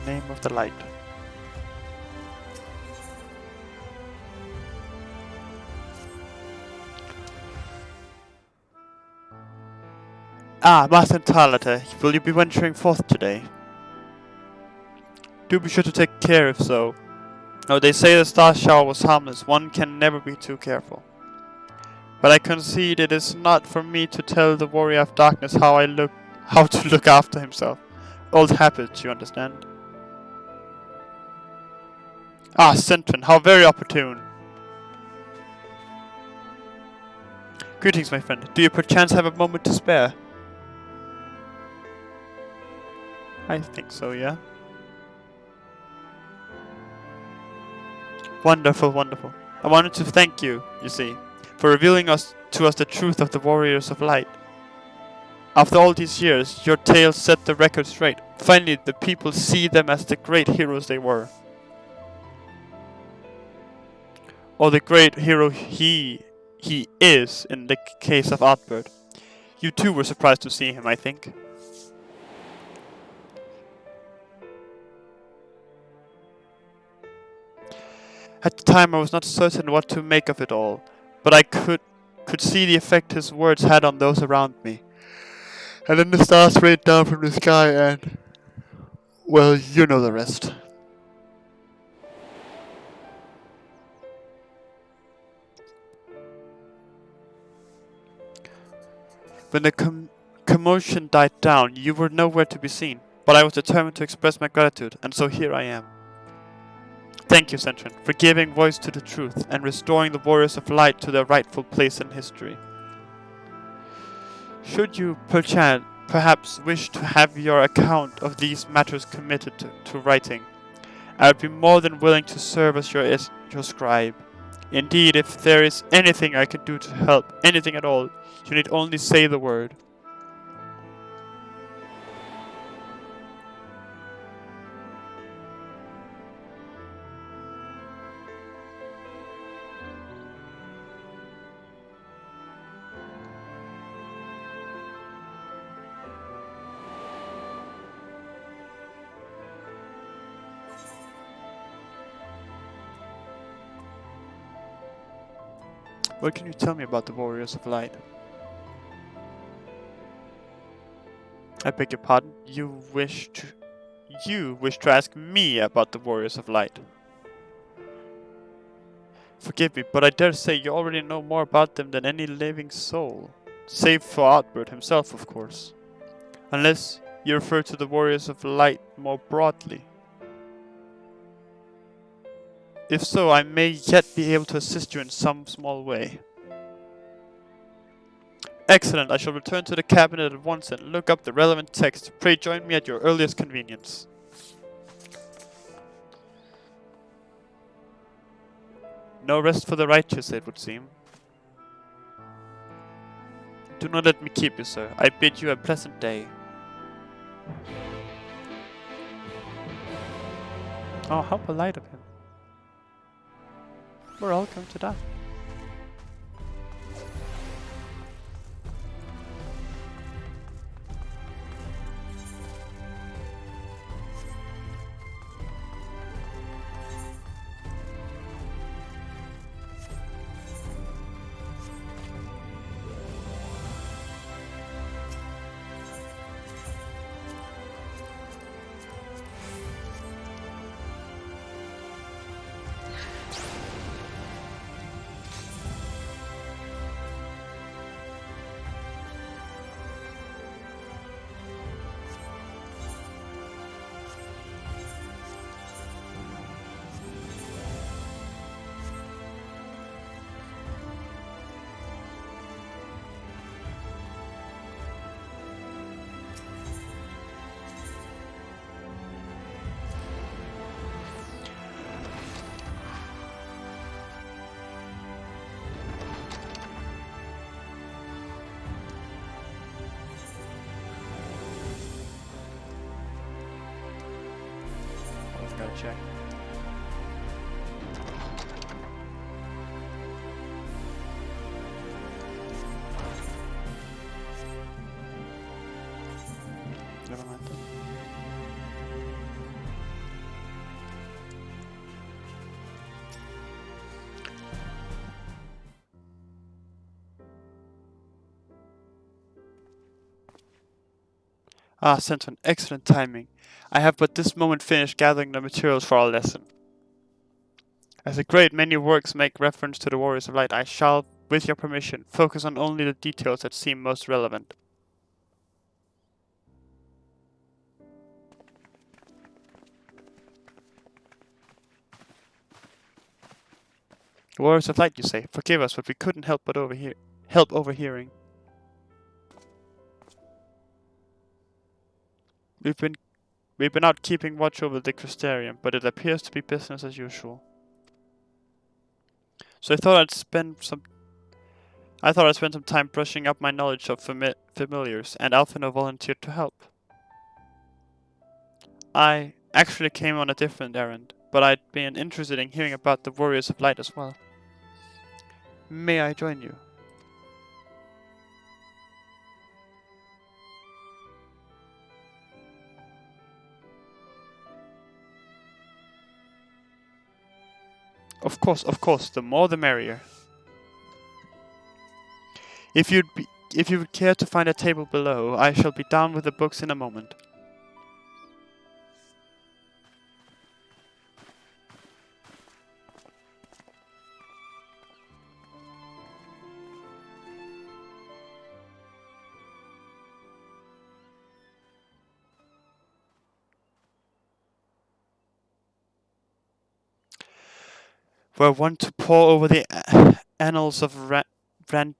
The name of the light. Ah, Master Talata, will you be venturing forth today? Do be sure to take care if so. Oh, they say the star shower was harmless. One can never be too careful. But I concede it is not for me to tell the warrior of darkness how to look after himself. Old habits, you understand? Ah, Sentrin, how very opportune. Greetings, my friend. Do you perchance have a moment to spare? I think so, yeah. Wonderful, wonderful. I wanted to thank you, you see, for revealing to us the truth of the Warriors of Light. After all these years, your tales set the record straight. Finally, the people see them as the great heroes they were. Or the great hero he is in the case of Artbird. You too were surprised to see him, I think. At the time I was not certain what to make of it all, but I could see the effect his words had on those around me. And then the stars rained down from the sky and... well, you know the rest. When the commotion died down, you were nowhere to be seen, but I was determined to express my gratitude, and so here I am. Thank you, Sentrin, for giving voice to the truth and restoring the Warriors of Light to their rightful place in history. Should you, perchance, perhaps wish to have your account of these matters committed to writing, I would be more than willing to serve as your scribe. Indeed, if there is anything I can do to help, anything at all, you need only say the word. What can you tell me about the Warriors of Light? I beg your pardon? You wish to ask me about the Warriors of Light. Forgive me, but I dare say you already know more about them than any living soul. Save for Outward himself, of course. Unless you refer to the Warriors of Light more broadly. If so, I may yet be able to assist you in some small way. Excellent, I shall return to the cabinet at once and look up the relevant text. Pray join me at your earliest convenience. No rest for the righteous, it would seem. Do not let me keep you, sir. I bid you a pleasant day. Oh, how polite of him. We're all going to die. Gotta check. Never mind then. Ah, Centon, excellent timing. I have but this moment finished gathering the materials for our lesson. As a great many works make reference to the Warriors of Light, I shall, with your permission, focus on only the details that seem most relevant. Warriors of Light, you say? Forgive us, but we couldn't help overhearing. We've been out keeping watch over the Crystarium, but it appears to be business as usual. So I thought I'd spend some time brushing up my knowledge of familiars, and Alphino volunteered to help. I actually came on a different errand, but I'd been interested in hearing about the Warriors of Light as well. May I join you? Of course, the more the merrier. If you would care to find a table below, I shall be down with the books in a moment. Were one to pore over the annals of Ranticus,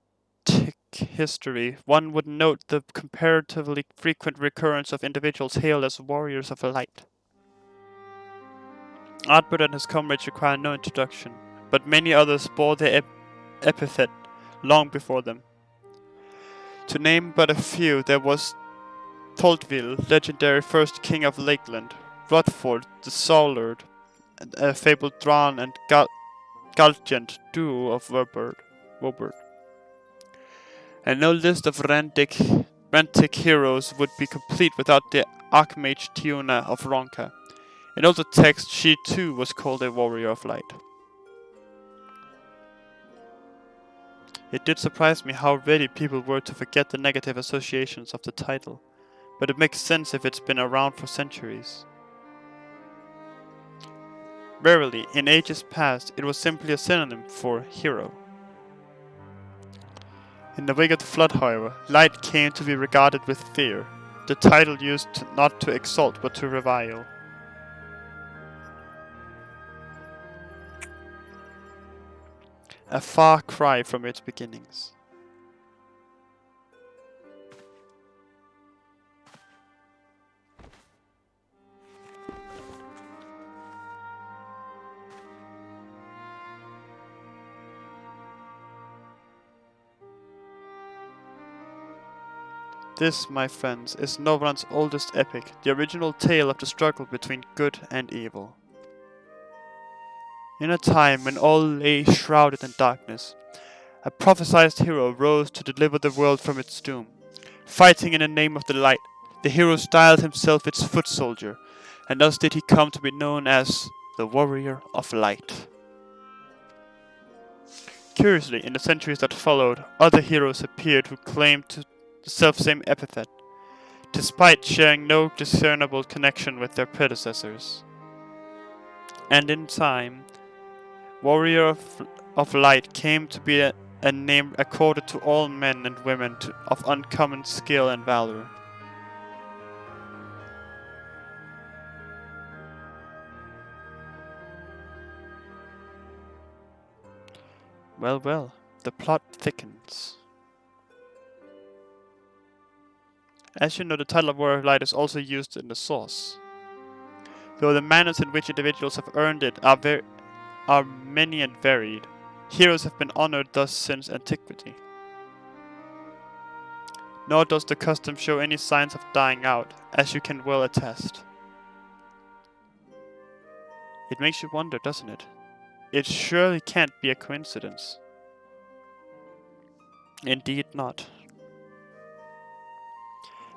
history, one would note the comparatively frequent recurrence of individuals hailed as warriors of light. Ardbert and his comrades require no introduction, but many others bore their epithet long before them. To name but a few, there was Tholtvil, legendary first king of Lakeland, Rodford the Soulard, a fabled Thrawn and Galgent duo of Wobert. And no list of Rentic heroes would be complete without the Archmage Tiona of Ronka. In older texts, she too was called a warrior of light. It did surprise me how ready people were to forget the negative associations of the title, but it makes sense if it's been around for centuries. Verily, in ages past, it was simply a synonym for hero. In the wake of the flood, however, light came to be regarded with fear, the title used not to exalt but to revile. A far cry from its beginnings. This, my friends, is Norvrand's oldest epic, the original tale of the struggle between good and evil. In a time when all lay shrouded in darkness, a prophesied hero rose to deliver the world from its doom. Fighting in the name of the light, the hero styled himself its foot soldier, and thus did he come to be known as the Warrior of Light. Curiously, in the centuries that followed, other heroes appeared who claimed the selfsame epithet, despite sharing no discernible connection with their predecessors. And in time, Warrior of Light came to be a name accorded to all men and women of uncommon skill and valor. Well, well, the plot thickens. As you know, the title of Warrior of Light is also used in the source, though the manners in which individuals have earned it are many and varied. Heroes have been honored thus since antiquity. Nor does the custom show any signs of dying out, as you can well attest. It makes you wonder, doesn't it? It surely can't be a coincidence. Indeed not.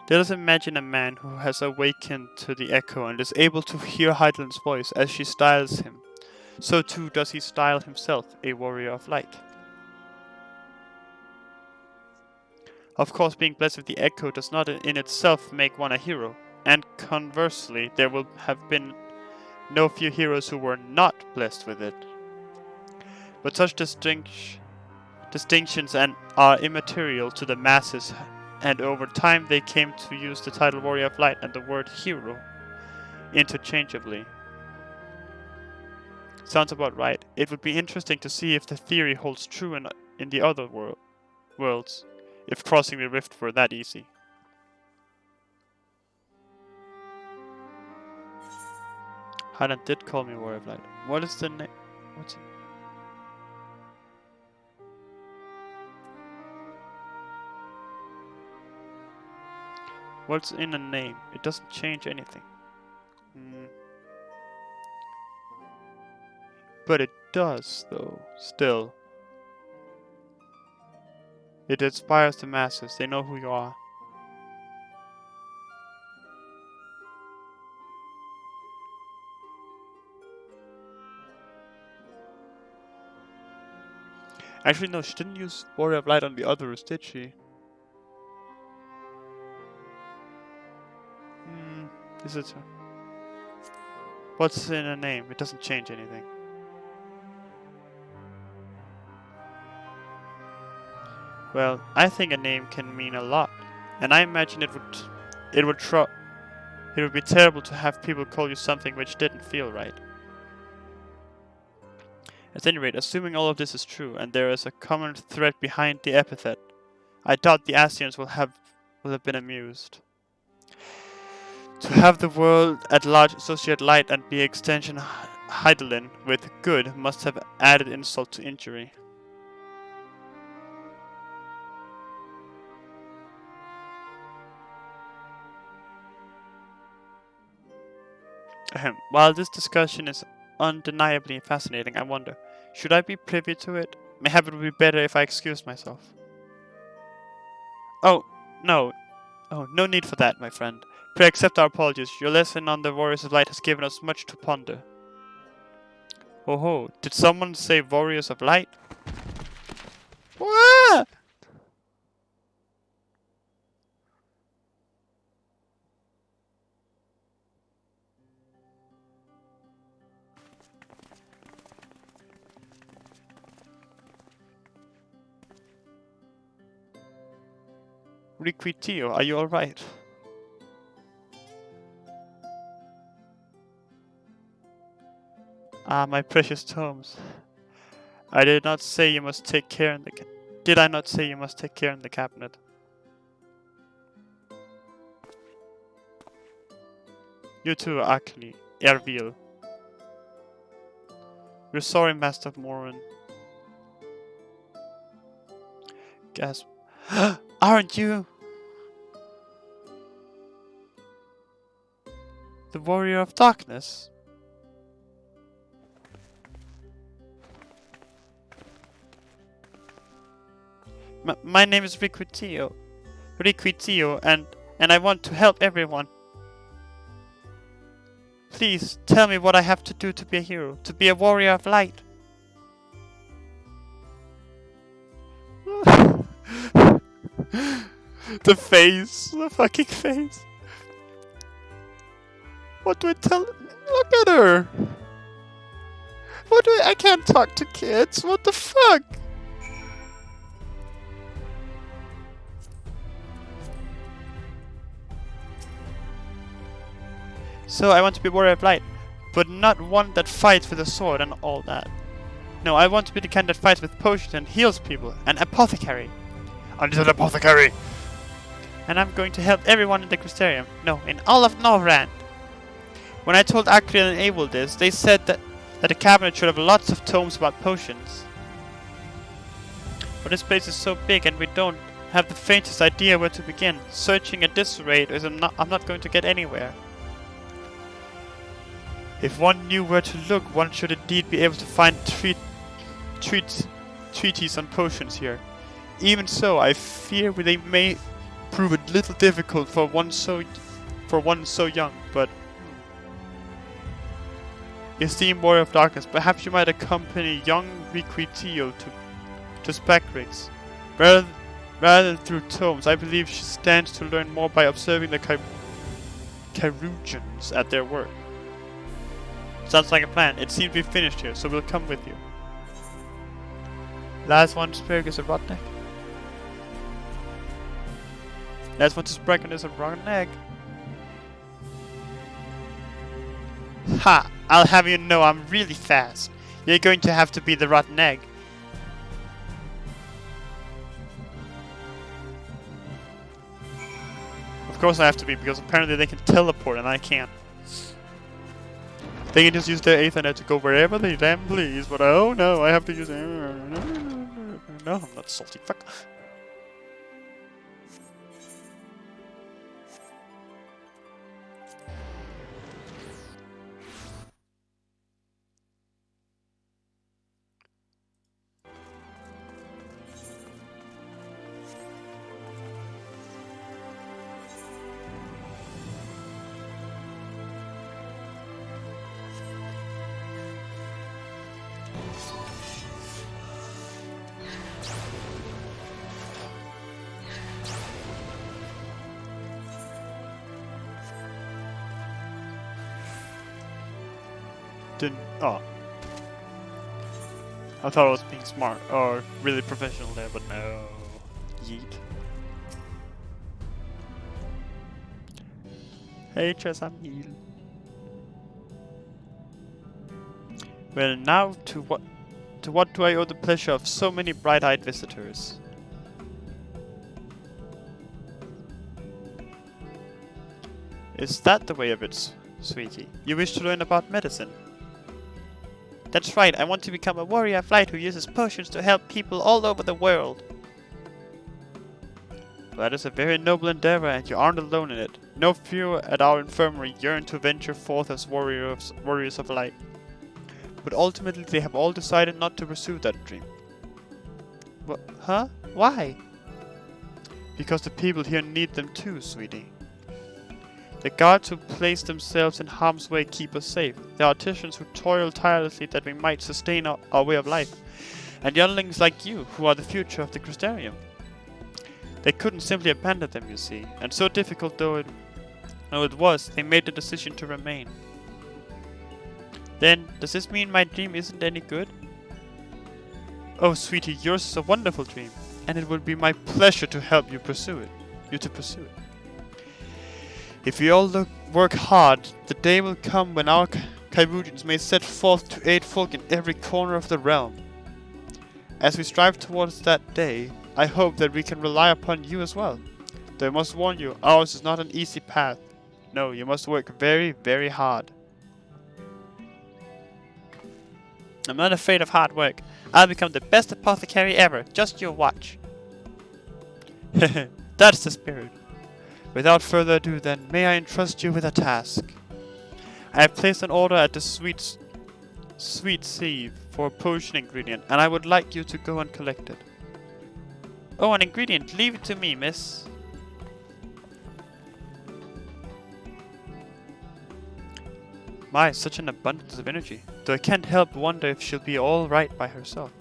Let us imagine a man who has awakened to the echo and is able to hear Heidel's voice as she styles him. So too does he style himself a warrior of light. Of course, being blessed with the echo does not in itself make one a hero, and conversely, there will have been no few heroes who were not blessed with it. But such distinctions are immaterial to the masses, and over time they came to use the title Warrior of Light and the word hero interchangeably. Sounds about right. It would be interesting to see if the theory holds true in the other worlds, if crossing the rift were that easy. Highland did call me Warrior of Light. What is the name? What's it? What's in a name? It doesn't change anything. But it does, though, still. It inspires the masses. They know who you are. Actually, no, she didn't use Warrior of Light on the others, did she? Is it? What's in a name? It doesn't change anything. Well, I think a name can mean a lot, and I imagine it would be terrible to have people call you something which didn't feel right. At any rate, assuming all of this is true, and there is a common thread behind the epithet, I doubt the ascians will have been amused. To have the world at large associate light and be extension Heidelin with good must have added insult to injury. While this discussion is undeniably fascinating, I wonder, should I be privy to it? Mayhap it would be better if I excused myself. Oh, no. Oh, no need for that, my friend. Pray accept our apologies. Your lesson on the Warriors of Light has given us much to ponder. Oh ho, did someone say Warriors of Light? What? Riquitio, are you alright? Ah, my precious tomes. I did not say you must take care in the Did I not say you must take care in the cabinet? You too, Akli, Ervil. We're sorry, Master Morin. Gasp. Aren't you? The Warrior of Darkness? My name is Riquitio, and I want to help everyone. Please, tell me what I have to do to be a hero, to be a warrior of light. The face, the fucking face. What do I tell her? Look at her. I can't talk to kids, what the fuck? So I want to be warrior of light, but not one that fights with a sword and all that. No, I want to be the kind that fights with potions and heals people, an apothecary. I'm just an apothecary! And I'm going to help everyone in the Crystarium, no, in all of Norvrand. When I told Akriel and Abel this, they said that the cabinet should have lots of tomes about potions. But this place is so big and we don't have the faintest idea where to begin. Searching at this rate is I'm not going to get anywhere. If one knew where to look, one should indeed be able to find treaties on potions here. Even so, I fear they may prove a little difficult for one so young, but esteemed warrior of darkness, perhaps you might accompany young Riquitio to Spectrix. Rather than through tomes, I believe she stands to learn more by observing the Chirurgeons at their work. Sounds like a plan. It seems to be finished here, so we'll come with you. Last one to speak is a rotten egg. Last one to speak is a rotten egg. Ha! I'll have you know I'm really fast. You're going to have to be the rotten egg. Of course I have to be, because apparently they can teleport and I can't. They can just use their Ethernet to go wherever they damn please, but oh no, I have to use... No, I'm not salty, fuck. Oh. I thought I was being smart or really professional there, but no. Yeet. Hey, Chess, I'm Neil. Well, now to what do I owe the pleasure of so many bright-eyed visitors? Is that the way of it, sweetie? You wish to learn about medicine? That's right, I want to become a warrior of light who uses potions to help people all over the world. That is a very noble endeavor, and you aren't alone in it. No few at our infirmary yearn to venture forth as warriors of light. But ultimately they have all decided not to pursue that dream. Huh? Why? Because the people here need them too, sweetie. The guards who place themselves in harm's way keep us safe. The artisans who toil tirelessly that we might sustain our way of life. And younglings like you, who are the future of the Crystarium. They couldn't simply abandon them, you see. And so difficult though it was, they made the decision to remain. Then, does this mean my dream isn't any good? Oh, sweetie, yours is a wonderful dream. And it would be my pleasure to help you pursue it. If we all work hard, the day will come when our Kyrudians may set forth to aid folk in every corner of the realm. As we strive towards that day, I hope that we can rely upon you as well. Though I must warn you, ours is not an easy path. No, you must work very, very hard. I'm not afraid of hard work. I'll become the best apothecary ever. Just you watch. That's the spirit. Without further ado then, may I entrust you with a task. I have placed an order at the sweet sieve for a potion ingredient, and I would like you to go and collect it. Oh, an ingredient. Leave it to me, miss. My, such an abundance of energy. Though I can't help but wonder if she'll be all right by herself.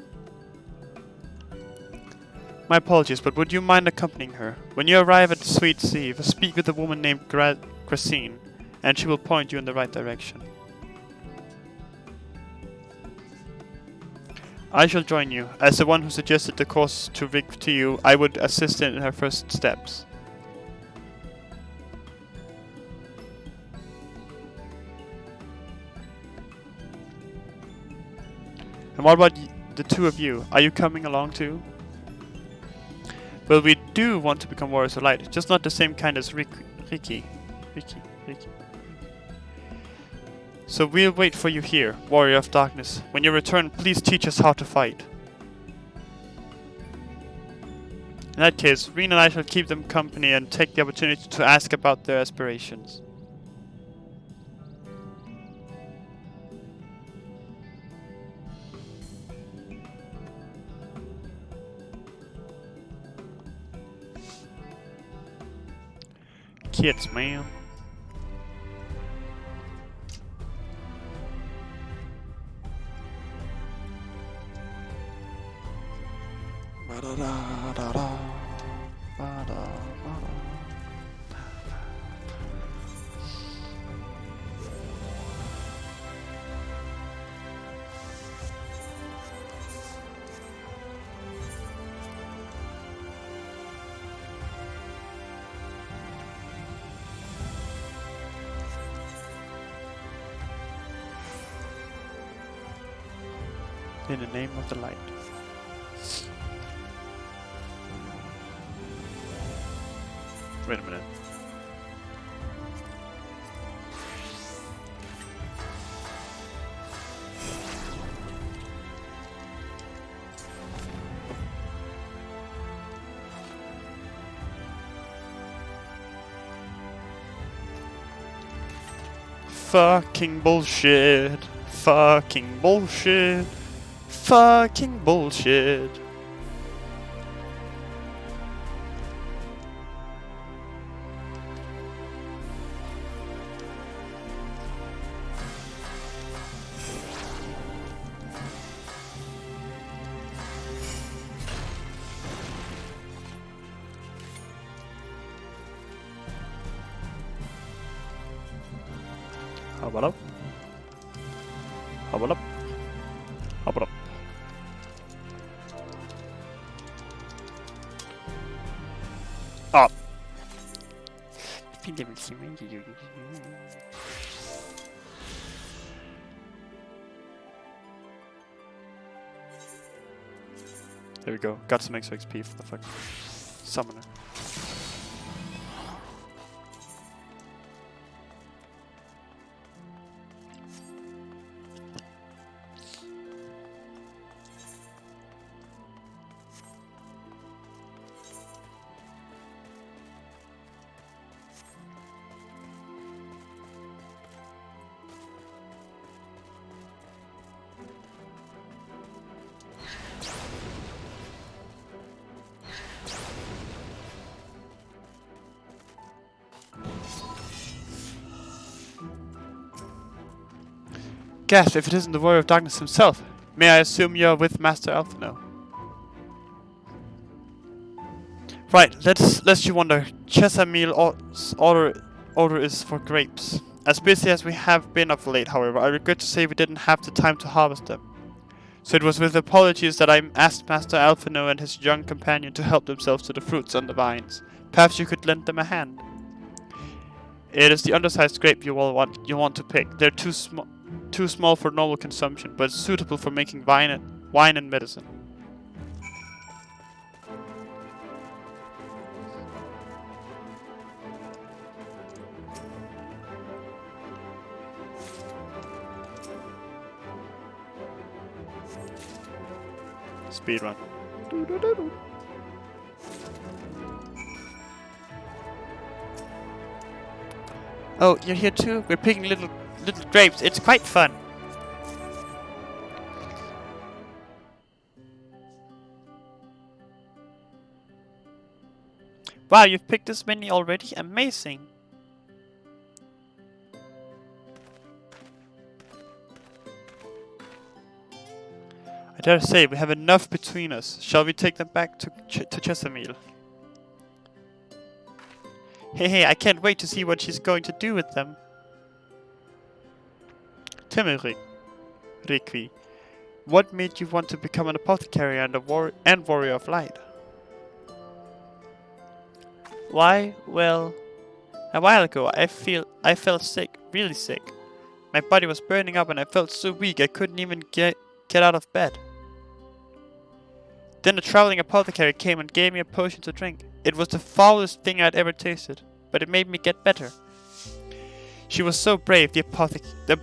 My apologies, but would you mind accompanying her? When you arrive at the Sweet Sieve, speak with a woman named Gracine, and she will point you in the right direction. I shall join you. As the one who suggested the course to you, I would assist in her first steps. And what about the two of you? Are you coming along too? Well, we do want to become warriors of light, just not the same kind as Ricky. So we'll wait for you here, warrior of darkness. When you return, please teach us how to fight. In that case, Reen and I shall keep them company and take the opportunity to ask about their aspirations. Kids, man. In the name of the light. Wait a minute. Fucking bullshit. Fucking bullshit. Fucking bullshit. How about up? How about up? How about up? Up. There we go. Got some extra XP for the fucking summoner. Gasp, if it isn't the Warrior of Darkness himself. May I assume you're with Master Alphino? Right, lest you wonder, Chesamil's order is for grapes. As busy as we have been of late, however, I regret to say we didn't have the time to harvest them. So it was with apologies that I asked Master Alphino and his young companion to help themselves to the fruits on the vines. Perhaps you could lend them a hand. It is the undersized grape you want to pick. They're too small for normal consumption, but suitable for making wine and medicine. Speedrun. Oh, you're here too? We're picking little grapes. It's quite fun. Wow, you've picked this many already? Amazing. I dare say we have enough between us. Shall we take them back to Chesamil? Hey, I can't wait to see what she's going to do with them. Tell me, Riqui, what made you want to become an apothecary and warrior of light? Why? Well, a while ago I felt sick, really sick. My body was burning up and I felt so weak I couldn't even get out of bed. Then a traveling apothecary came and gave me a potion to drink. It was the foulest thing I'd ever tasted, but it made me get better. She was so brave, the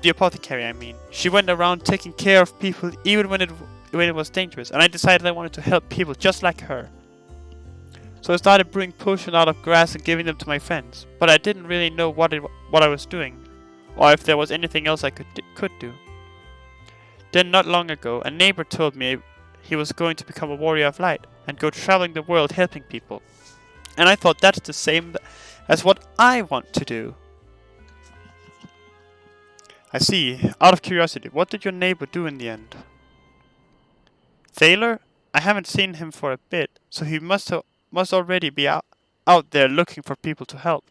apothecary, I mean. She went around taking care of people even when it was dangerous, and I decided I wanted to help people just like her. So I started brewing potions out of grass and giving them to my friends, but I didn't really know what I was doing, or if there was anything else I could do. Then not long ago, a neighbor told me he was going to become a warrior of light and go traveling the world helping people. And I thought that's the same as what I want to do. I see. Out of curiosity, what did your neighbor do in the end? Thaler? I haven't seen him for a bit, so he must already be out there looking for people to help.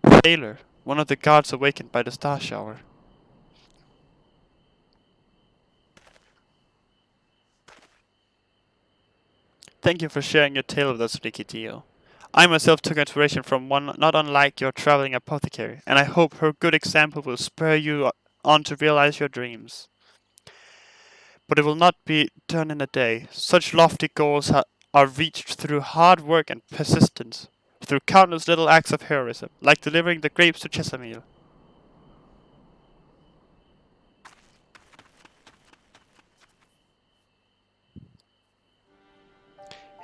Thaler, one of the gods awakened by the star shower. Thank you for sharing your tale with us, Rikitio. I myself took inspiration from one not unlike your traveling apothecary, and I hope her good example will spur you on to realize your dreams. But it will not be done in a day. Such lofty goals are reached through hard work and persistence, through countless little acts of heroism, like delivering the grapes to Chesamil.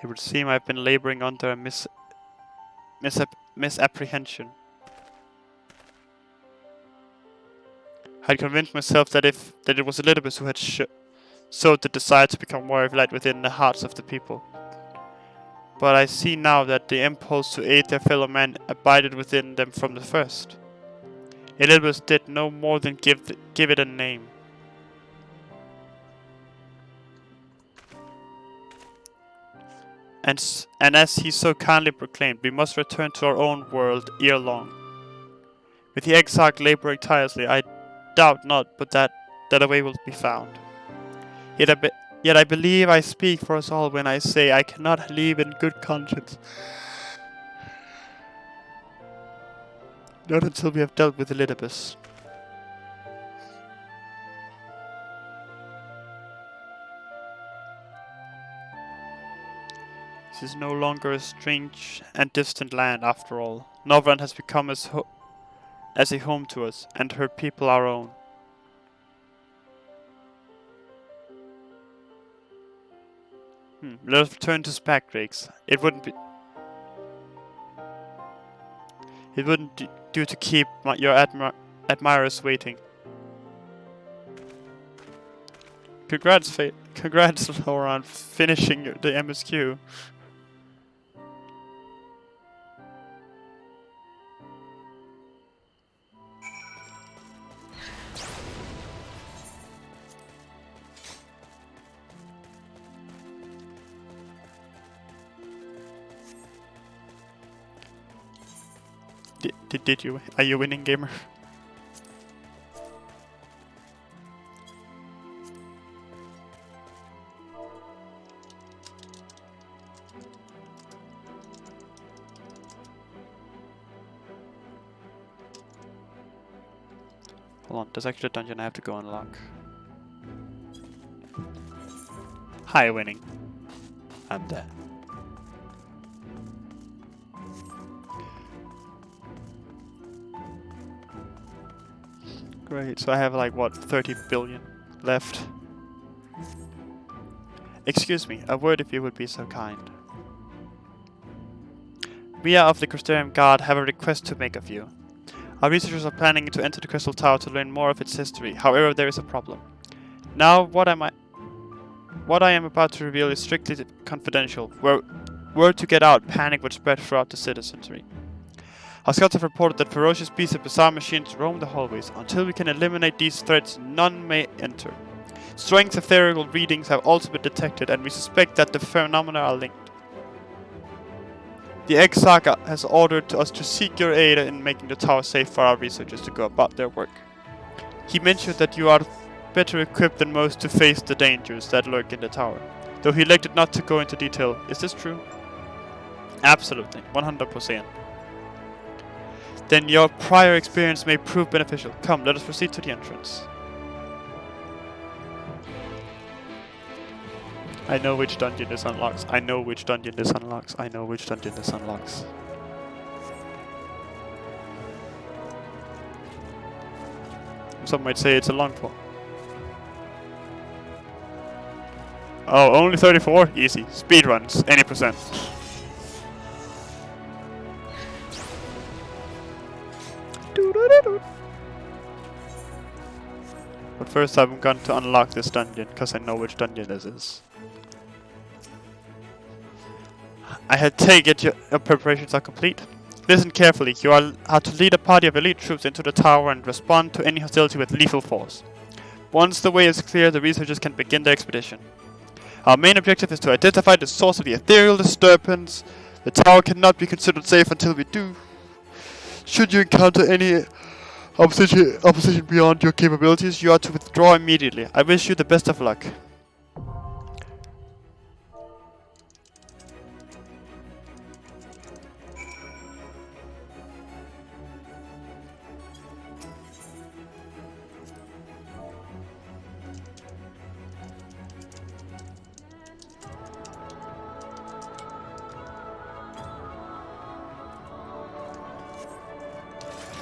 It would seem I've been laboring under a misapprehension. I'd convinced myself that it was Elizabeth who had sowed the desire to become warrior of light within the hearts of the people. But I see now that the impulse to aid their fellow man abided within them from the first. Elizabeth did no more than give it a name. And as he so kindly proclaimed, we must return to our own world ere long. With the exarch laboring tirelessly, I doubt not but that a way will be found. Yet I believe I speak for us all when I say I cannot leave in good conscience. Not until we have dealt with Elidibus. This is no longer a strange and distant land after all. Norvrand has become as a home to us, and her people our own. Let us return to Spagrakes. It wouldn't do to keep your admirers waiting. Congrats, Laura, on finishing the MSQ. Did you? Are you winning, gamer? Hold on, there's actually a dungeon I have to go unlock. Hi, winning. I'm dead. Great, so I have like, what, 30 billion left. Excuse me, a word if you would be so kind. We of the Crystarium Guard have a request to make of you. Our researchers are planning to enter the Crystal Tower to learn more of its history. However, there is a problem. Now, what I am about to reveal is strictly confidential. Word to get out, panic would spread throughout the citizenry. Our scouts have reported that ferocious beasts and bizarre machines roam the hallways. Until we can eliminate these threats, none may enter. Strange ethereal readings have also been detected, and we suspect that the phenomena are linked. The Egg-Saga has ordered us to seek your aid in making the tower safe for our researchers to go about their work. He mentioned that you are better equipped than most to face the dangers that lurk in the tower, though he elected not to go into detail. Is this true? Absolutely, 100%. Then your prior experience may prove beneficial. Come, let us proceed to the entrance. I know which dungeon this unlocks. I know which dungeon this unlocks. I know which dungeon this unlocks. Some might say it's a long fall. Oh, only 34? Easy. Speedruns, any percent. But first I'm going to unlock this dungeon, because I know which dungeon this is. I take it your preparations are complete. Listen carefully. You are to lead a party of elite troops into the tower and respond to any hostility with lethal force. Once the way is clear, the researchers can begin their expedition. Our main objective is to identify the source of the ethereal disturbance. The tower cannot be considered safe until we do. Should you encounter any opposition beyond your capabilities, you are to withdraw immediately. I wish you the best of luck.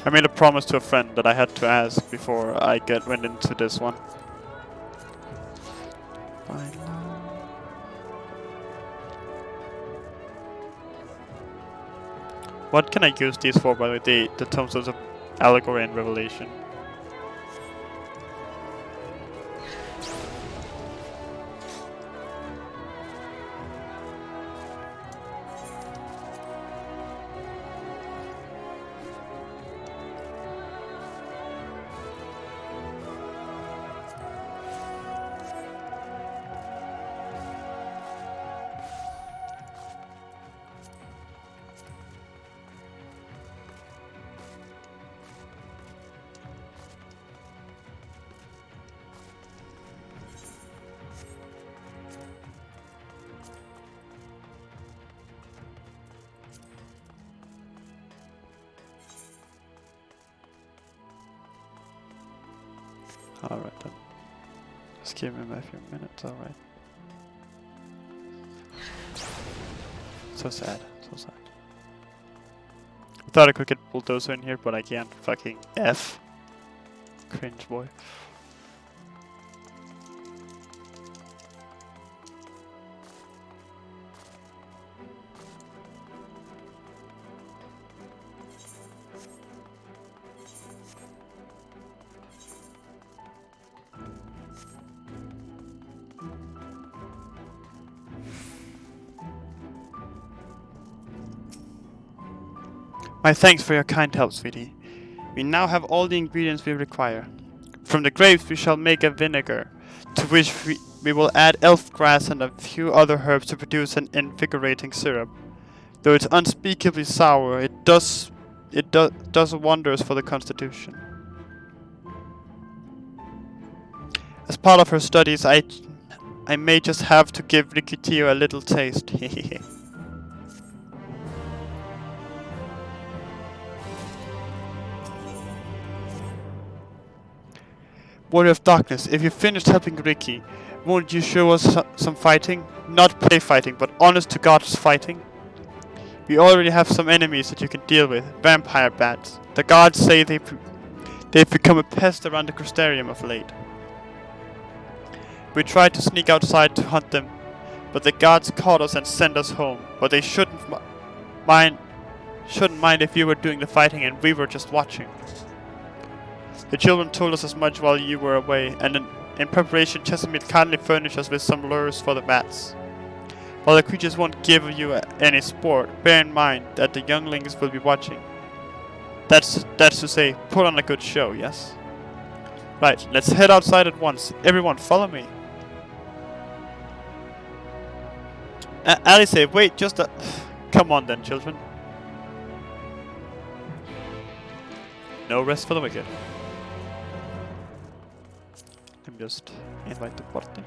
I made a promise to a friend that I had to ask before I went into this one. What can I use these for, by the way? The tomes of allegory and revelation. Alright then. Just give him a few minutes, alright. So sad, so sad. I thought I could get Bulldozer in here, but I can't. Fucking F. Cringe boy. My thanks for your kind help, sweetie. We now have all the ingredients we require. From the grapes we shall make a vinegar, to which we will add elf grass and a few other herbs to produce an invigorating syrup. Though it's unspeakably sour, it does It does wonders for the constitution. As part of her studies, I may just have to give Rikitio a little taste. Warrior of Darkness, if you finished helping Ricky, won't you show us some fighting? Not play fighting, but honest to God's fighting. We already have some enemies that you can deal with. Vampire bats. The gods say they've become a pest around the Crystarium of late. We tried to sneak outside to hunt them, but the gods caught us and sent us home. But they shouldn't mind if you were doing the fighting and we were just watching. The children told us as much while you were away, and in preparation Chesamil kindly furnished us with some lures for the bats. While the creatures won't give you any sport, bear in mind that the younglings will be watching. That's to say, put on a good show, yes? Right, let's head outside at once. Everyone, follow me. Alice, wait, just a... Come on then, children. No rest for the wicked. Let me just invite the party.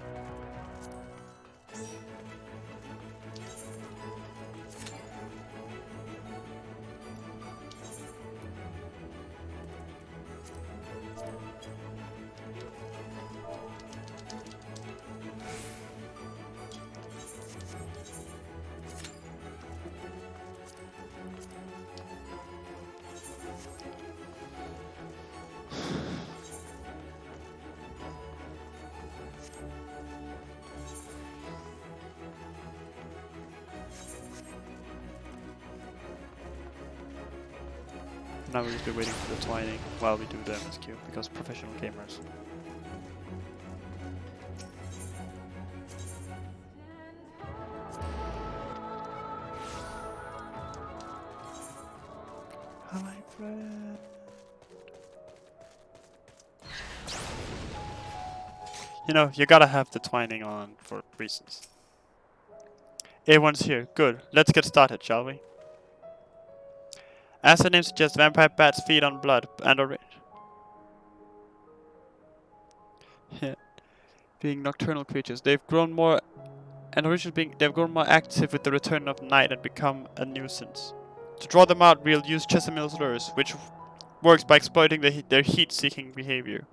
Now we'll just be waiting for the twining while we do the MSQ, because professional gamers. Hi, friend. You know, you gotta have the twining on for reasons. Everyone's here. Good. Let's get started, shall we? As the name suggests, vampire bats feed on blood and being nocturnal creatures. They've grown more active with the return of night and become a nuisance. To draw them out, we'll use Chesamil's lures, which works by exploiting their heat-seeking behavior.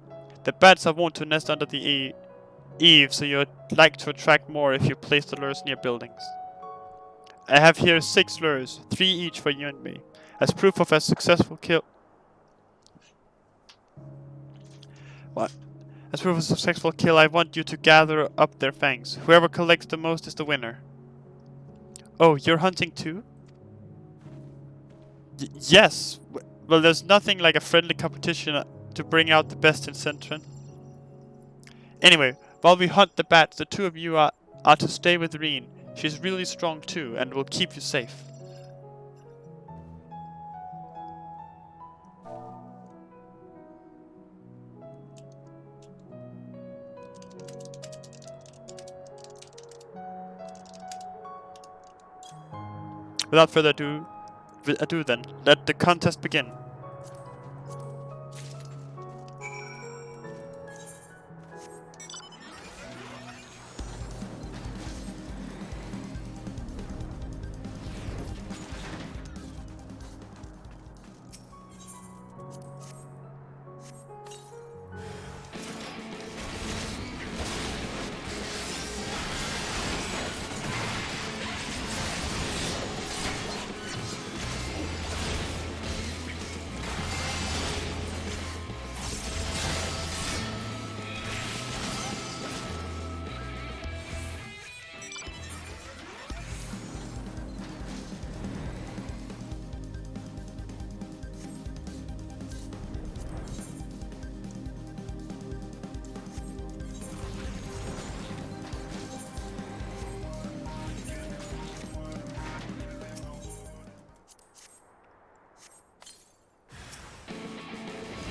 The bats are wont to nest under the eaves, so you'd like to attract more if you place the lures near buildings. I have here 6 lures, 3 each for you and me. As proof of a successful kill... What? As proof of a successful kill, I want you to gather up their fangs. Whoever collects the most is the winner. Oh, you're hunting too? Yes! Well, there's nothing like a friendly competition to bring out the best in Centron. Anyway, while we hunt the bats, the 2 of you are to stay with Reen. She's really strong too, and will keep you safe. Without further ado then, let the contest begin.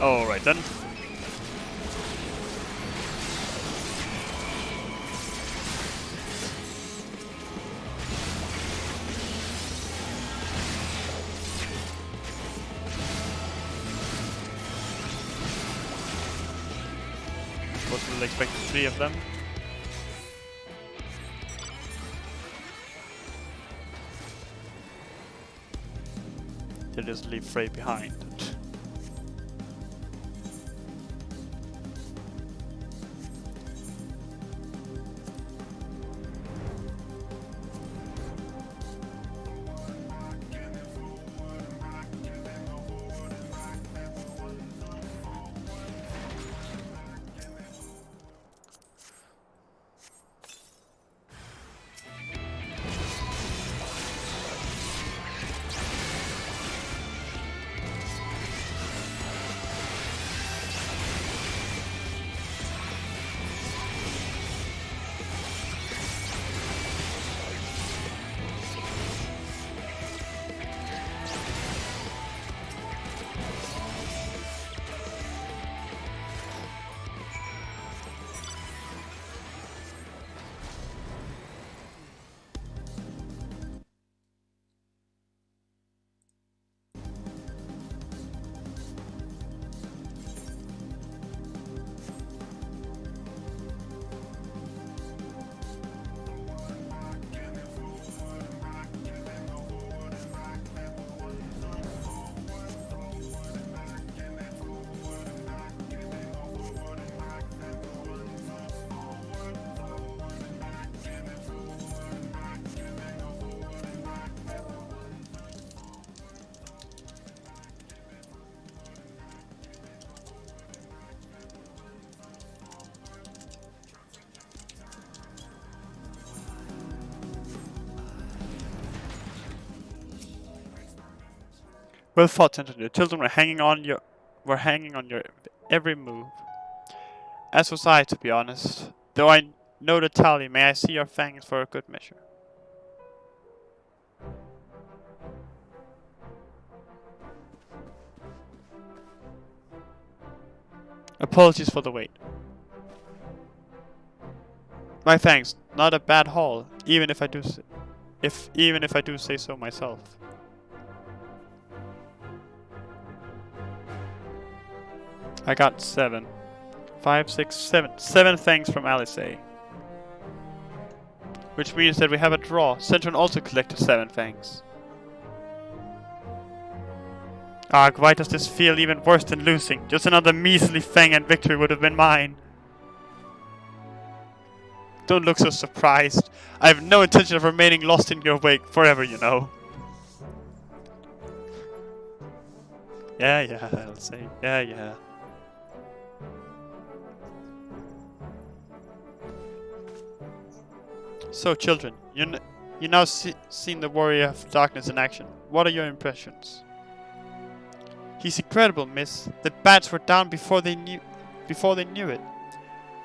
Alright then. Was really expecting 3 of them. They'll just leave Frey behind. Well fought, Sentinel. Your children were hanging on your every move. As was I, to be honest. Though I know the tally, may I see your fangs for a good measure? Apologies for the wait. My thanks. Not a bad haul, even if I do say so myself. I got 7. 5, 6, 7. 7 thanks from Alice. Which means that we have a draw. Centron also collected 7 thanks. Ah, why does this feel even worse than losing? Just another measly fang and victory would have been mine. Don't look so surprised. I have no intention of remaining lost in your wake forever, you know. Yeah, I'll say. Yeah. So, children, you now seen the Warrior of Darkness in action. What are your impressions? He's incredible, miss. The bats were down before they knew it.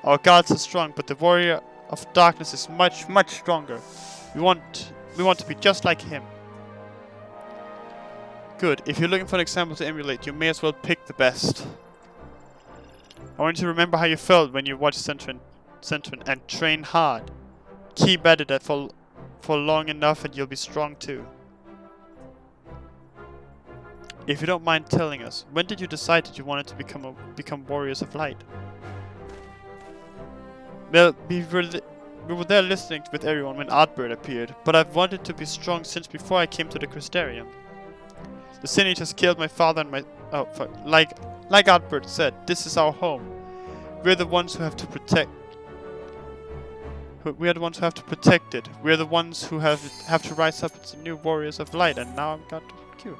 Our gods are strong, but the Warrior of Darkness is much, much stronger. We want to be just like him. Good. If you're looking for an example to emulate, you may as well pick the best. I want you to remember how you felt when you watched Centron and train hard. Keep at it for long enough and you'll be strong too. If you don't mind telling us, when did you decide that you wanted to become warriors of light? Well, we were there listening with everyone when Artbird appeared, but I've wanted to be strong since before I came to the Crystarium. The Siege has killed my father and my... Oh, fuck. Like Artbird said, this is our home. We're the ones who have to protect... We are the ones who have to protect it. We are the ones who have to rise up as the new warriors of light, and now I've got Q.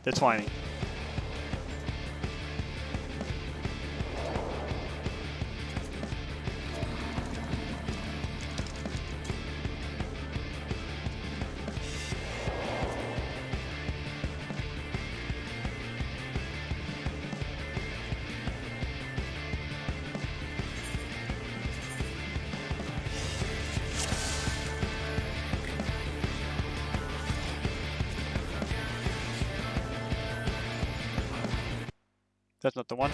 That's whining. That's not the one.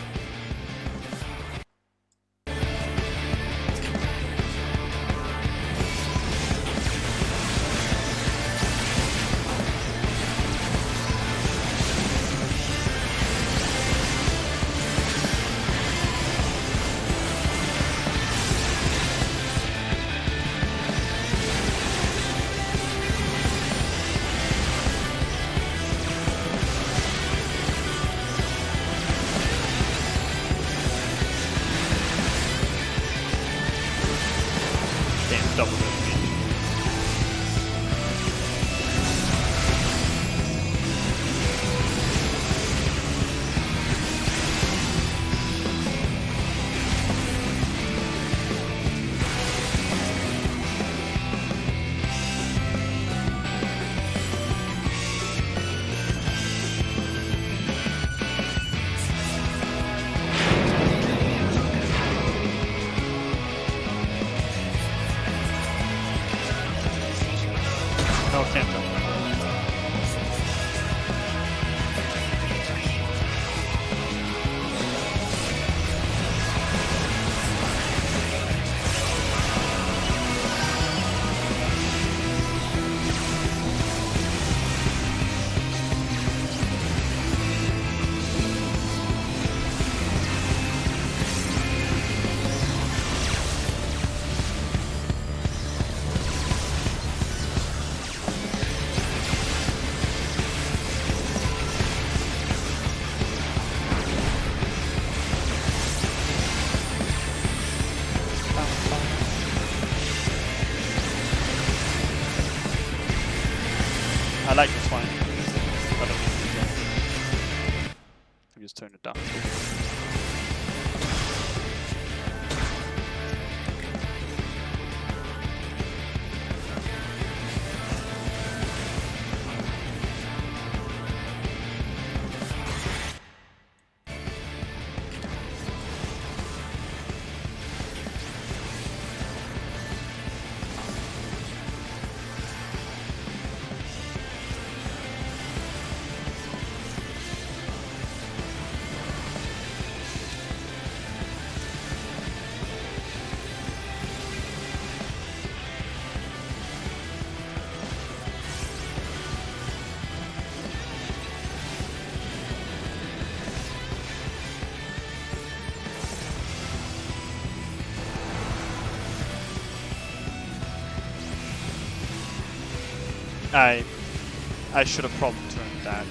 double the speed. No, can't jump. I like this one. I don't I just turn it down. I should have probably turned that.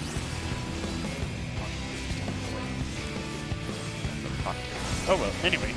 Oh well, anyway.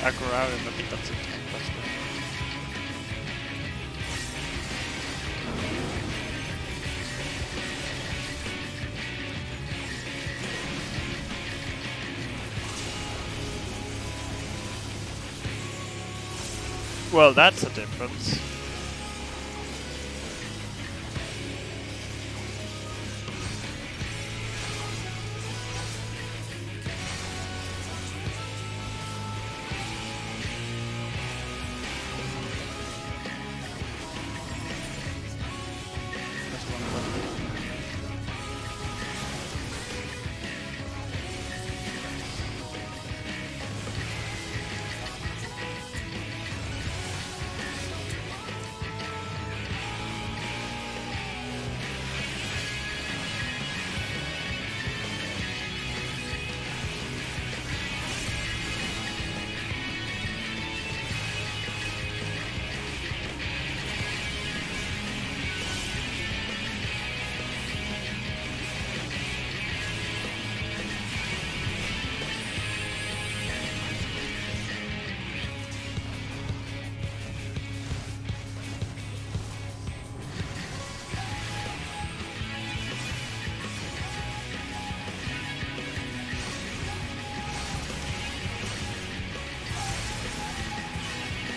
I go around and I think that's it. That's good. Well, that's a difference.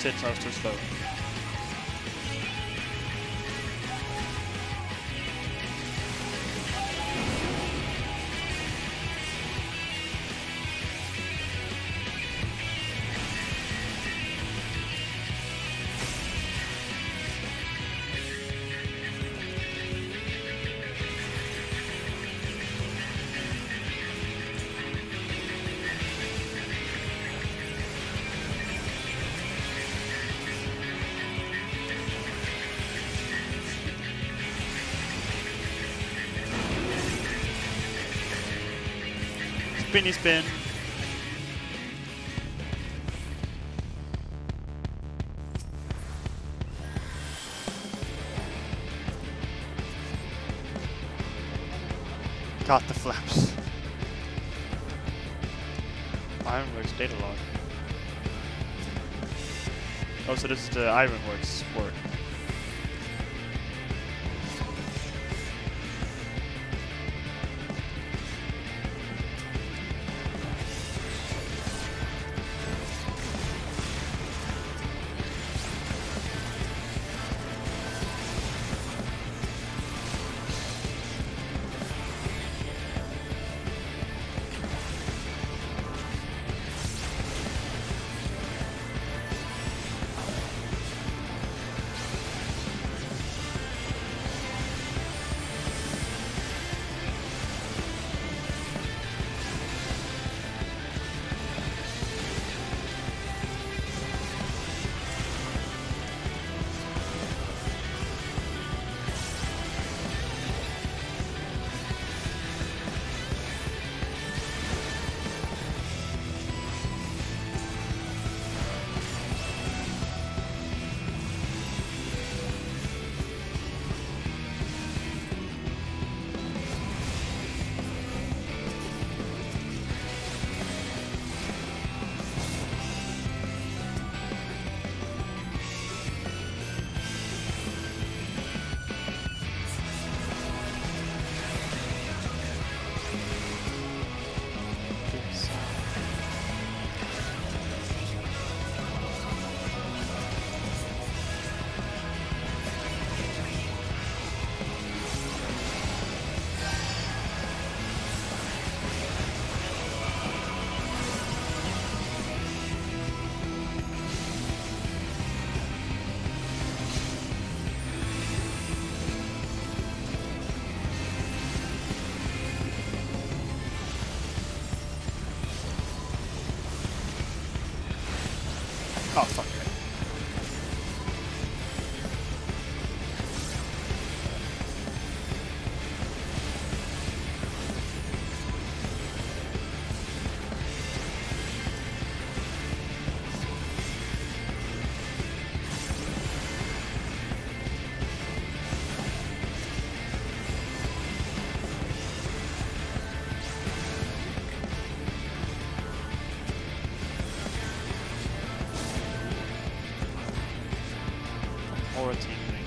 That's it, I was too slow. Spinny spin. God, the flaps. Ironworks data log. Oh, so this is the Ironworks work. Oh, fuck. Or a team ring.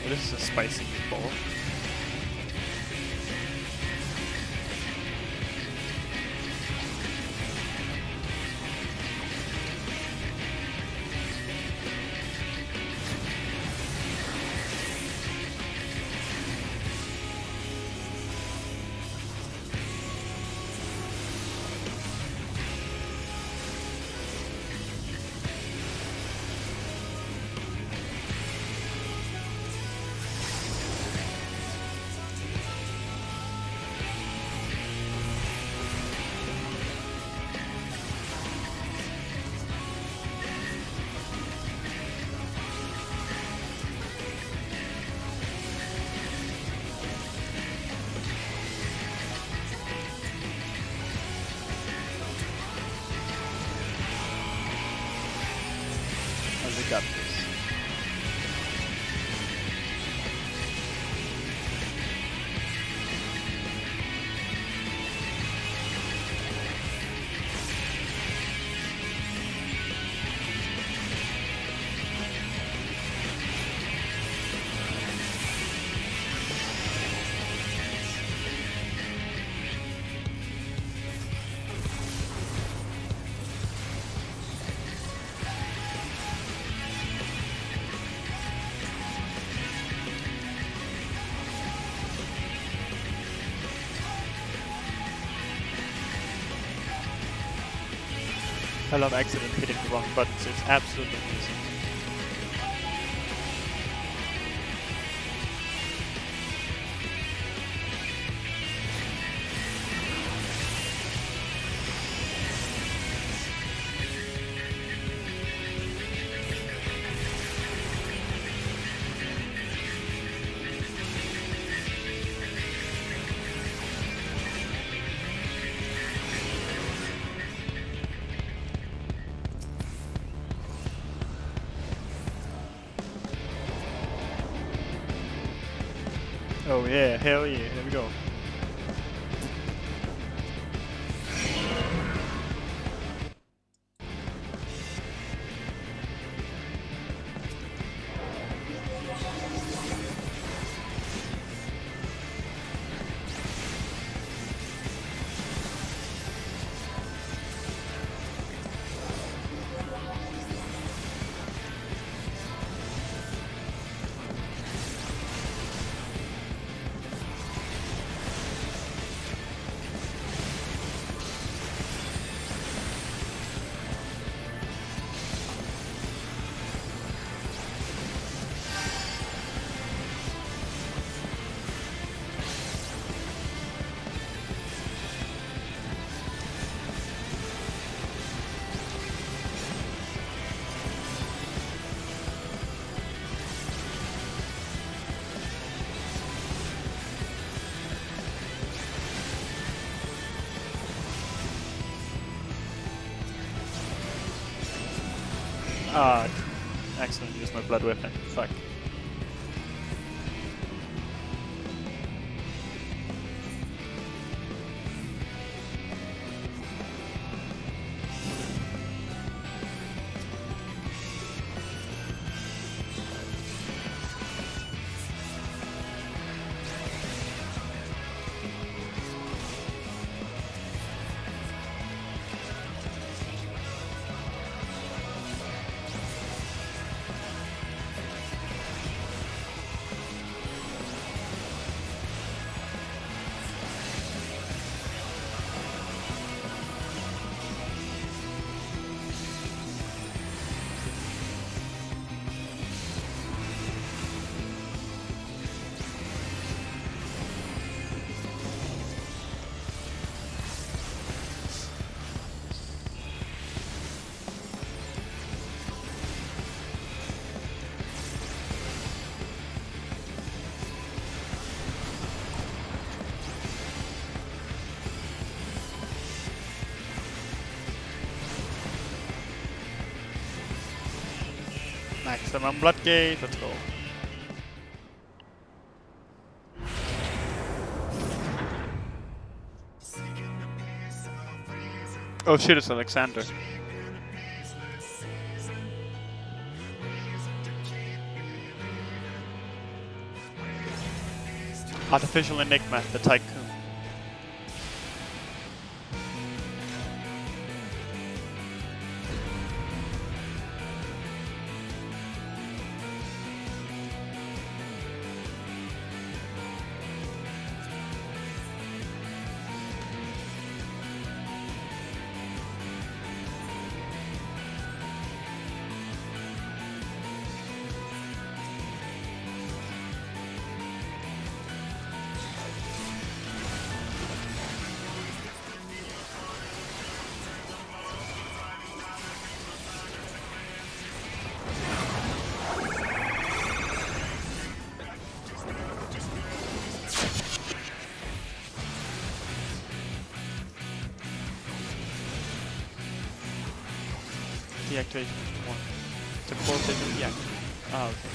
Well, this is a spicy meatball. We got this. I love accident hitting the wrong buttons, it's absolutely amazing. Oh yeah, hell yeah, there we go. Ah, accidentally used my blood weapon. Fuck. Maximum blood gauge, let's go. Oh shit, it's Alexander. Artificial Enigma, the Tycoon. Deactivation one. To close it and deactivate. Ah, okay.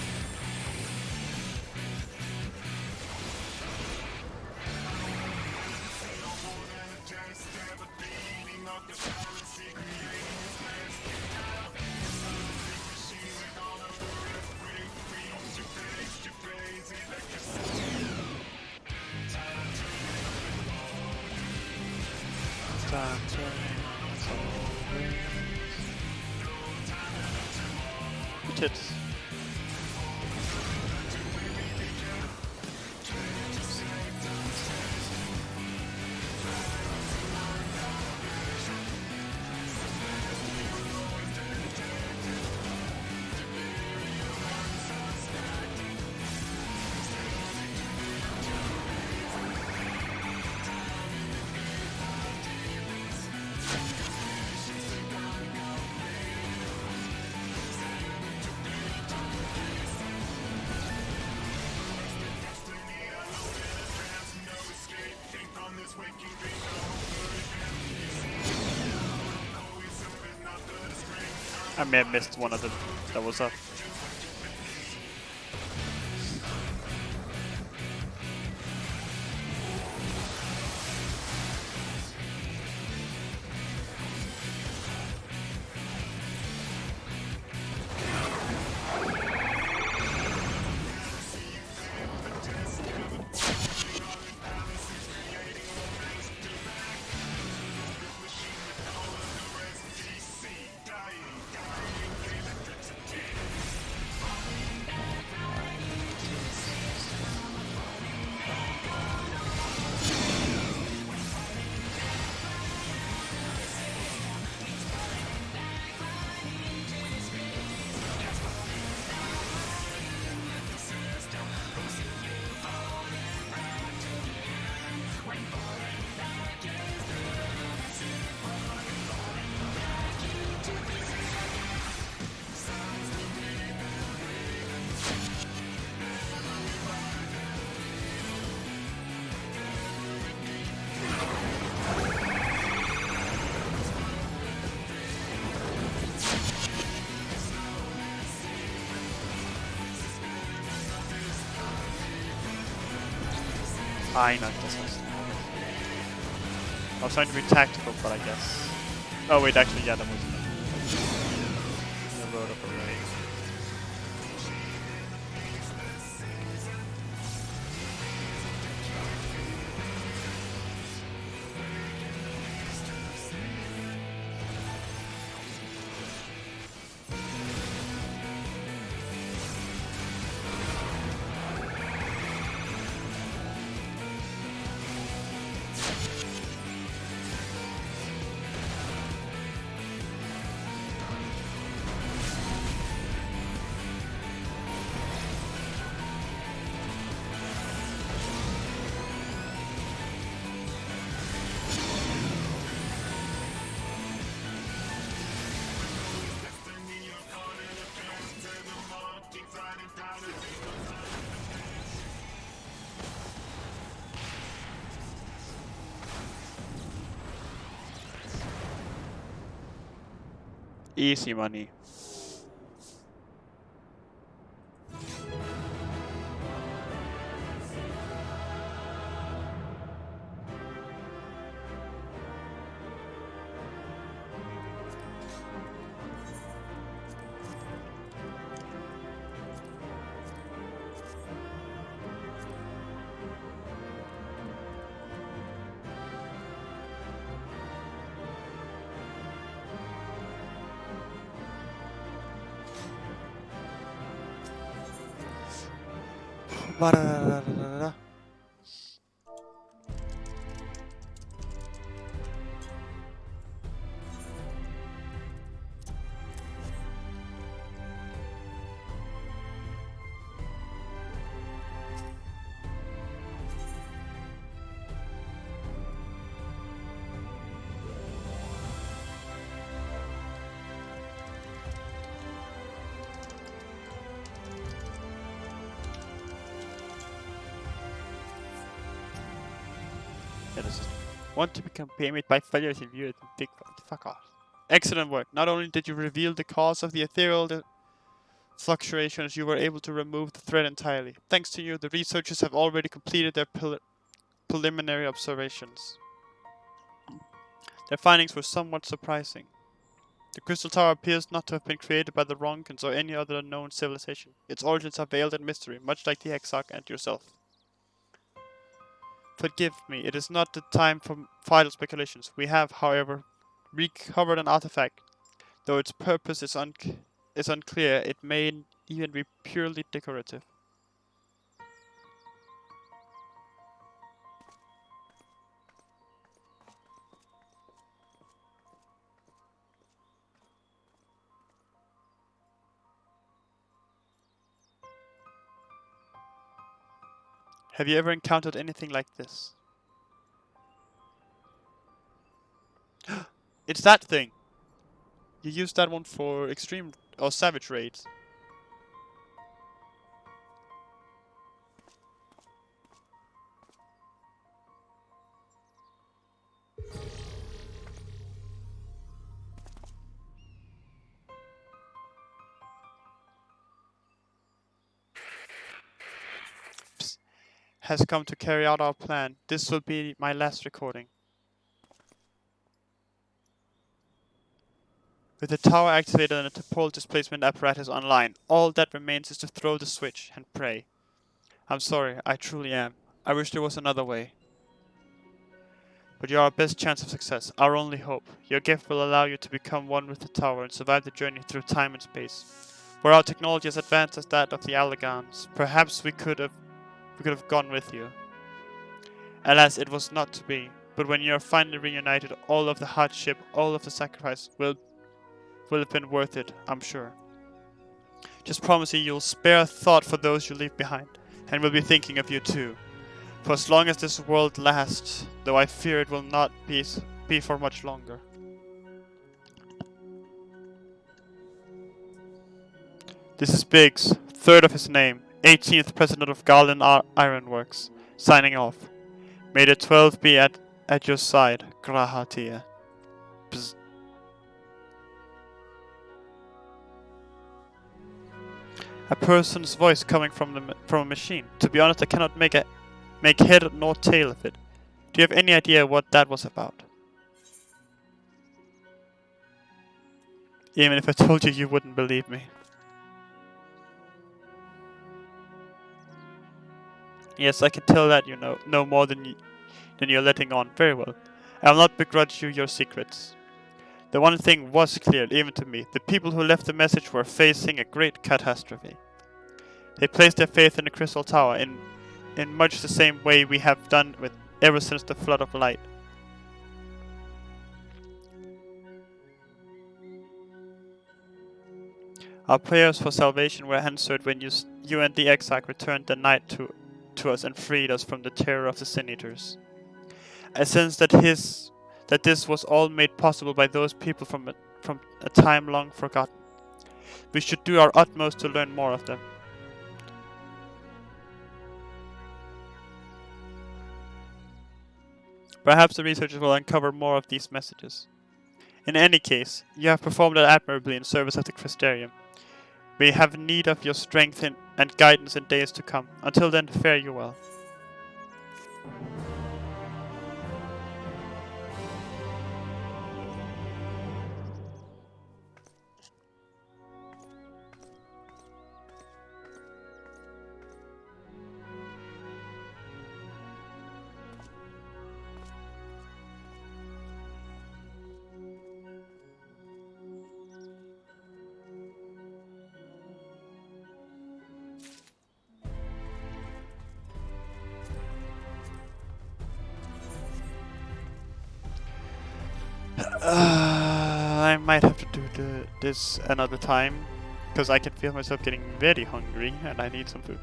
Tits. I may have missed one of them that was up. not this was. I was trying to be tactical, but I guess. Oh wait, actually, yeah, that was the road up already. Easy money. Ba-da-da-da-da-da. Yeah, this is want to become payment by failure to view it in big fuck off. Excellent work. Not only did you reveal the cause of the ethereal fluctuations, you were able to remove the threat entirely. Thanks to you, the researchers have already completed their preliminary observations. Their findings were somewhat surprising. The Crystal Tower appears not to have been created by the Ronkans or any other known civilization. Its origins are veiled in mystery, much like the Exarch and yourself. Forgive me, it is not the time for final speculations. We have, however, recovered an artifact. Though its purpose is unclear, it may even be purely decorative. Have you ever encountered anything like this? It's that thing! You use that one for extreme or savage raids. Psst. Has come to carry out our plan. This will be my last recording. With the tower activated and the temporal displacement apparatus online, all that remains is to throw the switch and pray. I'm sorry, I truly am. I wish there was another way. But you're our best chance of success, our only hope. Your gift will allow you to become one with the tower and survive the journey through time and space. Were our technology as advanced as that of the Allegans, perhaps we could have gone with you. Alas, it was not to be. But when you are finally reunited, all of the hardship, all of the sacrifice will have been worth it, I'm sure. Just promise me you'll spare a thought for those you leave behind, and we'll be thinking of you too. For as long as this world lasts, though I fear it will not be for much longer. This is Biggs, third of his name, 18th president of Garland Ironworks, signing off. May the 12 be at your side, Grahatia. Bzz. A person's voice coming from a machine. To be honest, I cannot make Make head nor tail of it. Do you have any idea what that was about? Even if I told you, you wouldn't believe me. Yes, I can tell that you know more than you're letting on. Very well. I will not begrudge you your secrets. The one thing was clear, even to me. The people who left the message were facing a great catastrophe. They placed their faith in the Crystal Tower in much the same way we have done with ever since the Flood of Light. Our prayers for salvation were answered when you and the Exarch returned the night to us and freed us from the terror of the Sin Eaters. I sense that this was all made possible by those people from a time long forgotten. We should do our utmost to learn more of them. Perhaps the researchers will uncover more of these messages. In any case, you have performed admirably in service of the Crystarium. We have need of your strength and guidance in days to come. Until then, fare you well. I might have to do this another time, because I can feel myself getting very hungry and I need some food.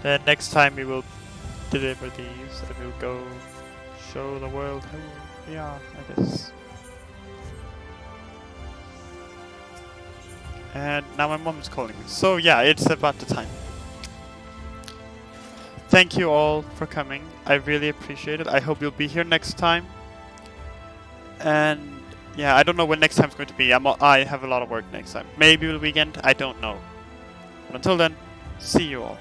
Then next time we will deliver these and we'll go show the world who we are, I guess. And now my mom's calling me. So yeah, it's about the time. Thank you all for coming. I really appreciate it. I hope you'll be here next time. And yeah, I don't know when next time's going to be. I have a lot of work next time. Maybe the weekend, I don't know. But until then, see you all.